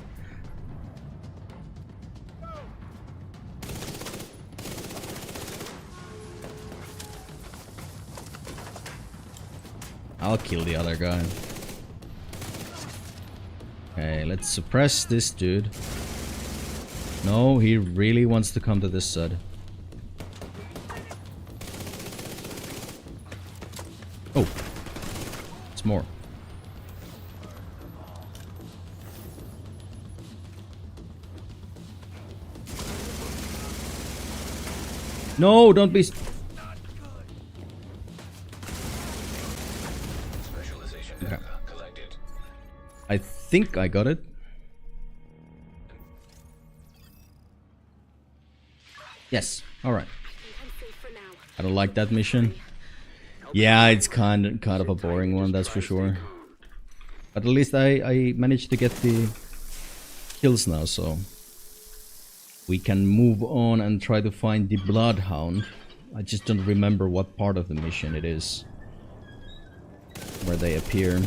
I'll kill the other guy. Okay, let's suppress this dude. No, he really wants to come to this side. Oh, it's more. No, don't be... Specialization data collected. I think I got it. Yes, alright. I'm safe for now. I don't like that mission. Yeah, it's kind of a boring one, that's for sure. But at least I managed to get the kills now, so we can move on and try to find the Bloodhound. I just don't remember what part of the mission it is where they appear.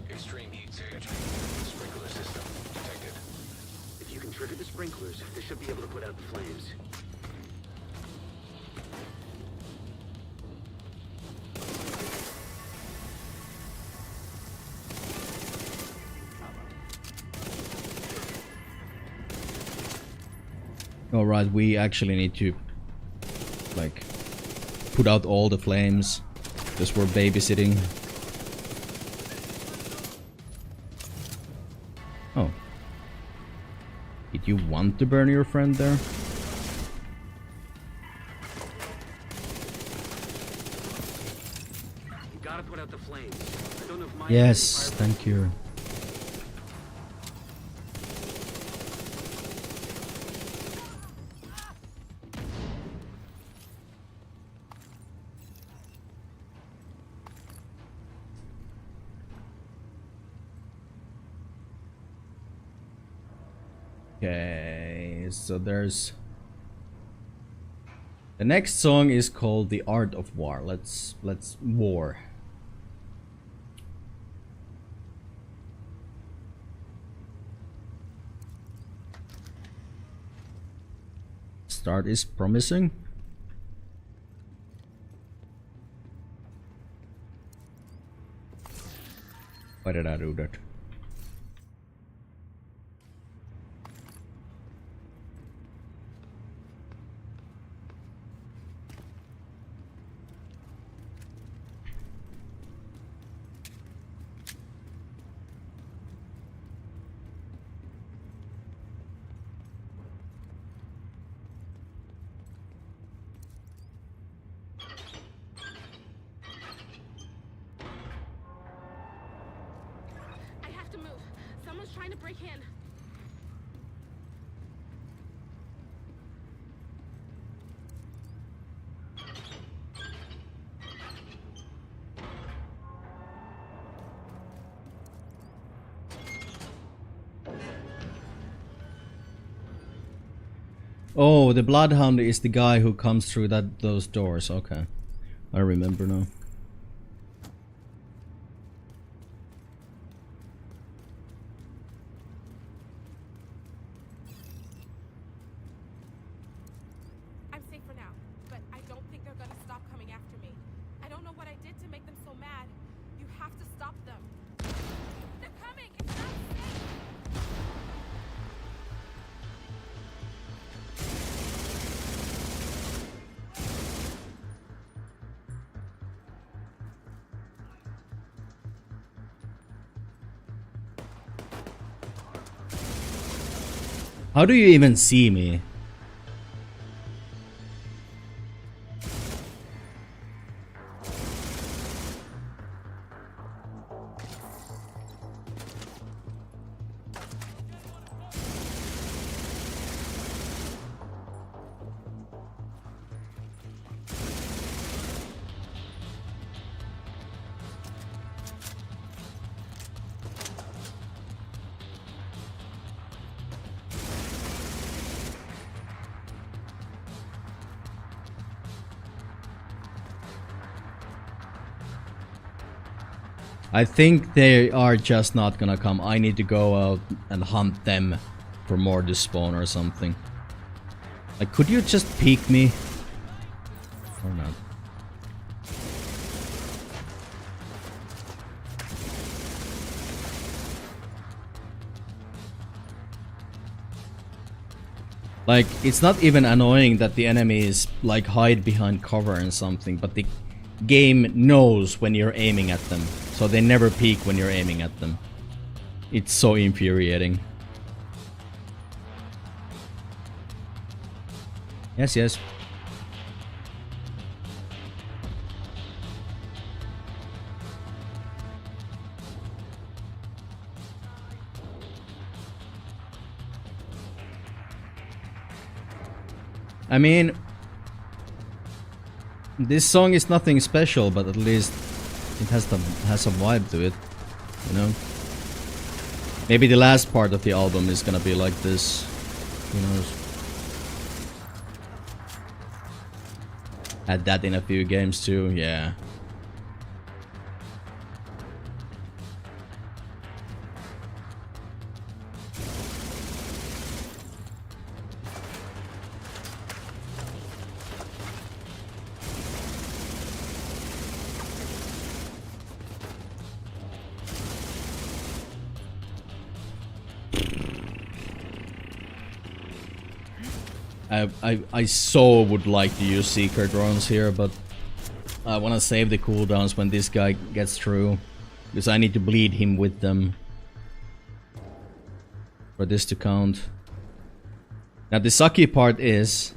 Extreme heat surge. Sprinkler system detected. If you can trigger the sprinklers, they should be able to put out the flames. Alright, we actually need to like put out all the flames because we're babysitting. Oh. Did you want to burn your friend there? You gotta put out the flames. I don't know if Maya Yes, thank you. Okay, so there's The next song is called The Art of War. Let's war. Start is promising. Why did I do that? I have to move. Someone's trying to break in. Oh, the Bloodhound is the guy who comes through those doors. Okay, I remember now. I'm safe for now, but I don't think they're gonna stop coming after me. I don't know what I did to make them so mad. You have to stop them. They're coming! It's not safe! How do you even see me? I think they are just not gonna come. I need to go out and hunt them for more to spawn or something. Like, could you just peek me? Or not? Like, it's not even annoying that the enemies like hide behind cover and something, but the game knows when you're aiming at them, so they never peek when you're aiming at them. It's so infuriating. Yes, yes. I mean, this song is nothing special, but at least it has a vibe to it, you know. Maybe the last part of the album is gonna be like this, who knows. Had that in a few games too, yeah. I so would like to use Seeker drones here, but I want to save the cooldowns when this guy gets through, because I need to bleed him with them for this to count. Now the sucky part is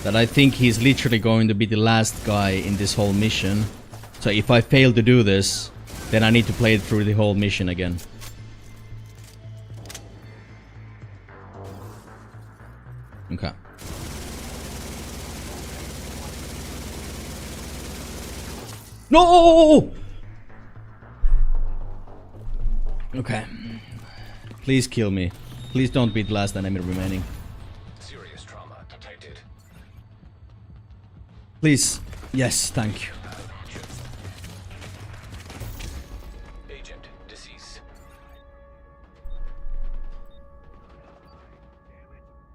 that I think he's literally going to be the last guy in this whole mission. So if I fail to do this, then I need to play it through the whole mission again. Okay. No! Okay. Please kill me. Please don't be the last enemy remaining. Serious trauma detected. Please. Yes, thank you. Agent deceased.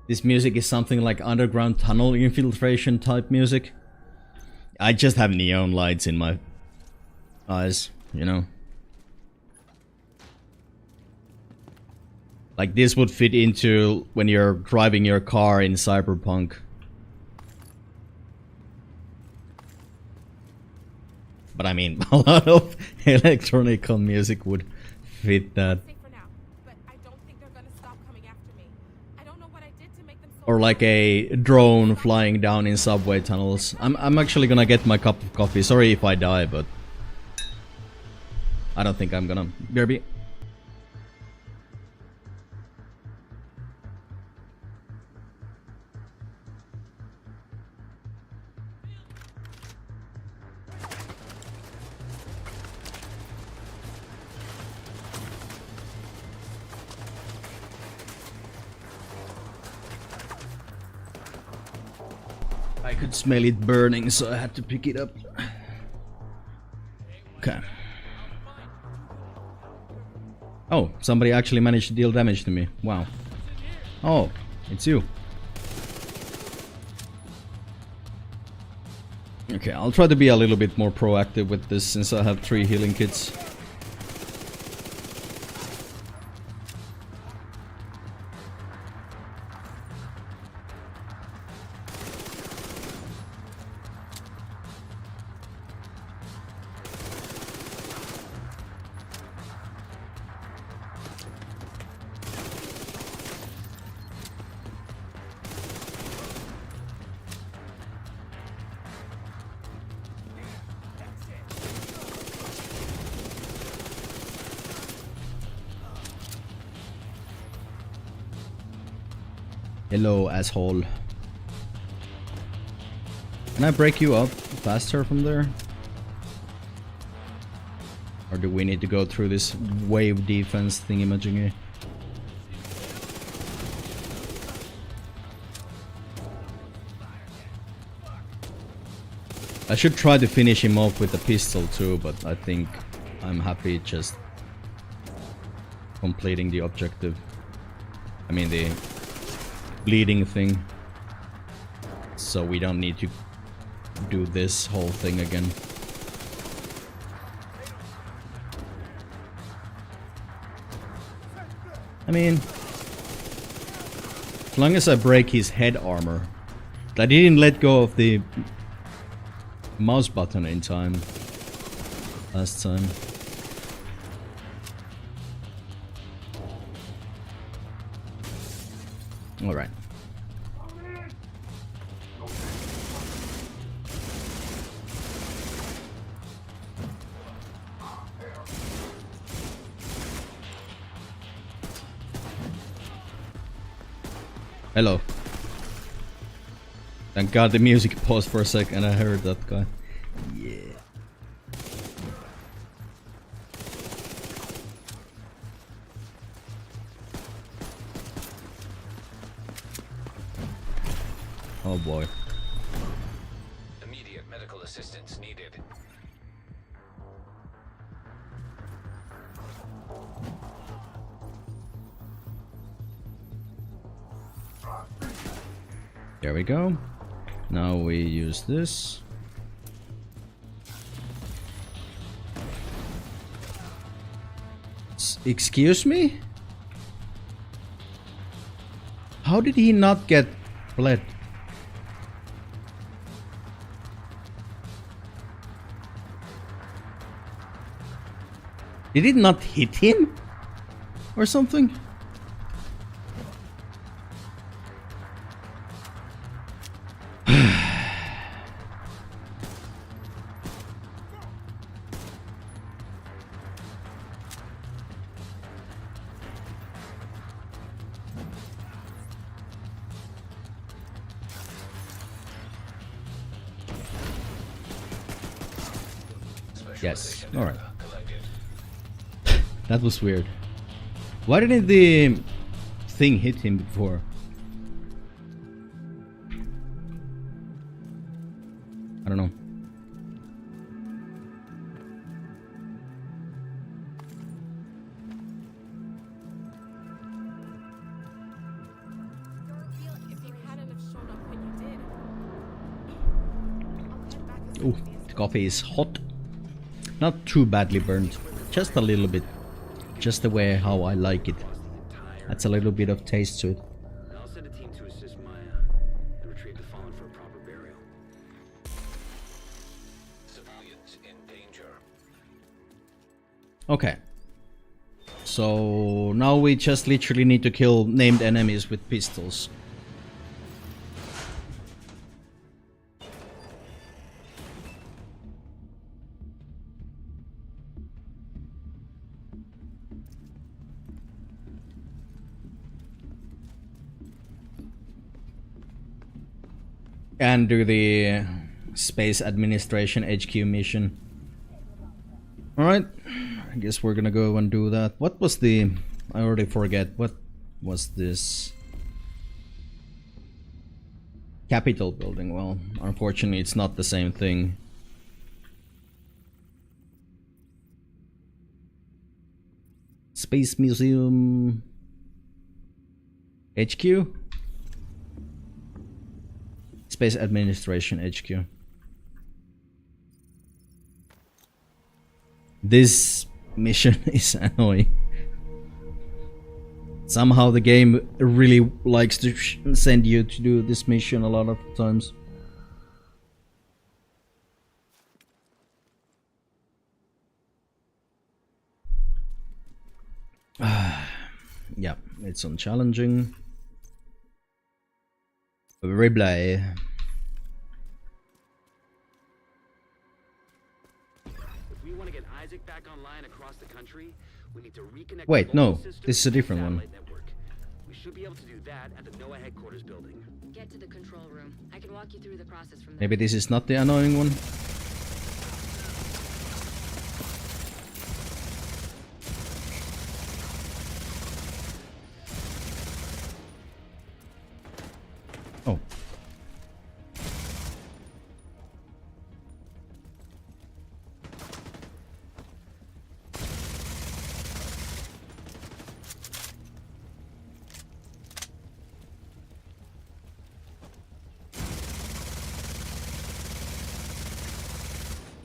This music is something like underground tunnel infiltration type music. I just have neon lights in my eyes, you know. Like this would fit into when you're driving your car in Cyberpunk. But I mean, a lot of electronic music would fit that. Safe for now, but I don't think they're gonna stop coming after me. I don't know what I did to make them so Or like a drone flying down in subway tunnels. I'm actually gonna get my cup of coffee. Sorry if I die, but I don't think I'm gonna. BRB. I could smell it burning, so I had to pick it up. Okay. Oh, somebody actually managed to deal damage to me. Wow. Oh, it's you. Okay, I'll try to be a little bit more proactive with this since I have 3 healing kits. Hello, asshole. Can I break you up faster from there? Or do we need to go through this wave defense thingy-majingy? I should try to finish him off with a pistol too, but I think I'm happy just completing the objective. I mean the bleeding thing, so we don't need to do this whole thing again. I mean, as long as I break his head armor. I didn't let go of the mouse button in time last time. All right. Hello. Thank God the music paused for a sec and I heard that guy. Yeah. Oh boy. Immediate medical assistance needed. There we go. Now we use this. Excuse me? How did he not get bled? Did it not hit him? Or something? Yes, alright. That was weird. Why didn't the thing hit him before? I don't know. If you hadn't have shown up when you did, I'll head back as Ooh, quickly as the coffee is hot. Not too badly burnt. Just a little bit. Just the way how I like it. That's a little bit of taste to it. I'll send a team to assist Maya and retrieve the fallen for a proper burial. Civilians in danger. Okay. So now we just literally need to kill named enemies with pistols. And do the Space Administration HQ mission. Alright, I guess we're gonna go and do that. What was the... I already forget. What was this? Capitol building. Well, unfortunately it's not the same thing. Space Museum... HQ? Space Administration HQ. This mission is annoying. Somehow the game really likes to send you to do this mission a lot of times. Yeah, it's unchallenging. Replay. If we want to get Isaac back online across the country, we need to reconnect. Wait, the no, local system this is a to the different one. satellite network. We should be able to do that at the NOAA headquarters building. Get to the control room. I can walk you through the process from there. Maybe this is not the annoying one. Oh.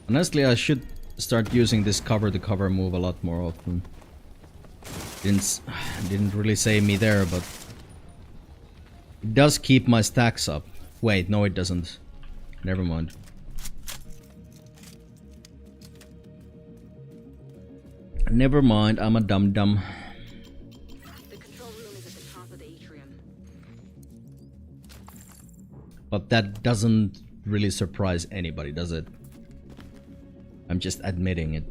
Honestly, I should start using this cover to cover move a lot more often. Didn't really save me there, but it does keep my stacks up. Wait, no it doesn't. Never mind. Never mind, I'm a dum-dum. The control room is at the top of the atrium. But that doesn't really surprise anybody, does it? I'm just admitting it.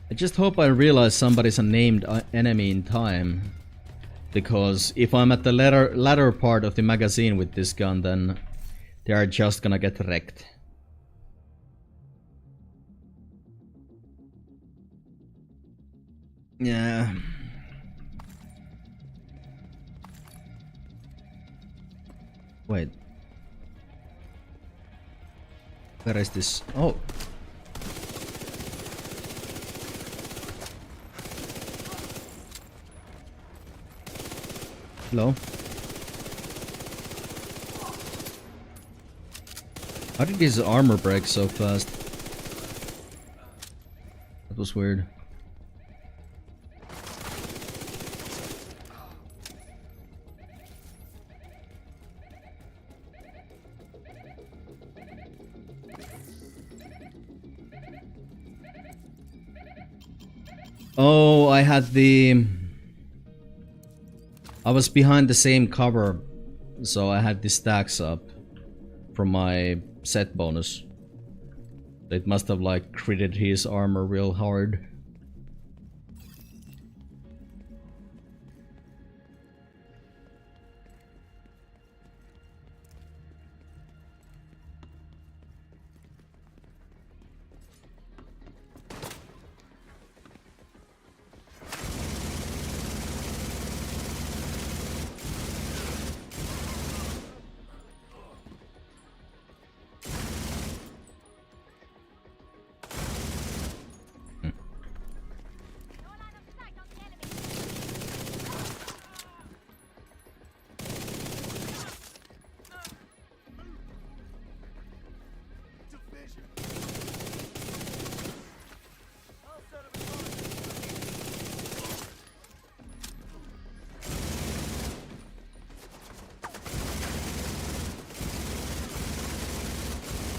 I just hope I realize somebody's a named enemy in time. Because if I'm at the latter part of the magazine with this gun, then they are just gonna get wrecked. Yeah. Wait. Where is this? Oh. Hello. How did his armor break so fast? That was weird. Oh, I had the... I was behind the same cover, so I had the stacks up from my set bonus. It must have like critted his armor real hard.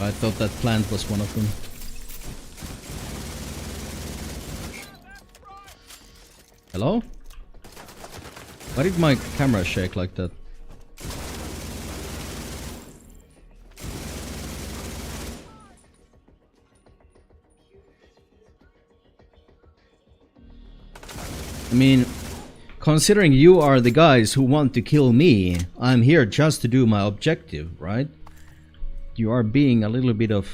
I thought that plant was one of them. Hello? Why did my camera shake like that? I mean, considering you are the guys who want to kill me, I'm here just to do my objective, right? You are being a little bit of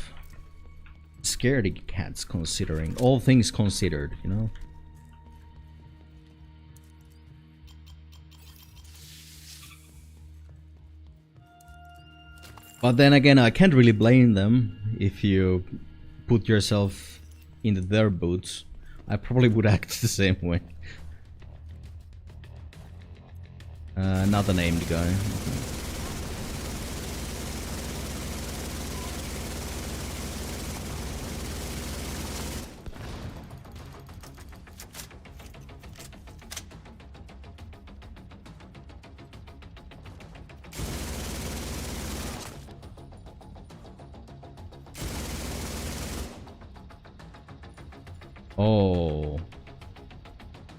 scaredy cats, considering all things considered, you know? But then again, I can't really blame them if you put yourself into their boots. I probably would act the same way. Not a named guy. Oh,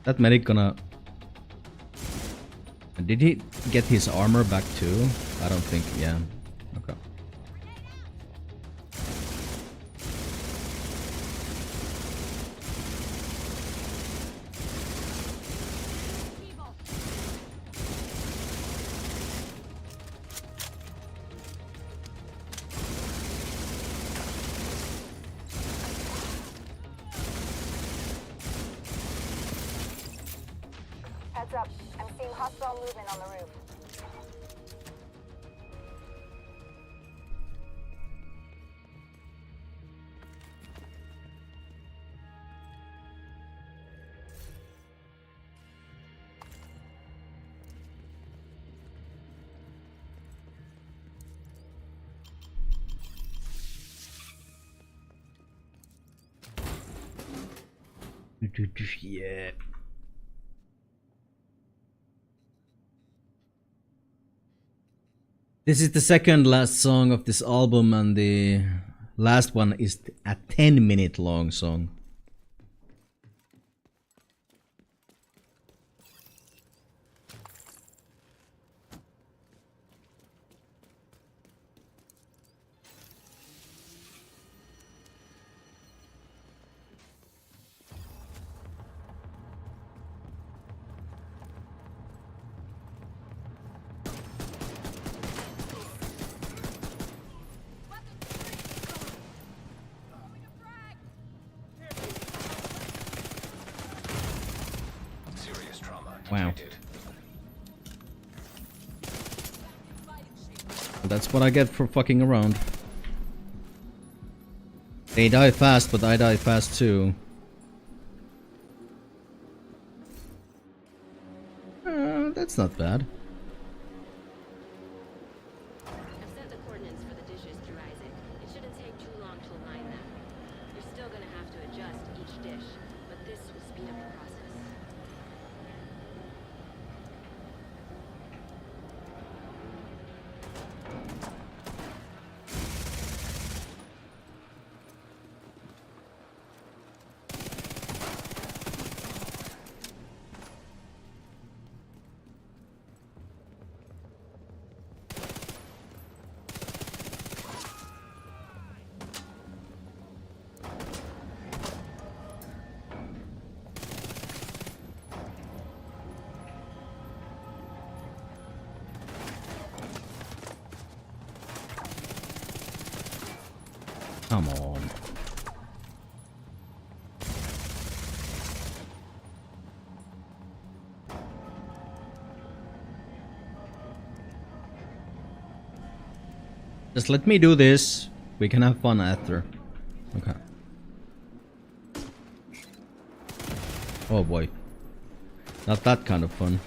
that medic gonna... Did he get his armor back too? I don't think, yeah. Okay. Heads up. I'm seeing hostile movement on the roof. Yeah. This is the second last song of this album, and the last one is a 10-minute long song. Wow. That's what I get for fucking around. They die fast, but I die fast too. That's not bad. I've sent the coordinates for the dishes to Isaac. It shouldn't take too long to align them. You're still gonna have to adjust each dish, but this will speed up the process. Come on. Just let me do this. We can have fun after. Okay. Oh boy. Not that kind of fun.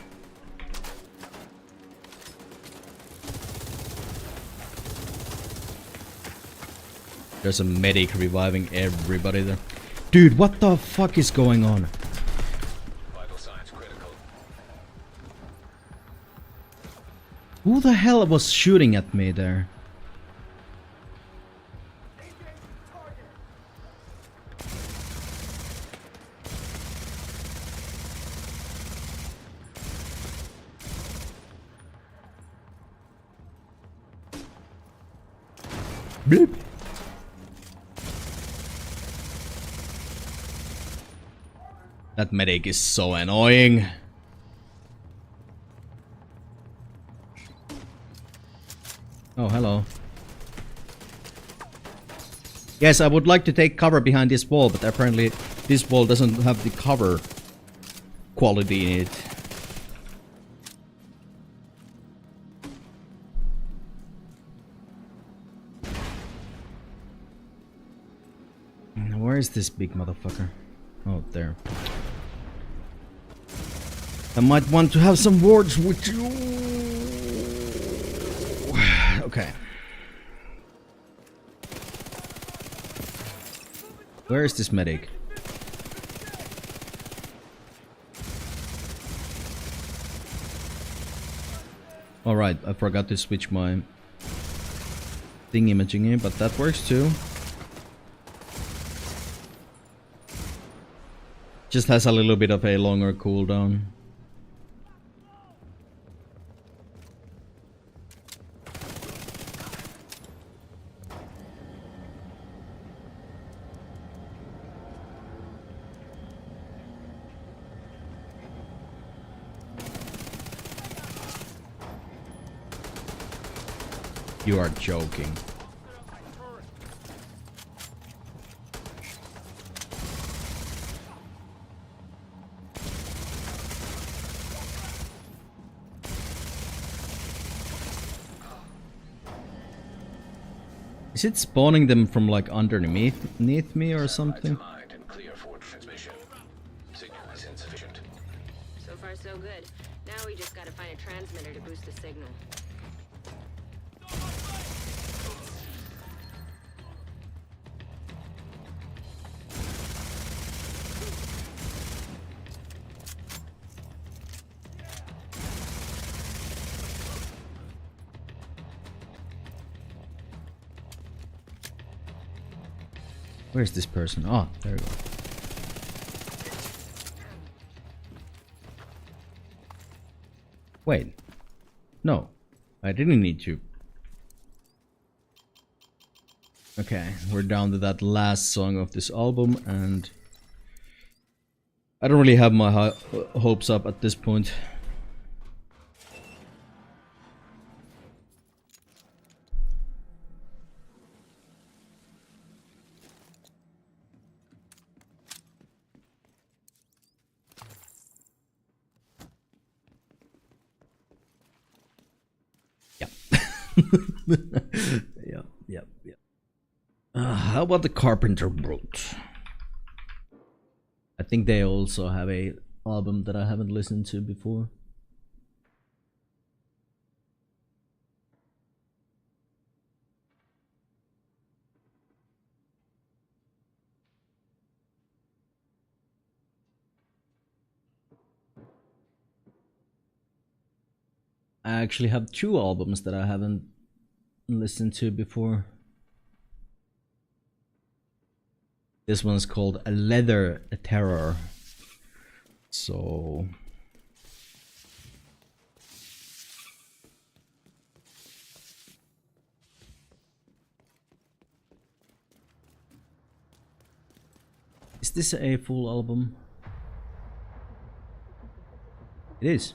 There's a medic reviving everybody there. Dude, what the fuck is going on? Vital signs critical. Who the hell was shooting at me there? Bleep. That medic is so annoying. Oh, hello. Yes, I would like to take cover behind this wall, but apparently this wall doesn't have the cover quality in it. Where is this big motherfucker? Oh, there. I might want to have some words with you. Okay. Where is this medic? Alright, I forgot to switch my thing imaging in, but that works too. Just has a little bit of a longer cooldown. You are joking. Is it spawning them from like underneath me or something? And clear for transmission. Signal is insufficient. So far, so good. Now we just gotta find a transmitter to boost the signal. Where's this person? Oh, there we go. Wait. No. I didn't need to. Okay, we're down to that last song of this album, and I don't really have my hopes up at this point. Yep. How about the Carpenter Brute? I think they also have a album that I haven't listened to before. I actually have two albums that I haven't listened to before. This one's called A Leather Terror. So is this a full album? It is.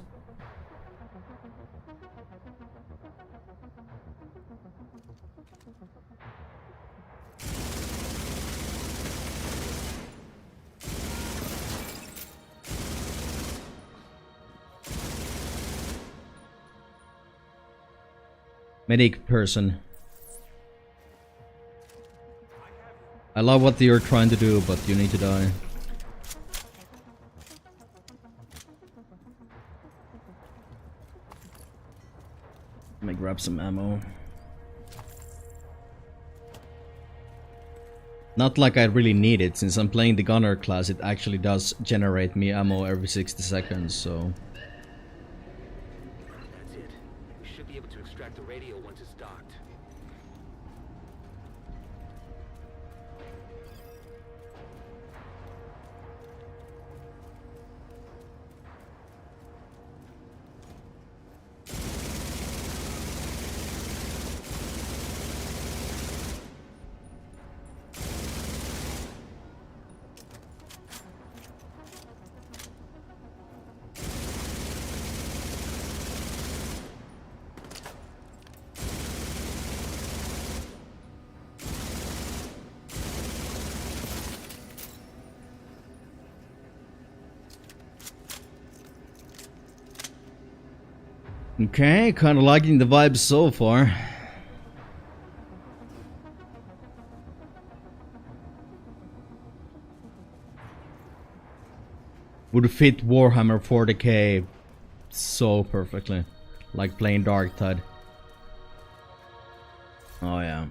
Medic person. I love what you're trying to do, but you need to die. Let me grab some ammo. Not like I really need it, since I'm playing the gunner class, it actually does generate me ammo every 60 seconds, so... That's it. We should be able to extract the radio once it's docked. Okay, kind of liking the vibes so far. Would fit Warhammer 40k so perfectly. Like playing Darktide. Oh yeah.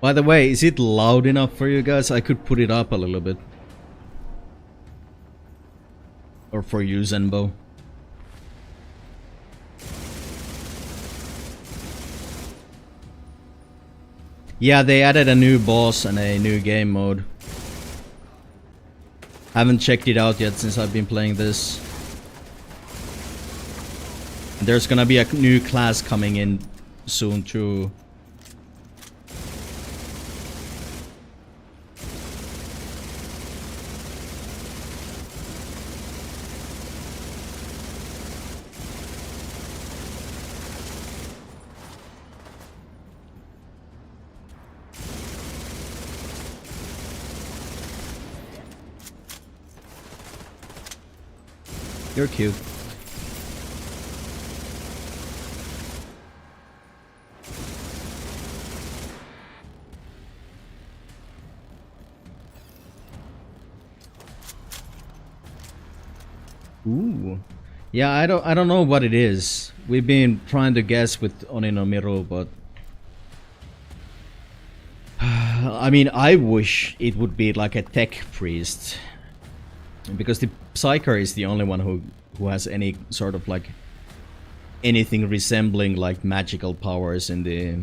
By the way, is it loud enough for you guys? I could put it up a little bit. Or for you, Zenbo. Yeah, they added a new boss and a new game mode. Haven't checked it out yet since I've been playing this. There's gonna be a new class coming in soon too. You're cute. Ooh. Yeah, I don't know what it is. We've been trying to guess with Oni no Miro, but I mean, I wish it would be like a tech priest. Because the Psyker is the only one who has any sort of like anything resembling like magical powers in the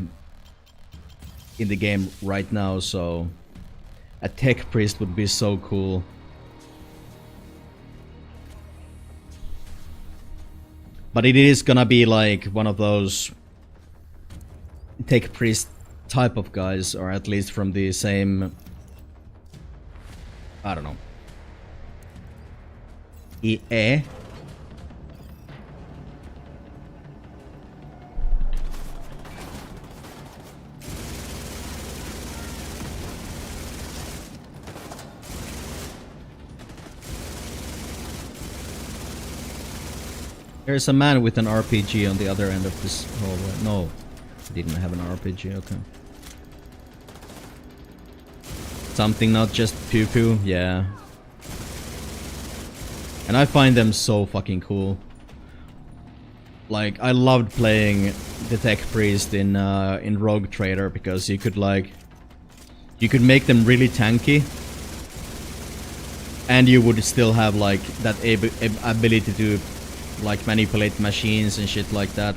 game right now, so a tech priest would be so cool. But it is gonna be like one of those tech priest type of guys, or at least from the same, I don't know, EA. There's a man with an RPG on the other end of this hallway. No, he didn't have an RPG, okay. Something not just pew pew, yeah. And I find them so fucking cool. Like, I loved playing the Tech Priest in Rogue Trader because you could make them really tanky, and you would still have like that ability to like manipulate machines and shit like that.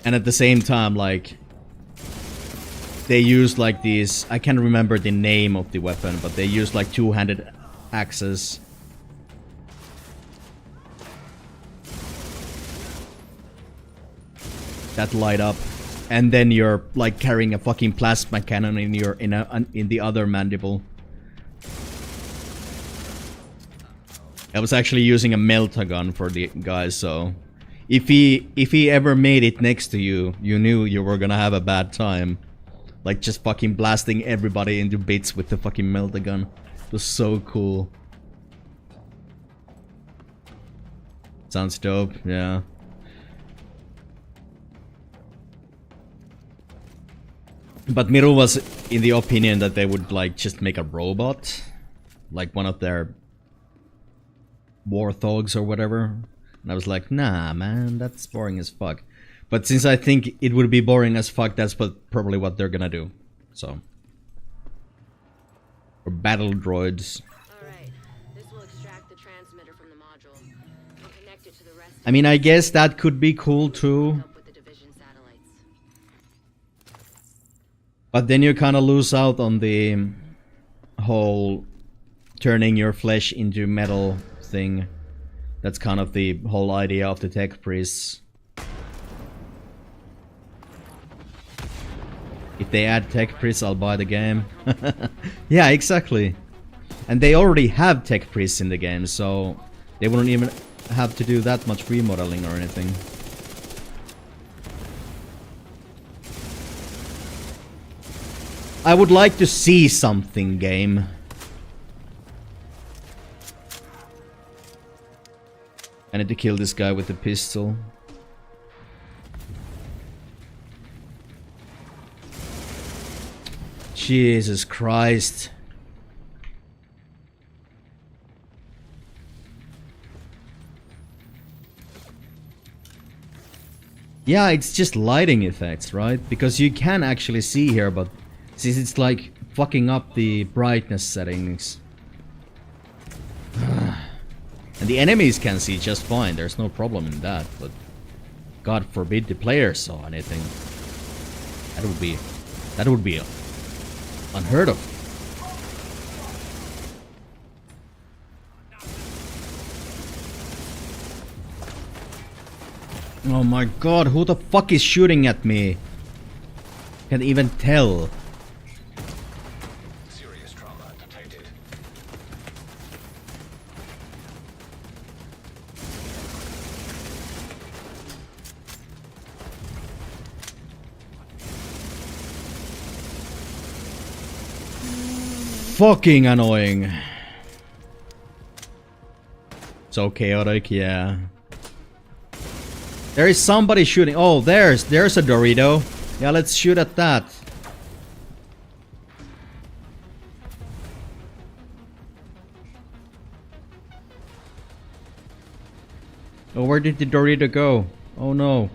And at the same time, like, they use like these, I can't remember the name of the weapon, but they use like two-handed axes. That light up, and then you're like carrying a fucking plasma cannon in your in the other mandible. I was actually using a meltagun for the guy, so if he ever made it next to you, you knew you were gonna have a bad time. Like just fucking blasting everybody into bits with the fucking meltagun. It was so cool. Sounds dope, yeah. But Miru was in the opinion that they would like just make a robot, like one of their warthogs or whatever. And I was like, nah man, that's boring as fuck. But since I think it would be boring as fuck, that's probably what they're gonna do. So, or battle droids. Alright, this will extract the transmitter from the module and connect it to the rest. I mean, I guess that could be cool too. With the division satellites. But then you kind of lose out on the whole turning your flesh into metal thing. That's kind of the whole idea of the tech priests. If they add tech priests, I'll buy the game. Yeah, exactly. And they already have tech priests in the game, so they wouldn't even have to do that much remodeling or anything. I would like to see something, game. I need to kill this guy with the pistol. Jesus Christ. Yeah, it's just lighting effects, right? Because you can actually see here, but since it's like fucking up the brightness settings. And the enemies can see just fine, there's no problem in that, but God forbid the players saw anything. That would be unheard of. Oh my god, who the fuck is shooting at me? Can't even tell. Serious trauma detected. Fucking annoying. So chaotic, yeah. There is somebody shooting. Oh, there's a Dorito. Yeah, let's shoot at that. Oh, where did the Dorito go? Oh no.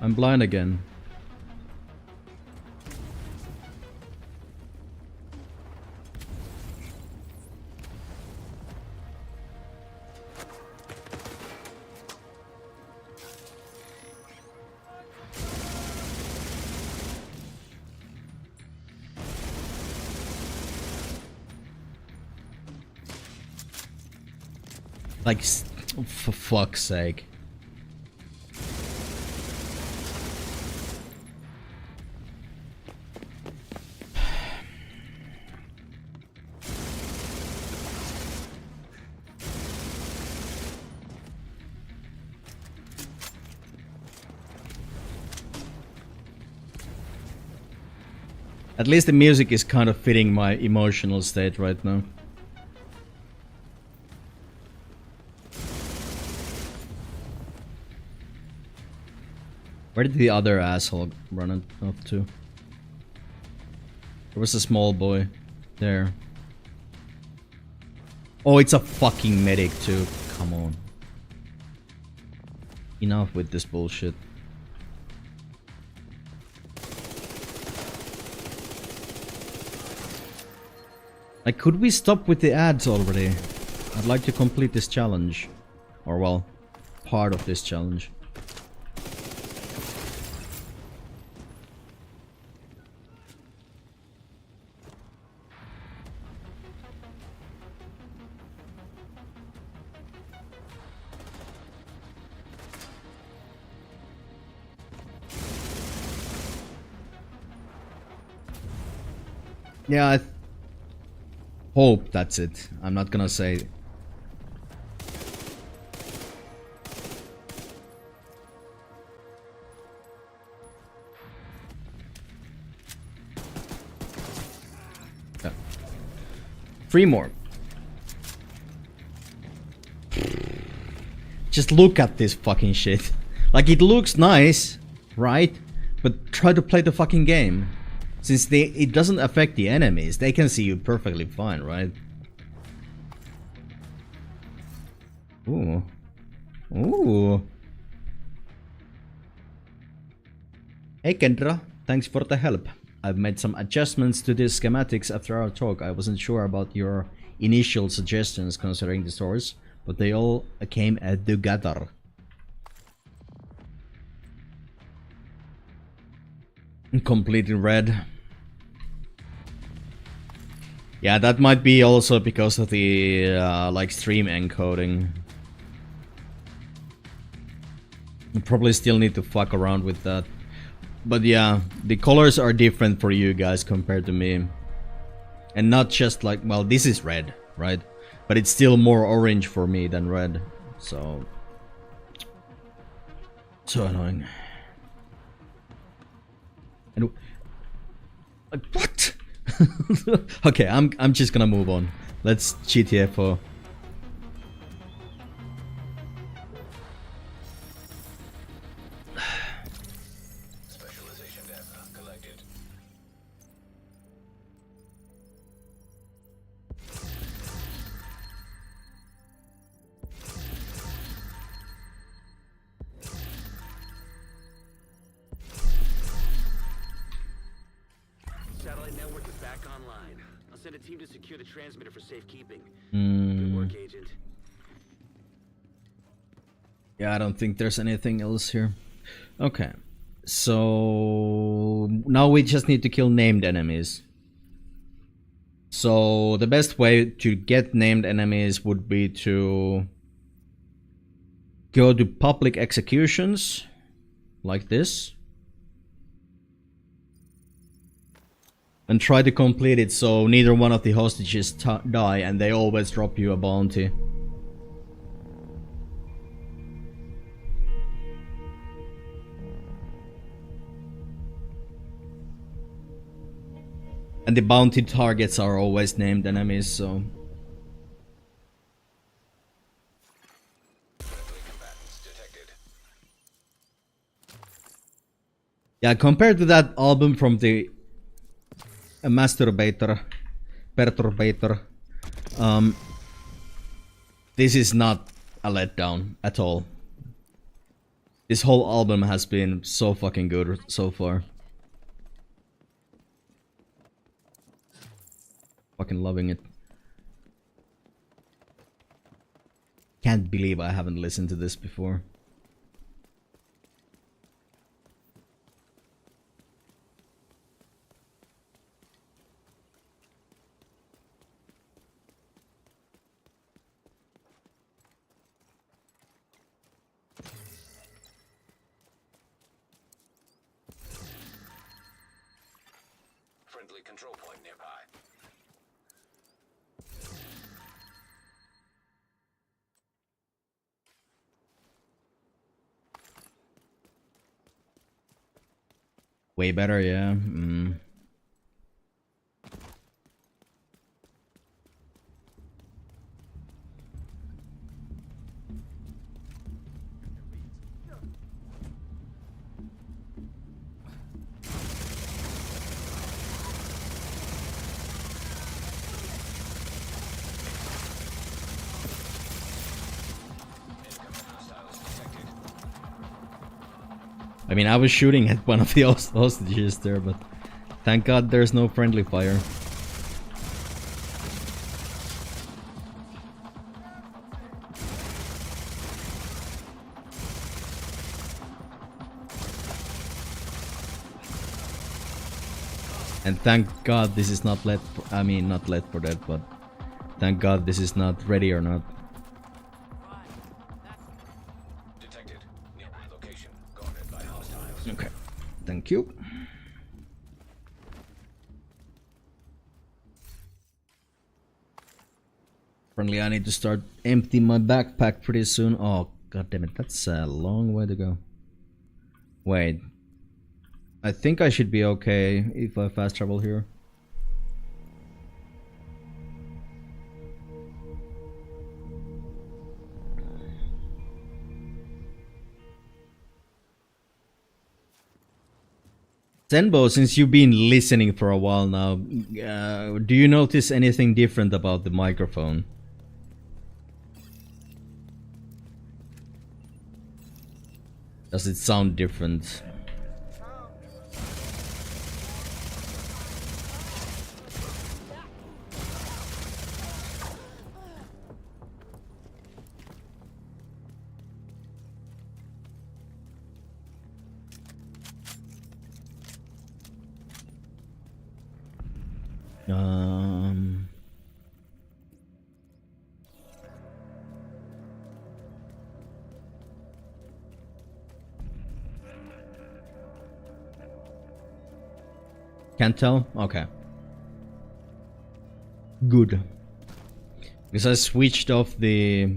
I'm blind again. Like, for fuck's sake. At least the music is kind of fitting my emotional state right now. Where did the other asshole run off to? There was a small boy there. Oh, it's a fucking medic too. Come on. Enough with this bullshit. Like, could we stop with the ads already? I'd like to complete this challenge. Or, well, part of this challenge. Yeah, I hope that's it. I'm not gonna say. Yeah. 3 more. Just look at this fucking shit. Like, it looks nice, right? But try to play the fucking game. Since it doesn't affect the enemies, they can see you perfectly fine, right? Ooh. Ooh. Hey Kendra, thanks for the help. I've made some adjustments to the schematics after our talk. I wasn't sure about your initial suggestions concerning the stores, but they all came together. Completely red. Yeah, that might be also because of the like stream encoding. You probably still need to fuck around with that. But yeah, the colors are different for you guys compared to me. And not just like, well, this is red, right? But it's still more orange for me than red. So annoying. And what? Okay, I'm just gonna move on. Let's GTFO. Specialization data collected. Satellite network is back online. I'll send a team to secure the transmitter for safekeeping. Good work, Agent. Yeah, I don't think there's anything else here. Okay. So now we just need to kill named enemies. So the best way to get named enemies would be to go to public executions like this and try to complete it so neither one of the hostages die and they always drop you a bounty. And the bounty targets are always named enemies, so... Yeah, compared to that album from the Masturbator, Perturbator, this is not a letdown at all. This whole album has been so fucking good so far. Fucking loving it. Can't believe I haven't listened to this before. Friendly control point nearby. Way better, yeah. I mean, I was shooting at one of the hostages there, but thank God there's no friendly fire. And thank God this is not not Let for Dead, but thank God this is not Ready or Not. Detected. Nearby location. Guarded by hostiles. Okay, thank you. Apparently I need to start emptying my backpack pretty soon. Oh, god damn it, that's a long way to go. Wait. I think I should be okay if I fast travel here. Zenbo, since you've been listening for a while now, do you notice anything different about the microphone? Does it sound different? Can't tell? Okay. good. Because I switched off the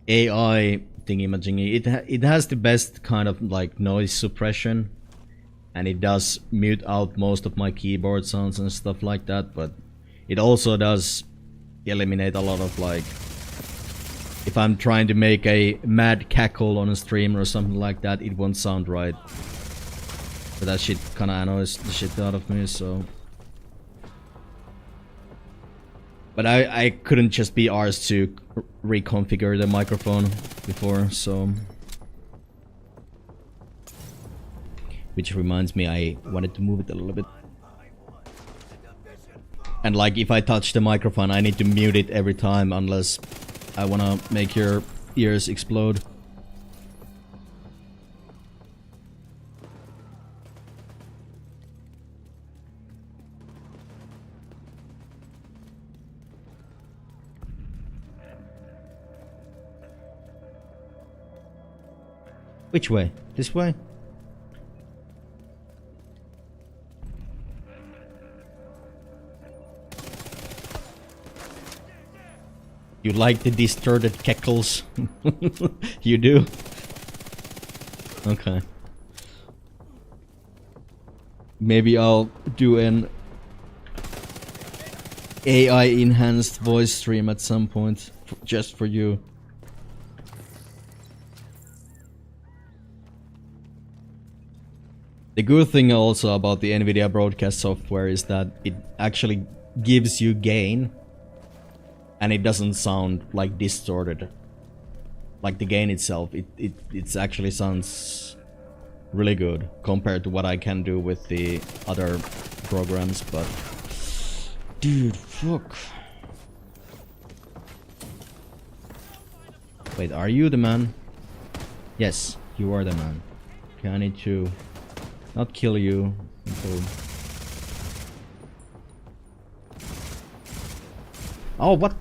AI thingy-majingy. It has the best kind of like noise suppression, and it does mute out most of my keyboard sounds and stuff like that, but it also does eliminate a lot of like, if I'm trying to make a mad cackle on a stream or something like that, it won't sound right. But that shit kinda annoys the shit out of me, so. But I couldn't just be arsed to reconfigure the microphone before, so. Which reminds me, I wanted to move it a little bit. And like, if I touch the microphone, I need to mute it every time unless I wanna make your ears explode. Which way? This way? You like the distorted cackles? You do? Okay. Maybe I'll do an AI enhanced voice stream at some point, just for you. The good thing also about the NVIDIA broadcast software is that it actually gives you gain, and it doesn't sound like distorted. Like the gain itself, it actually sounds really good compared to what I can do with the other programs, but dude, fuck. Wait, are you the man? Yes, you are the man. Okay, I need to not kill you until... Oh, what?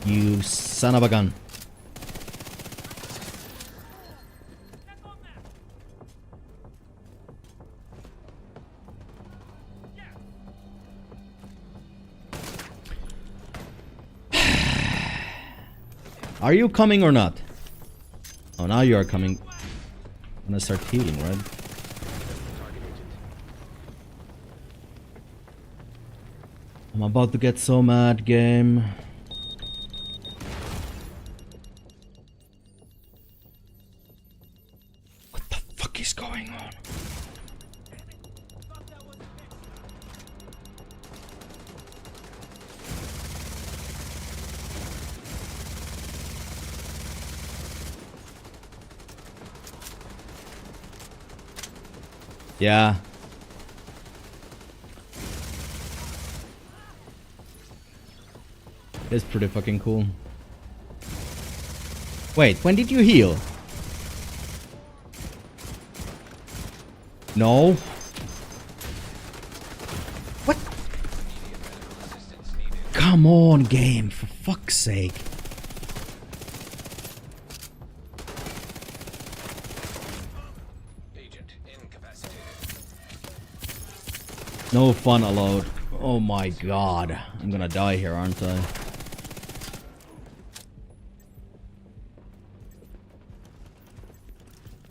You son of a gun. Are you coming or not? Oh, now you are coming. I'm gonna start healing, right? I'm about to get so mad, game. What the fuck is going on? Yeah. It's pretty fucking cool. Wait, when did you heal? No. What? Come on, game, for fuck's sake. No fun allowed. Oh my god. I'm gonna die here, aren't I?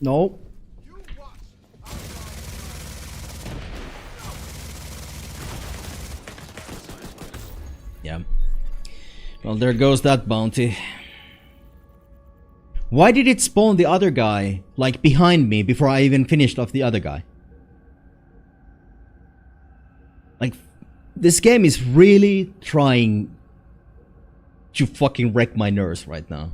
No. Yeah. Well, there goes that bounty. Why did it spawn the other guy, like, behind me before I even finished off the other guy? Like, this game is really trying to fucking wreck my nerves right now.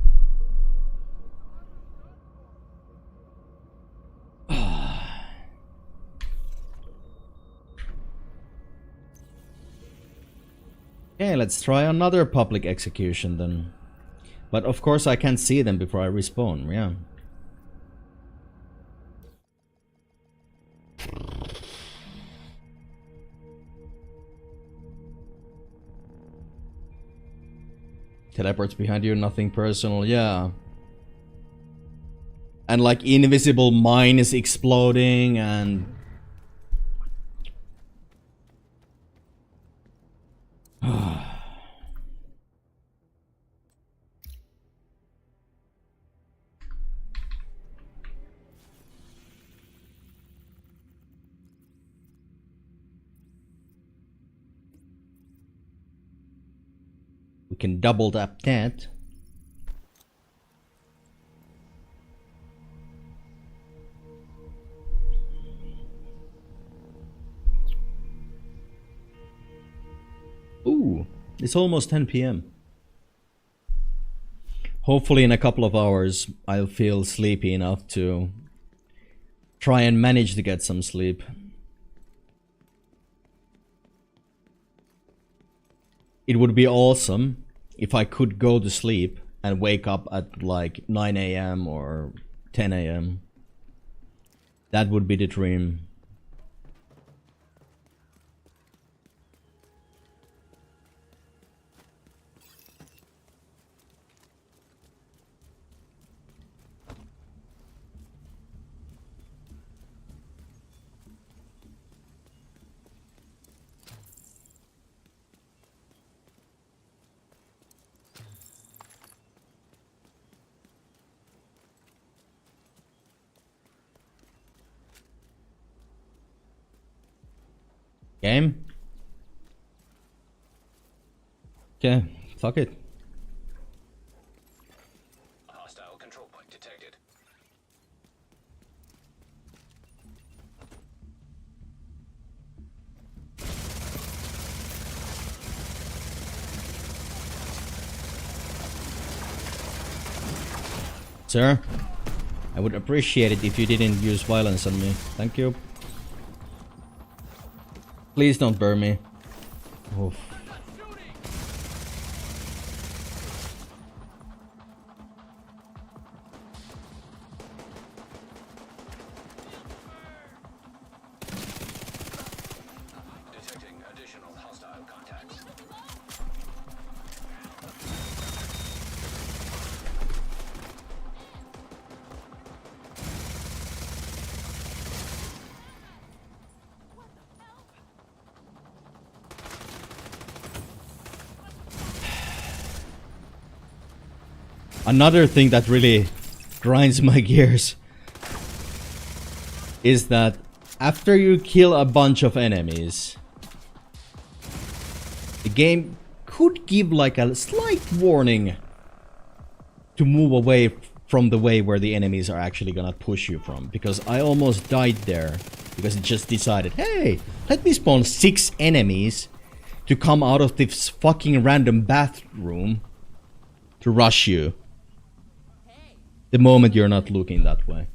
Okay, let's try another public execution then. But of course I can't see them before I respawn, yeah. Teleports behind you, nothing personal, yeah. And like invisible mine is exploding and... We can double tap that. Ooh, it's almost 10 p.m. Hopefully in a couple of hours I'll feel sleepy enough to try and manage to get some sleep. It would be awesome if I could go to sleep and wake up at like 9 a.m. or 10 a.m. That would be the dream. Game? Okay, fuck it. Hostile control point detected. Sir, I would appreciate it if you didn't use violence on me. Thank you. Please don't burn me. Oof. Detecting additional hostile contacts. Another thing that really grinds my gears is that after you kill a bunch of enemies, the game could give like a slight warning to move away from the way where the enemies are actually gonna push you from. Because I almost died there because it just decided, hey, let me spawn 6 enemies to come out of this fucking random bathroom to rush you. The moment you're not looking that way.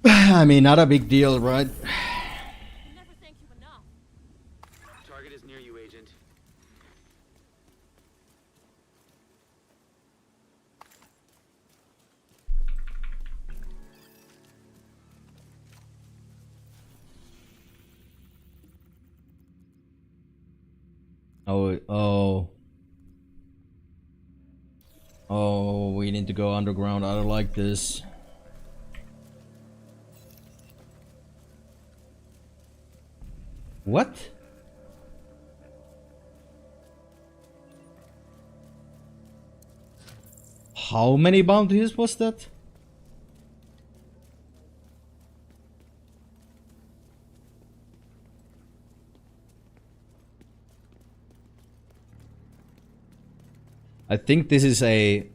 I mean, not a big deal, right? Never thank you enough. Target is near you, Agent. Oh, we need to go underground. I don't like this. What? How many bounties was that? I think this is a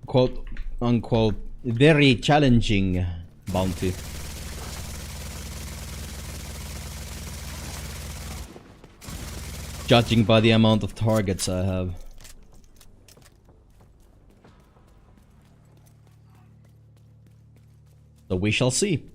quote unquote very challenging bounty. Judging by the amount of targets I have. So we shall see.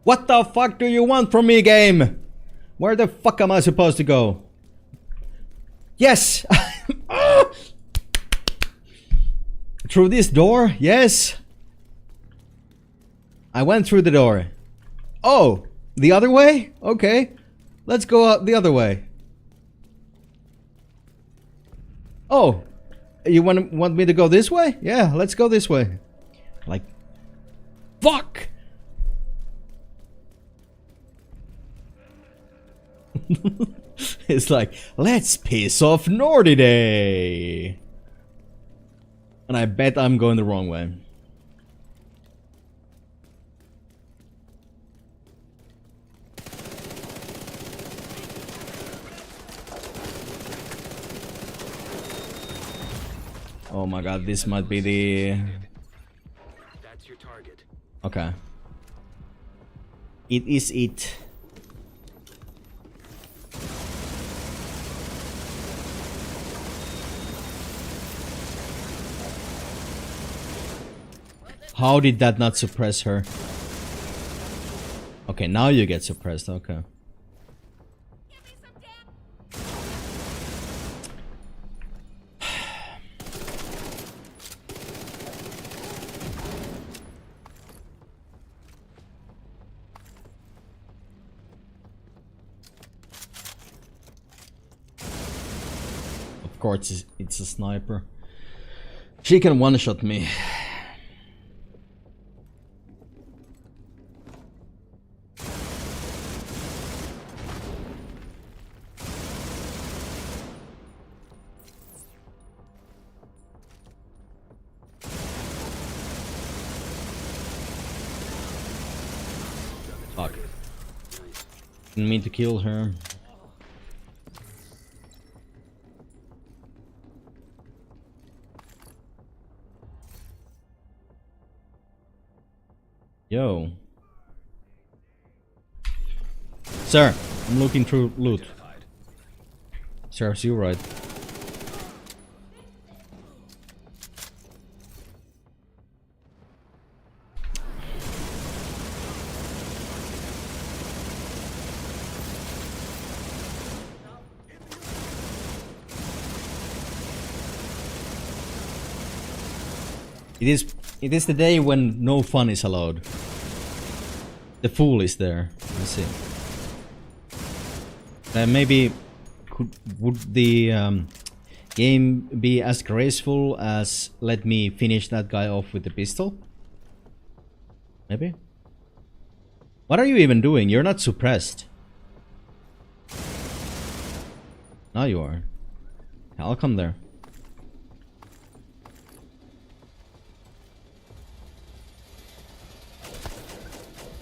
What the fuck do you want from me, game? Where the fuck am I supposed to go? Yes! Ah! Through this door? Yes! I went through the door. Oh! The other way? Okay. Let's go out the other way. Oh! You want me to go this way? Yeah, let's go this way. Like... Fuck! It's like, let's piss off Nordy Day! And I bet I'm going the wrong way. Oh my god, this might be the... That's your target. Okay. It is it. How did that not suppress her? Okay, now you get suppressed, okay. Of course, it's a sniper. She can one-shot me. Fuck. Didn't mean to kill her. Yo. Sir, I'm looking through loot. Serves you right. It is the day when no fun is allowed. The fool is there. I see. Maybe would the game be as graceful as let me finish that guy off with the pistol? Maybe. What are you even doing? You're not suppressed. Now you are. I'll come there.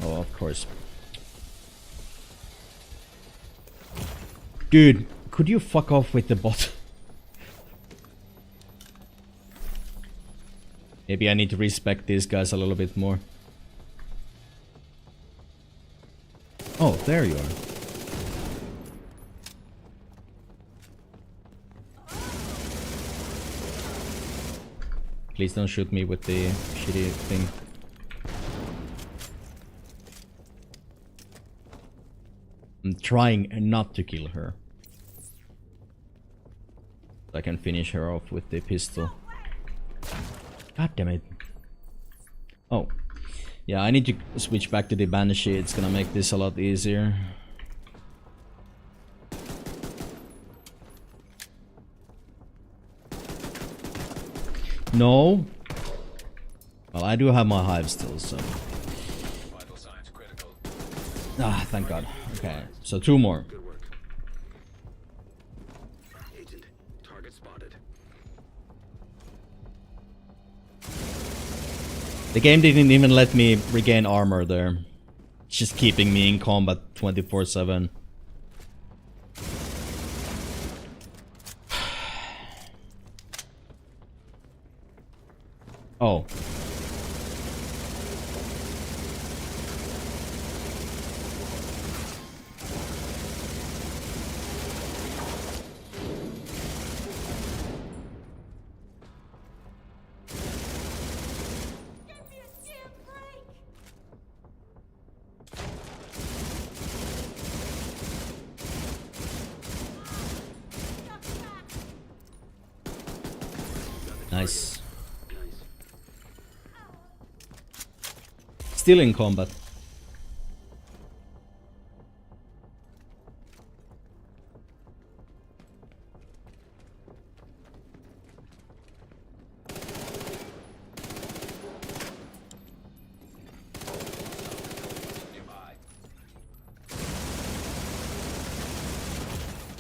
Oh, of course. Dude, could you fuck off with the bot? Maybe I need to respect these guys a little bit more. Oh, there you are. Please don't shoot me with the shitty thing. I'm trying not to kill her. I can finish her off with the pistol. God damn it. Oh. Yeah, I need to switch back to the Banshee. It's gonna make this a lot easier. No. Well, I do have my hive still, so... Vital signs critical. Ah, thank God. Okay, so 2 more. Good work. Agent, target spotted. The game didn't even let me regain armor there. It's just keeping me in combat 24/7. Oh. Nice. Nice. Still in combat.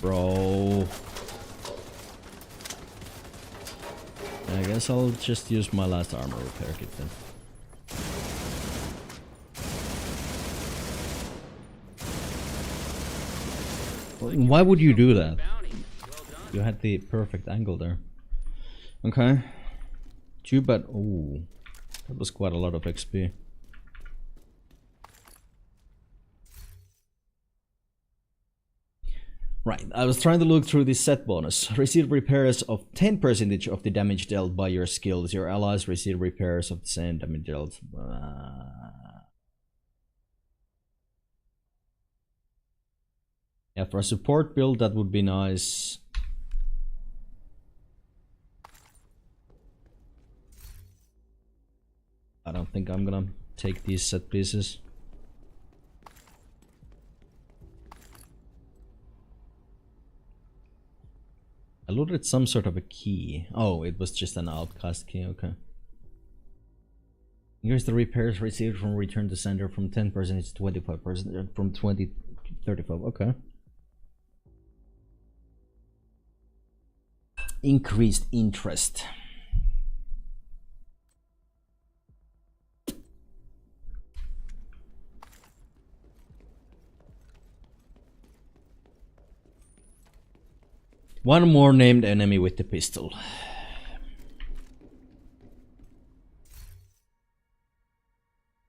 Bro. I guess I'll just use my last armor repair kit then. Why would you do that? You had the perfect angle there. Okay. Too bad. Ooh. That was quite a lot of XP. Right, I was trying to look through this set bonus. Receive repairs of 10% of the damage dealt by your skills. Your allies receive repairs of the same damage dealt. Yeah, for a support build that would be nice. I don't think I'm gonna take these set pieces. I looted some sort of a key. Oh, it was just an outcast key, okay. Here's the repairs received from return to sender from 10% to 25%, from 20 to 35, okay. Increased interest. One more named enemy with the pistol.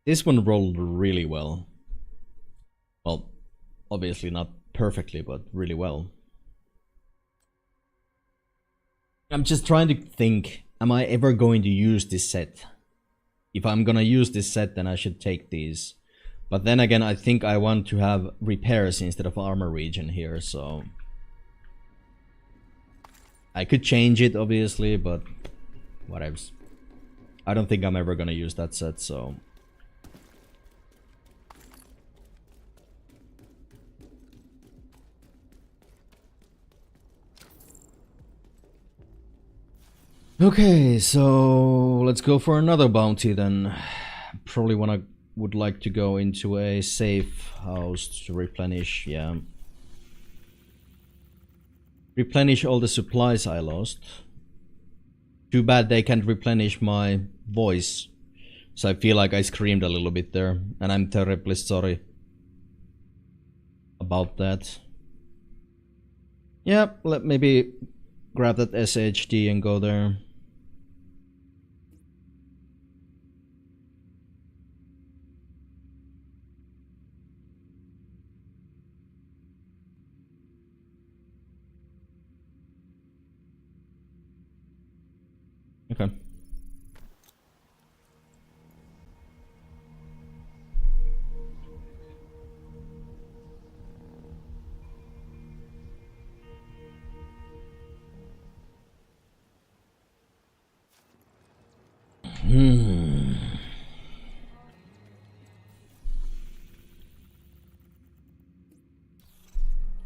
This one rolled really well. Well, obviously not perfectly, but really well. I'm just trying to think, am I ever going to use this set? If I'm gonna use this set, then I should take these. But then again, I think I want to have repairs instead of armor regen here, so... I could change it, obviously, but whatever. I don't think I'm ever gonna use that set, so... Okay, so let's go for another bounty then. Probably would like to go into a safe house to replenish, yeah. Replenish all the supplies I lost. Too bad they can't replenish my voice. So I feel like I screamed a little bit there. And I'm terribly sorry about that. Yeah, let maybe grab that SHD and go there. Okay.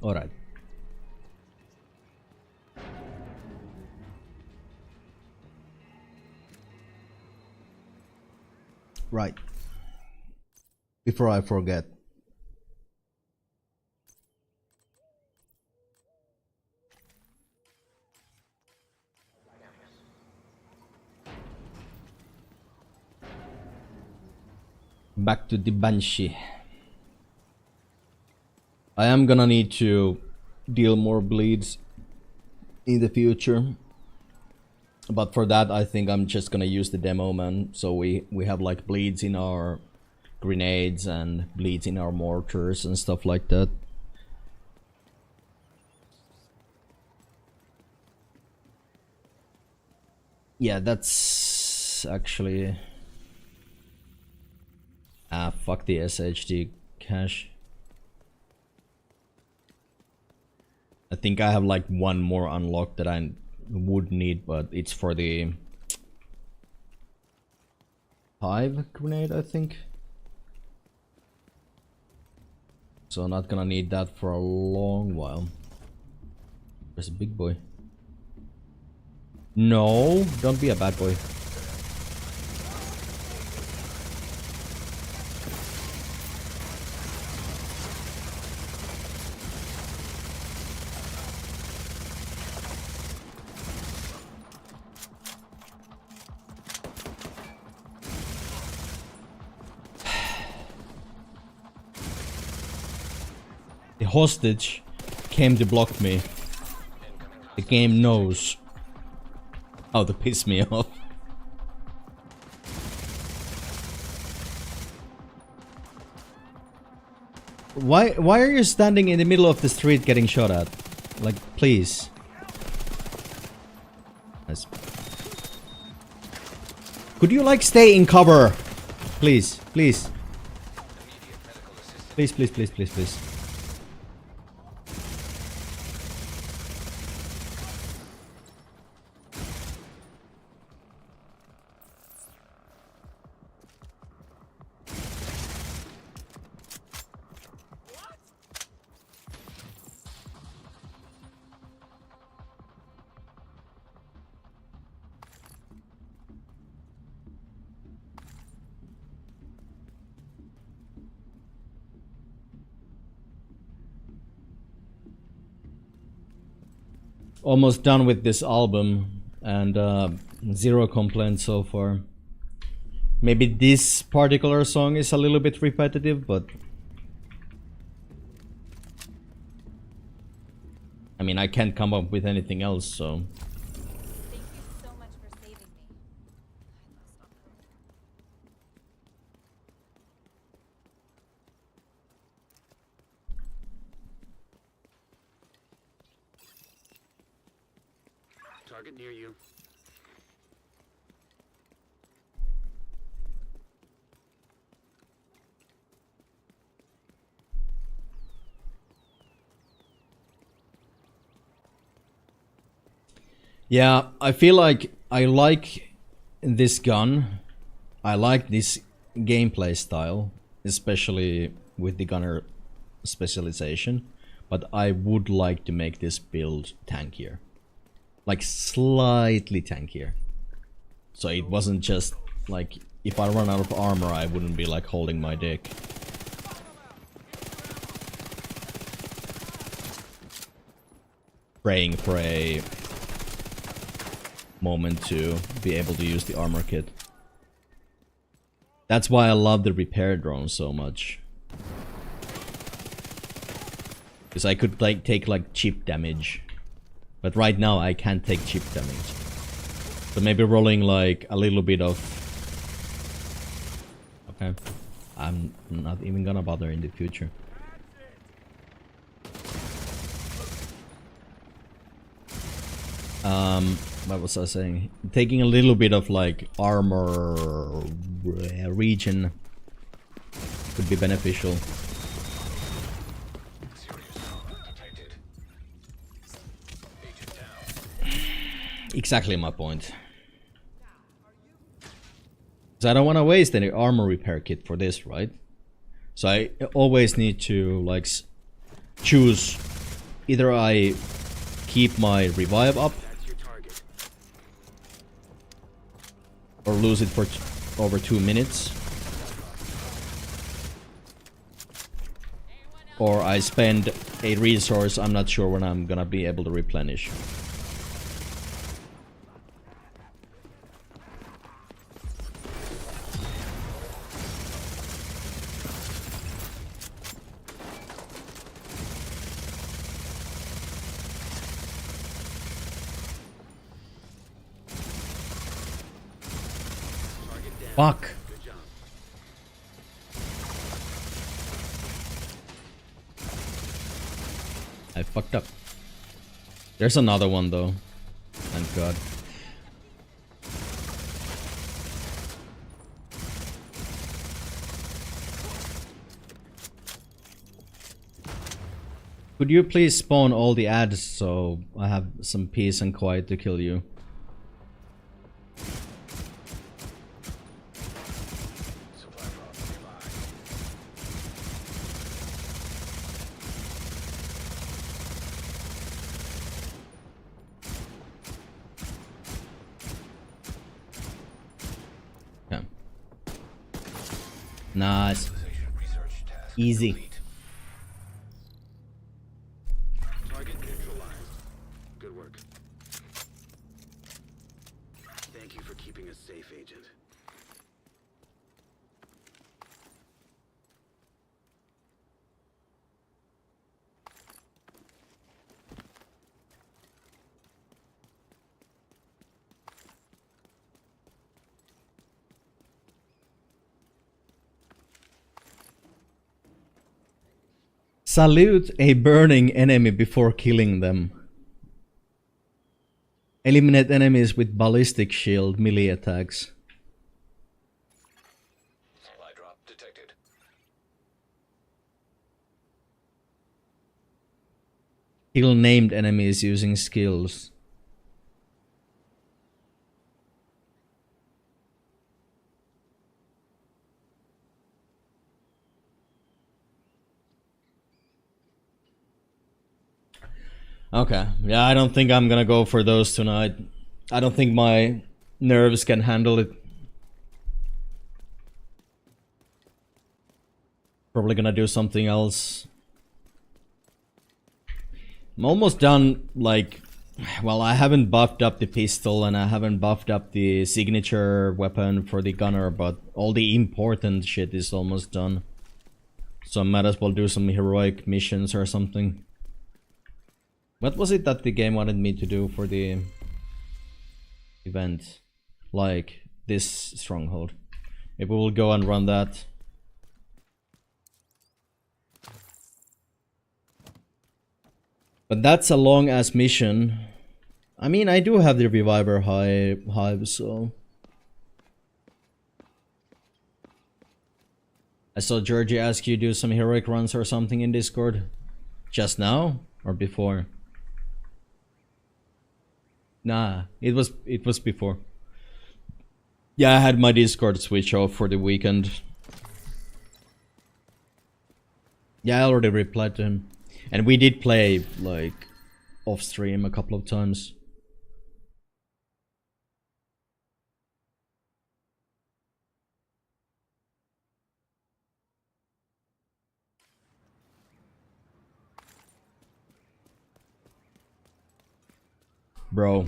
All right. Right. Before I forget. Back to the Banshee. I am gonna need to deal more bleeds in the future. But for that, I think I'm just gonna use the demo man. So we have like bleeds in our grenades and bleeds in our mortars and stuff like that. Yeah, that's actually... Ah, fuck the SHD cache. I think I have like one more unlocked that I would need, but it's for the hive grenade, I think. So not gonna need that for a long while. There's a big boy. No, don't be a bad boy. The hostage came to block me. The game knows how to piss me off. Why are you standing in the middle of the street getting shot at? Like, please. Nice. Could you like stay in cover? Please, please. Please, please, please, please, please. Almost done with this album and zero complaints so far. Maybe this particular song is a little bit repetitive, but I mean, I can't come up with anything else, so. Thank you so much for saving me. Target near you. Yeah, I feel like I like this gun. I like this gameplay style, especially with the gunner specialization. But I would like to make this build tankier. Like slightly tankier. So it wasn't just like if I run out of armor I wouldn't be like holding my dick. Praying for a moment to be able to use the armor kit. That's why I love the repair drone so much. Because I could like take like chip damage. But right now I can't take chip damage. So maybe rolling like a little bit of... Okay. I'm not even gonna bother in the future. What was I saying? Taking a little bit of like armor region could be beneficial. Exactly my point. So I don't want to waste any armor repair kit for this, right? So I always need to like choose either I keep my revive up or lose it for over 2 minutes, or I spend a resource I'm not sure when I'm gonna be able to replenish. Fuck. I fucked up. There's another one though. Thank God. Could you please spawn all the ads so I have some peace and quiet to kill you? Nice. Civilization research task Easy. complete. Target neutralized. Good work. Thank you for keeping us safe, Agent. Salute a burning enemy before killing them. Eliminate enemies with ballistic shield melee attacks. Supply drop detected. Kill named enemies using skills. Okay, yeah, I don't think I'm gonna go for those tonight. I don't think my nerves can handle it. Probably gonna do something else. I'm almost done, like, well, I haven't buffed up the pistol and I haven't buffed up the signature weapon for the gunner, but all the important shit is almost done. So I might as well do some heroic missions or something. What was it that the game wanted me to do for the event? Like this stronghold. Maybe we'll go and run that. But that's a long ass mission. I mean, I do have the reviver hive, so. I saw Georgie ask you to do some heroic runs or something in Discord. Just now? Or before? Nah, it was before. Yeah, I had my Discord switch off for the weekend. Yeah, I already replied to him. And we did play, like, off stream a couple of times. Bro.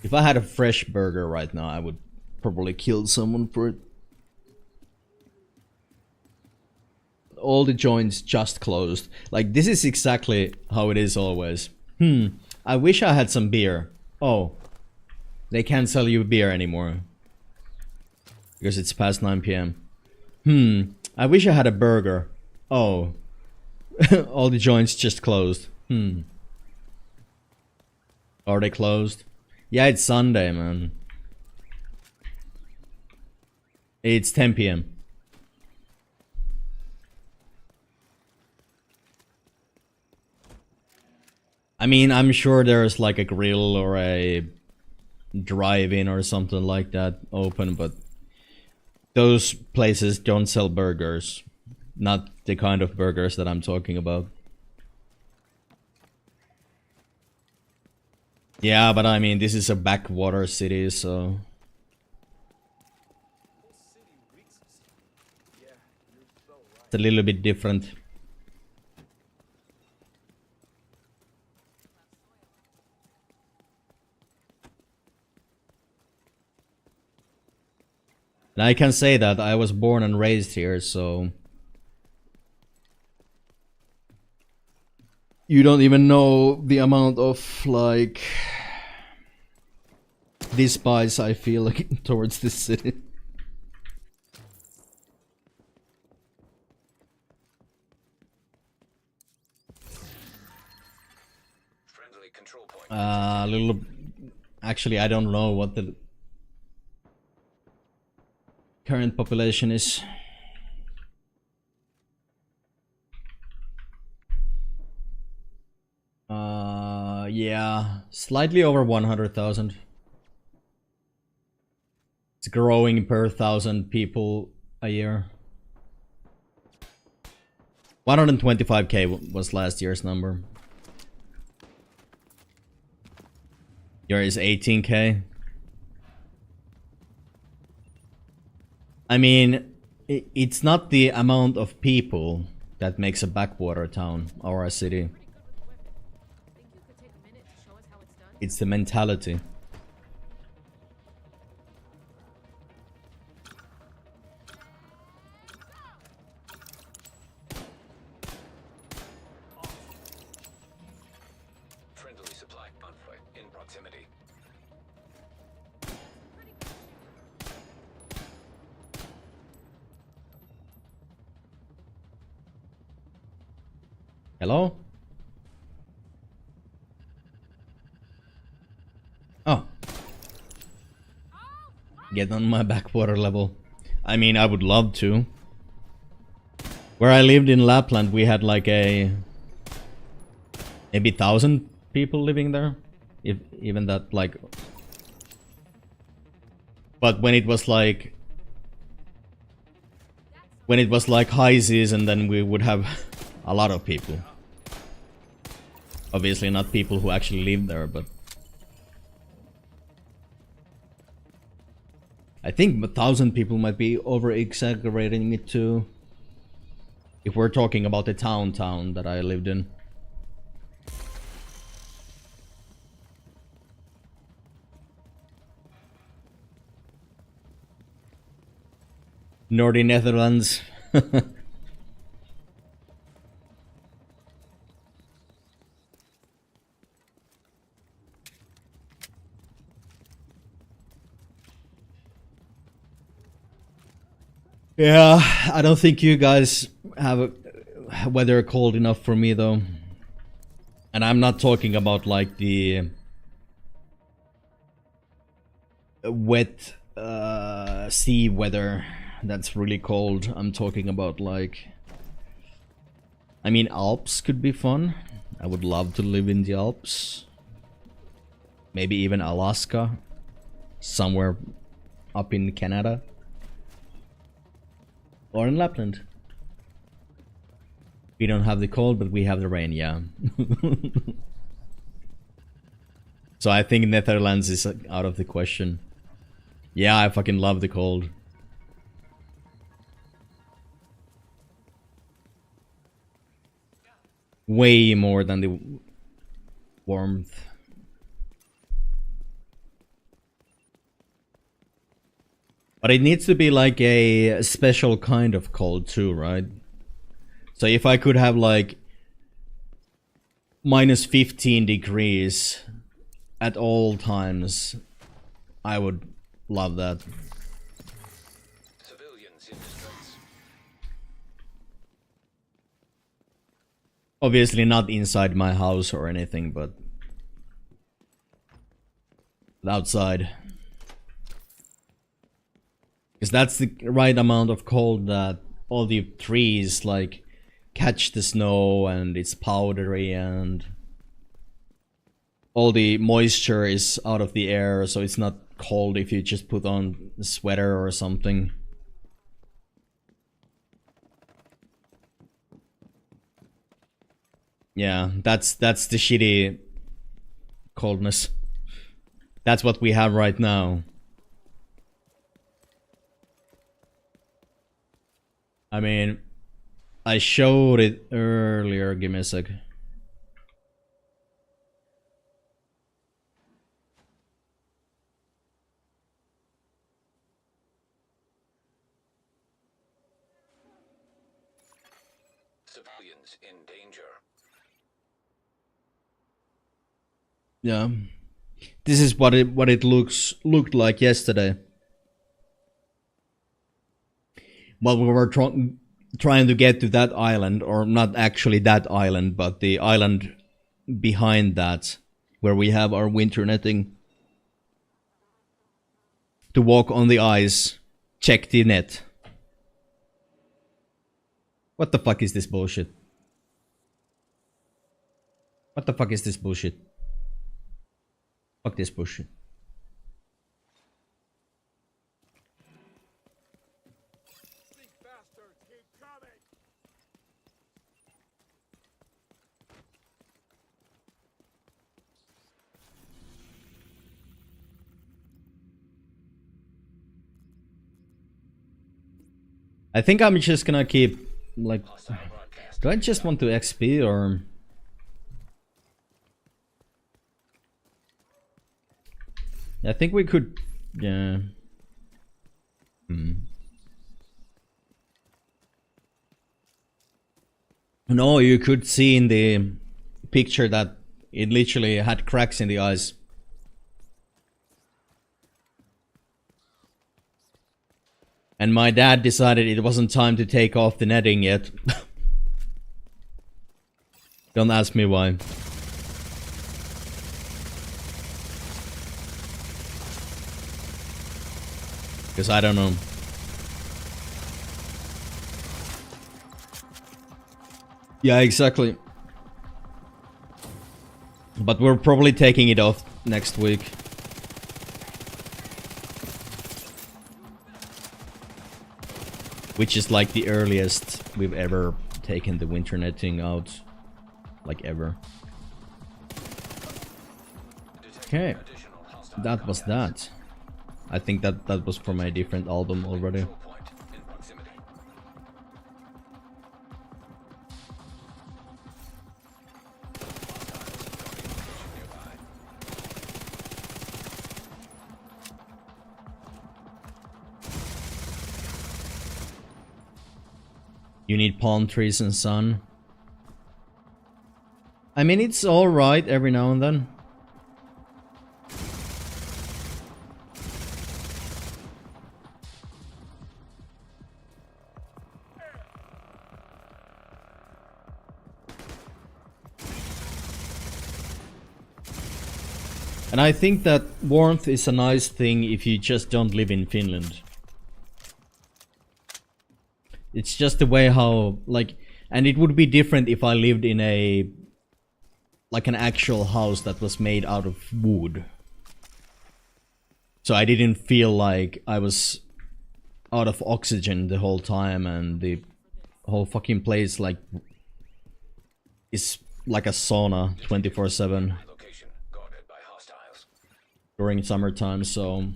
If I had a fresh burger right now, I would probably kill someone for it. All the joints just closed. Like, this is exactly how it is always. I wish I had some beer. Oh. They can't sell you beer anymore. Because it's past 9 PM. I wish I had a burger. Oh. All the joints just closed. Are they closed? Yeah, it's Sunday, man. It's 10 PM. I mean, I'm sure there's like a grill or a drive-in or something like that open, but those places don't sell burgers. Not the kind of burgers that I'm talking about. Yeah, but I mean, this is a backwater city, so... It's a little bit different. And I can say that I was born and raised here, so... You don't even know the amount of, like... despise I feel like towards this city. Friendly control point. A little... Actually, I don't know what the... current population is. Yeah, slightly over 100,000. It's growing per 1,000 people a year. 125k was last year's number. Yours is 18k. I mean, it's not the amount of people that makes a backwater town or a city. It's the mentality. Friendly supply convoy in proximity. Hello? Oh. Get on my backwater level. I mean, I would love to. Where I lived in Lapland, we had like maybe 1,000 people living there. If even that, like. But when it was like high season, then we would have a lot of people. Obviously not people who actually live there, but I think 1,000 people might be over-exaggerating it too. If we're talking about the town that I lived in. Nordic Netherlands. Yeah, I don't think you guys have weather cold enough for me though. And I'm not talking about like the wet sea weather that's really cold. I'm talking about like, I mean, Alps could be fun. I would love to live in the Alps. Maybe even Alaska. Somewhere up in Canada. Or in Lapland. We don't have the cold, but we have the rain, yeah. So I think Netherlands is out of the question. Yeah, I fucking love the cold. Way more than the warmth. But it needs to be like a special kind of cold too, right? So if I could have like minus 15 degrees at all times, I would love that. Civilians in distress. Obviously not inside my house or anything, but outside. Because that's the right amount of cold that all the trees like catch the snow and it's powdery and all the moisture is out of the air, so it's not cold if you just put on a sweater or something. Yeah, that's the shitty coldness. That's what we have right now. I mean, I showed it earlier, give me a sec. Civilians in danger. Yeah. This is what it looked like yesterday. Well, we were trying to get to that island, or not actually that island, but the island behind that, where we have our winter netting. To walk on the ice, check the net. What the fuck is this bullshit? What the fuck is this bullshit? Fuck this bullshit. I think I'm just gonna keep, like... Do I just want to XP, or... I think we could... Yeah... No, you could see in the picture that it literally had cracks in the eyes. And my dad decided it wasn't time to take off the netting yet. Don't ask me why. Because I don't know. Yeah, exactly. But we're probably taking it off next week. Which is like the earliest we've ever taken the winter netting out. Like ever. Okay. That was that. I think that was from a different album already. You need palm trees and sun. I mean, it's alright every now and then. And I think that warmth is a nice thing if you just don't live in Finland. It's just the way how, like, and it would be different if I lived in a, like an actual house that was made out of wood. So I didn't feel like I was out of oxygen the whole time, and the whole fucking place like is like a sauna 24/7 during summertime, so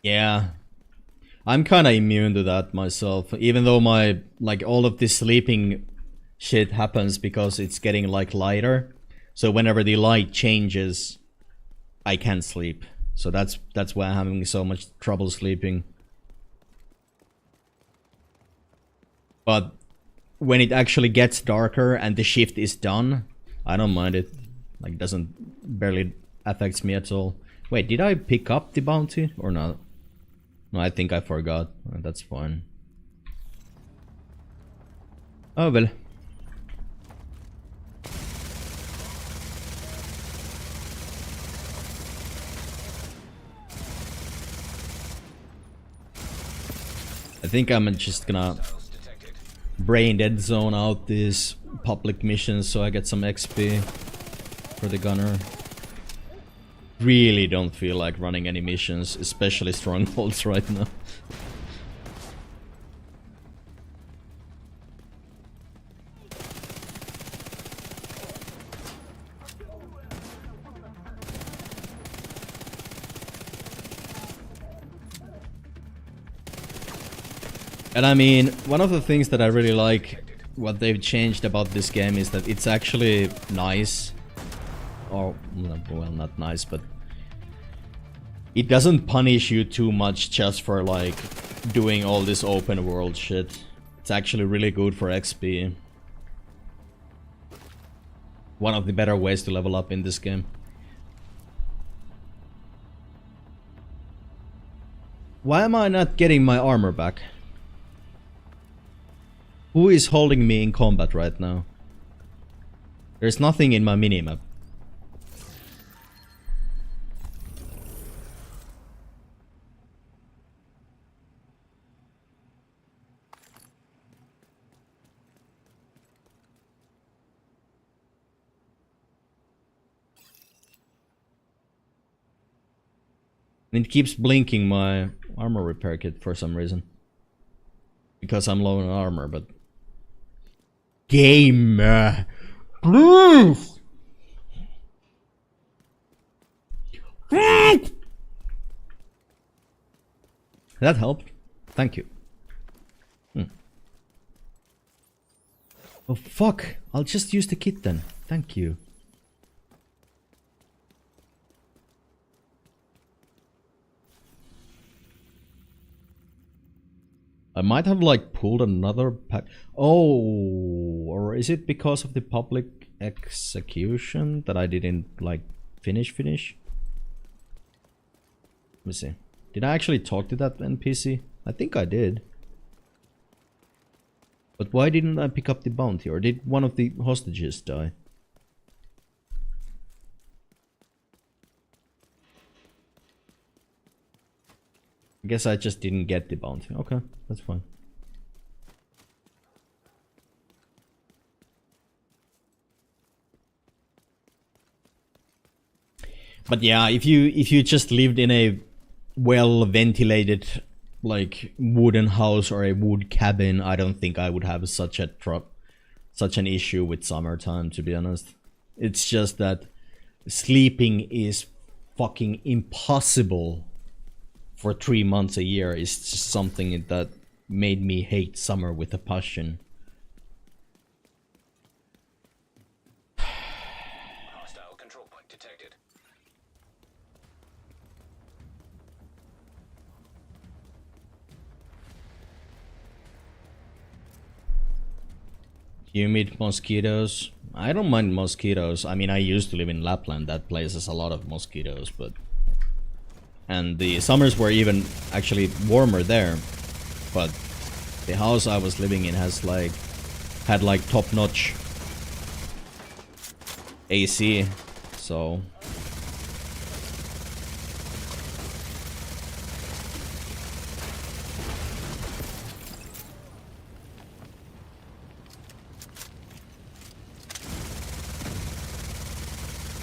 yeah, I'm kinda immune to that myself, even though my, like, all of this sleeping shit happens because it's getting, like, lighter. So whenever the light changes, I can't sleep. So that's why I'm having so much trouble sleeping. But when it actually gets darker and the shift is done, I don't mind it. Like, doesn't barely affects me at all. Wait, did I pick up the bounty or not? No, I think I forgot. That's fine. Oh well. I think I'm just gonna brain dead zone out these public missions so I get some XP for the gunner. Really don't feel like running any missions, especially strongholds right now. And I mean, one of the things that I really like, what they've changed about this game, is that it's actually nice. Or, well, not nice, but it doesn't punish you too much just for, like, doing all this open world shit. It's actually really good for XP. One of the better ways to level up in this game. Why am I not getting my armor back? Who is holding me in combat right now? There's nothing in my minimap. And it keeps blinking my armor repair kit for some reason. Because I'm low on armor, but... Game! Please! That helped. Thank you. Oh fuck! I'll just use the kit then. Thank you. I might have like pulled another pack. Oh, or is it because of the public execution that I didn't like finish? Let me see. Did I actually talk to that NPC? I think I did. But why didn't I pick up the bounty? Or did one of the hostages die? I guess I just didn't get the bounty. Okay, that's fine. But yeah, if you just lived in a well ventilated like wooden house or a wood cabin, I don't think I would have such an issue with summertime, to be honest. It's just that sleeping is fucking impossible for 3 months a year. Is just something that made me hate summer with a passion. Hostile control point detected. Humid mosquitoes. I don't mind mosquitoes. I mean, I used to live in Lapland. That place has a lot of mosquitoes, but... And the summers were even actually warmer there. But the house I was living in has like... had like top-notch AC, so...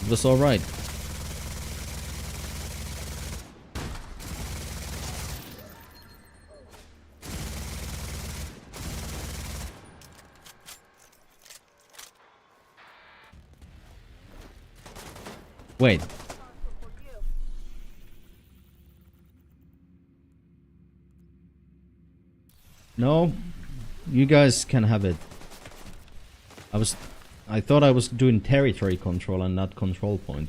It was alright. Wait. No, you guys can have it. I thought I was doing territory control and not control point.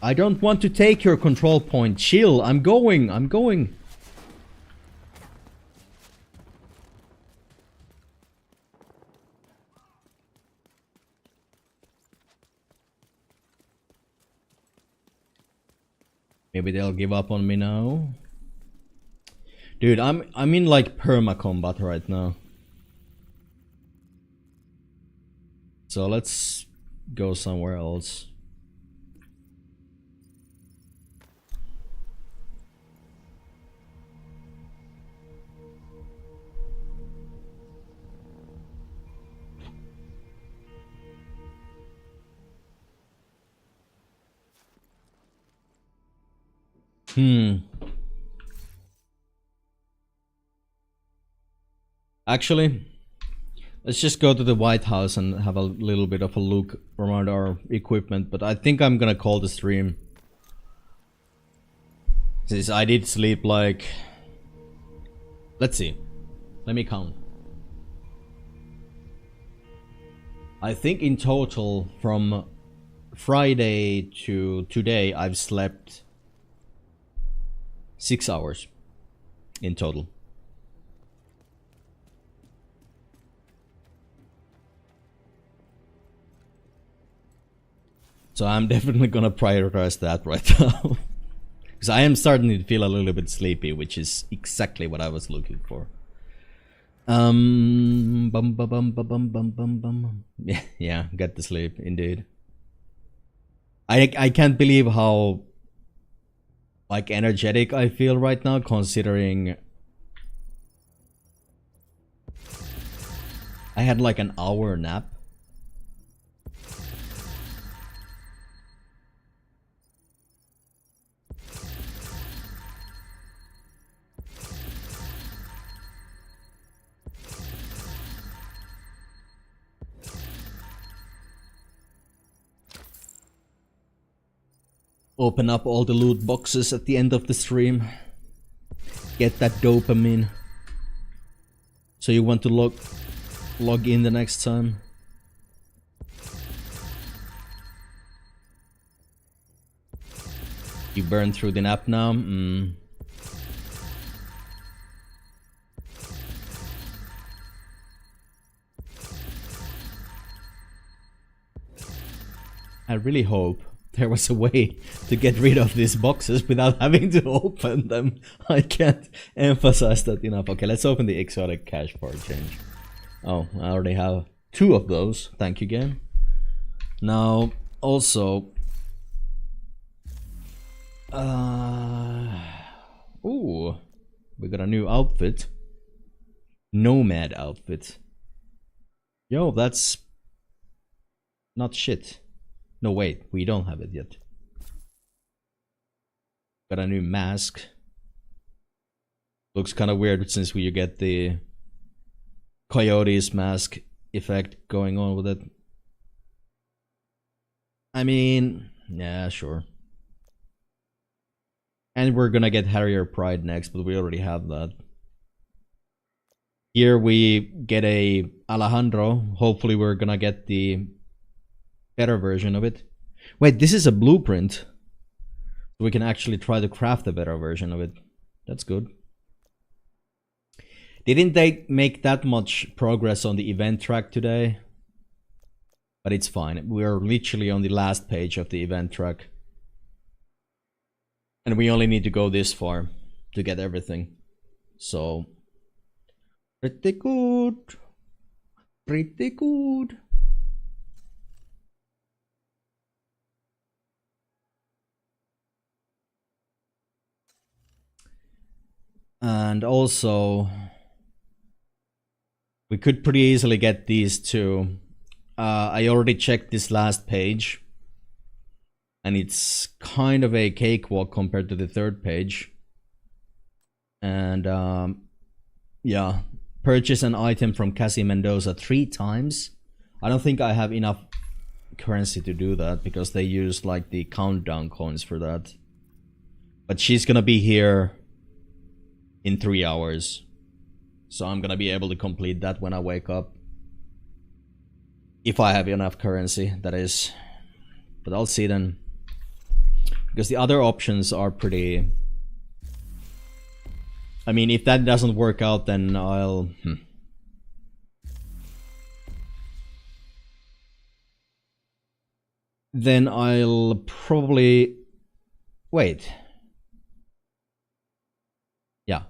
I don't want to take your control point. Chill. I'm going. Maybe they'll give up on me now. Dude, I'm in like perma combat right now. So let's go somewhere else. Actually, let's just go to the White House and have a little bit of a look around our equipment, but I think I'm gonna call the stream. Since I did sleep like... Let's see. Let me count. I think in total from Friday to today I've slept 6 hours in total. So I'm definitely gonna prioritize that right now. Because I am starting to feel a little bit sleepy, which is exactly what I was looking for. Yeah, get to sleep, indeed. I can't believe how like energetic I feel right now, considering I had like an hour nap. Open up all the loot boxes at the end of the stream. Get that dopamine. So you want to log in the next time. You burn through the nap now? I really hope there was a way to get rid of these boxes without having to open them. I can't emphasize that enough. Okay, let's open the exotic cash for a change. Oh, I already have 2 of those. Thank you again. Now, also... ooh, we got a new outfit. Nomad outfit. Yo, that's... not shit. No, wait, we don't have it yet. Got a new mask. Looks kind of weird since you get the Coyote's mask effect going on with it. I mean, yeah, sure. And we're gonna get Harrier Pride next, but we already have that. Here we get a Alejandro. Hopefully we're gonna get the better version of it. Wait, this is a blueprint. We can actually try to craft a better version of it. That's good. Didn't they make that much progress on the event track today? But it's fine. We're literally on the last page of the event track. And we only need to go this far to get everything. So, pretty good. Pretty good. And also, we could pretty easily get these two. I already checked this last page. And it's kind of a cakewalk compared to the third page. And yeah, purchase an item from Cassie Mendoza 3 times. I don't think I have enough currency to do that because they use like the countdown coins for that. But she's gonna be here in 3 hours. So I'm gonna be able to complete that when I wake up. If I have enough currency, that is. But I'll see then. Because the other options are pretty... I mean, if that doesn't work out, then I'll... Then I'll probably... Wait. Yeah.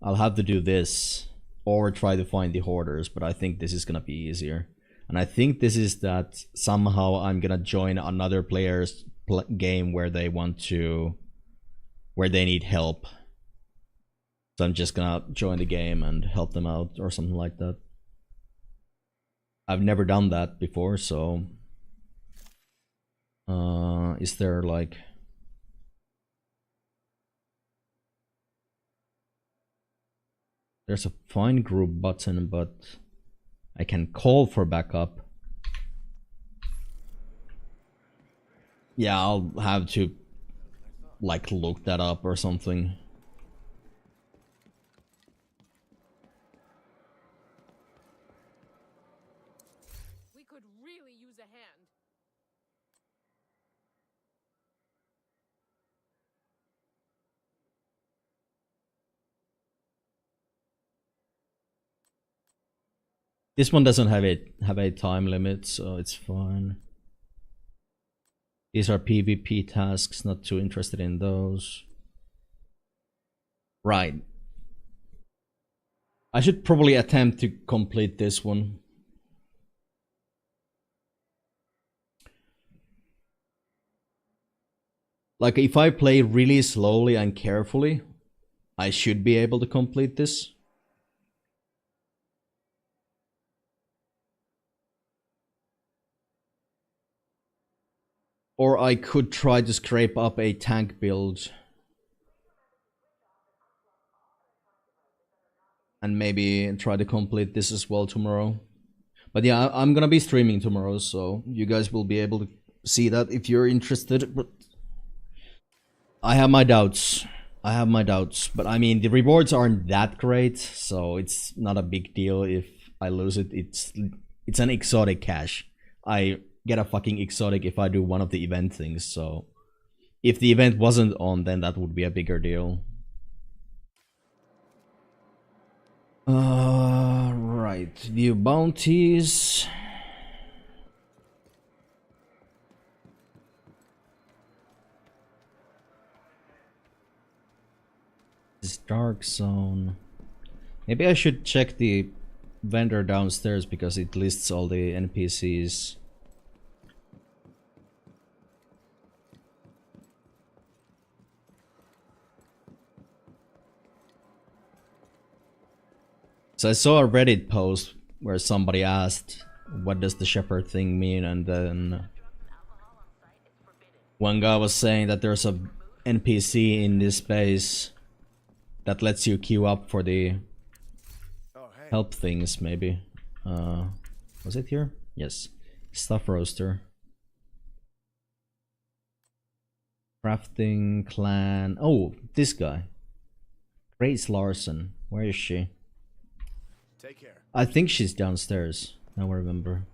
I'll have to do this. Or try to find the hoarders, but I think this is gonna be easier. And I think this is that somehow I'm gonna join another player's game where they want to... where they need help. So I'm just gonna join the game and help them out or something like that. I've never done that before, so... is there like... There's a find group button, but I can call for backup. Yeah, I'll have to like look that up or something. We could really use a hand. This one doesn't have a time limit, so it's fine. These are PvP tasks, not too interested in those. Right. I should probably attempt to complete this one. Like, if I play really slowly and carefully, I should be able to complete this. Or I could try to scrape up a tank build. And maybe try to complete this as well tomorrow. But yeah, I'm gonna be streaming tomorrow, so you guys will be able to see that if you're interested. But I have my doubts. But I mean, the rewards aren't that great, so it's not a big deal if I lose it. It's an exotic cache. I get a fucking exotic if I do one of the event things, so if the event wasn't on, then that would be a bigger deal. Right. View bounties. This dark zone. Maybe I should check the vendor downstairs because it lists all the NPCs. So I saw a Reddit post where somebody asked, what does the shepherd thing mean? And then one guy was saying that there's a NPC in this space that lets you queue up for the help things, maybe. Was it here? Yes. Stuff roaster. Crafting clan. Oh, this guy. Grace Larson. Where is she? Take care. I think she's downstairs. Now I remember.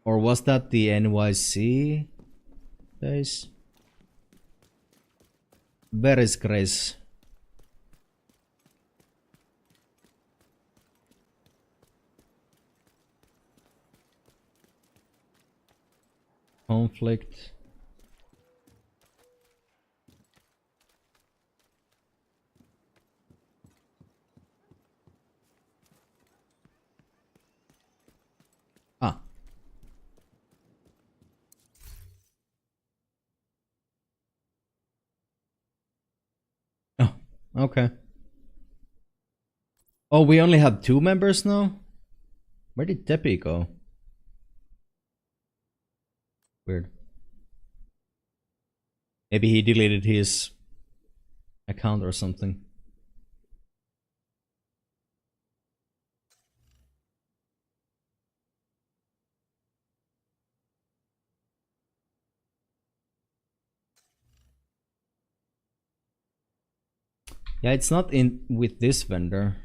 Or was that the NYC base? Where is Grace? Conflict. Ah. Oh, okay. Oh, we only have 2 members now? Where did Tepi go? Weird. Maybe he deleted his account or something. Yeah, it's not in with this vendor.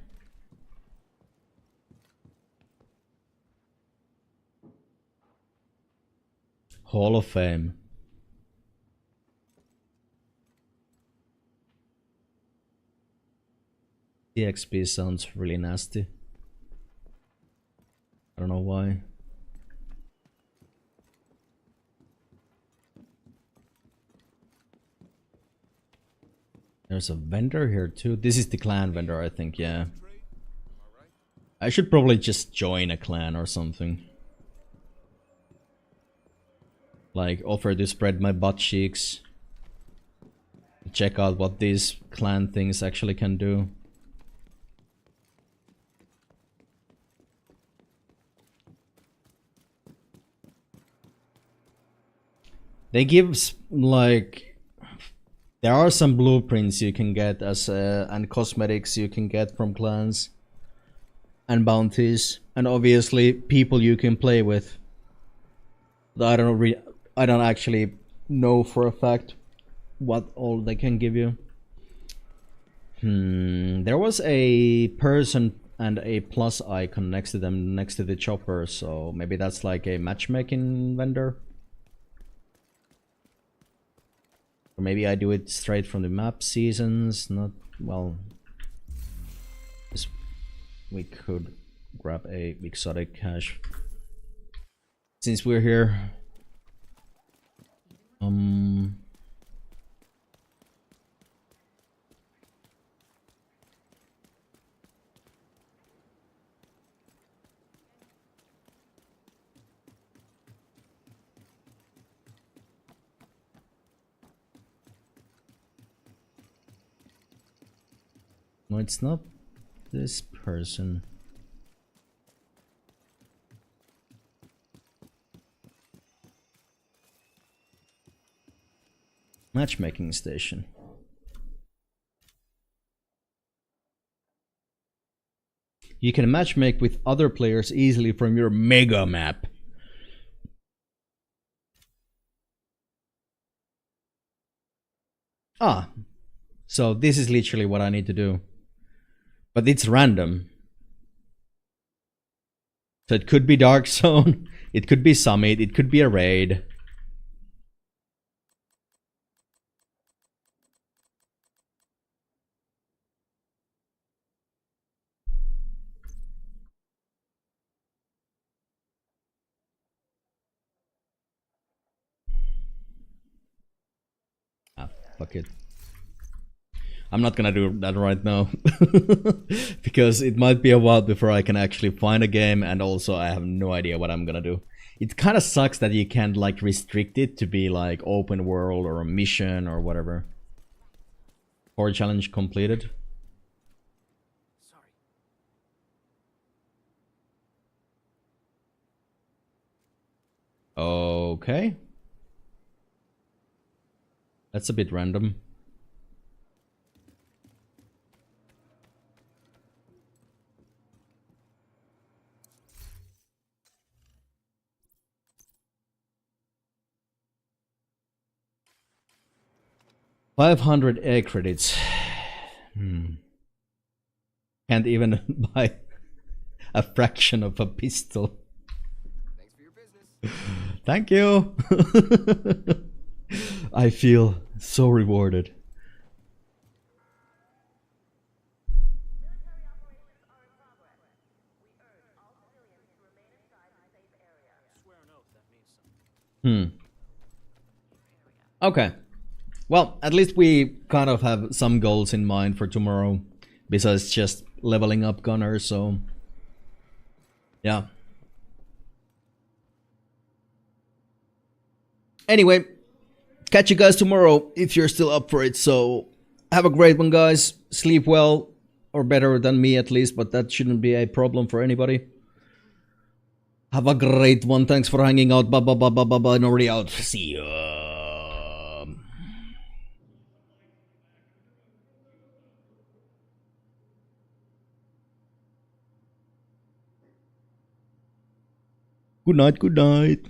Hall of Fame. EXP sounds really nasty. I don't know why. There's a vendor here too. This is the clan vendor, I think, yeah. I should probably just join a clan or something. Like, offer to spread my butt cheeks. Check out what these clan things actually can do. They give, like... There are some blueprints you can get as and cosmetics you can get from clans. And bounties. And obviously people you can play with. I don't actually know for a fact what all they can give you. There was a person and a plus icon next to them, next to the chopper, so maybe that's like a matchmaking vendor. Or maybe I do it straight from the map seasons, not, well... We could grab a exotic cache. Since we're here... No, it's not this person. Matchmaking station. You can matchmake with other players easily from your mega map. Ah, so this is literally what I need to do. But it's random. So it could be Dark Zone, it could be Summit, it could be a raid. Ah, fuck it. I'm not gonna do that right now. Because it might be a while before I can actually find a game, and also I have no idea what I'm gonna do. It kind of sucks that you can't like restrict it to be like open world or a mission or whatever. Core challenge completed. Okay. That's a bit random. $500 air credits. Can't even buy a fraction of a pistol. Thanks for your business. Thank you. I feel so rewarded. Okay. Well, at least we kind of have some goals in mind for tomorrow, besides just leveling up Gunner, so yeah. Anyway, catch you guys tomorrow if you're still up for it, so have a great one, guys. Sleep well, or better than me at least, but that shouldn't be a problem for anybody. Have a great one. Thanks for hanging out. Bye bye bye bye bye bye. Nordi out. See ya. Good night. Good night.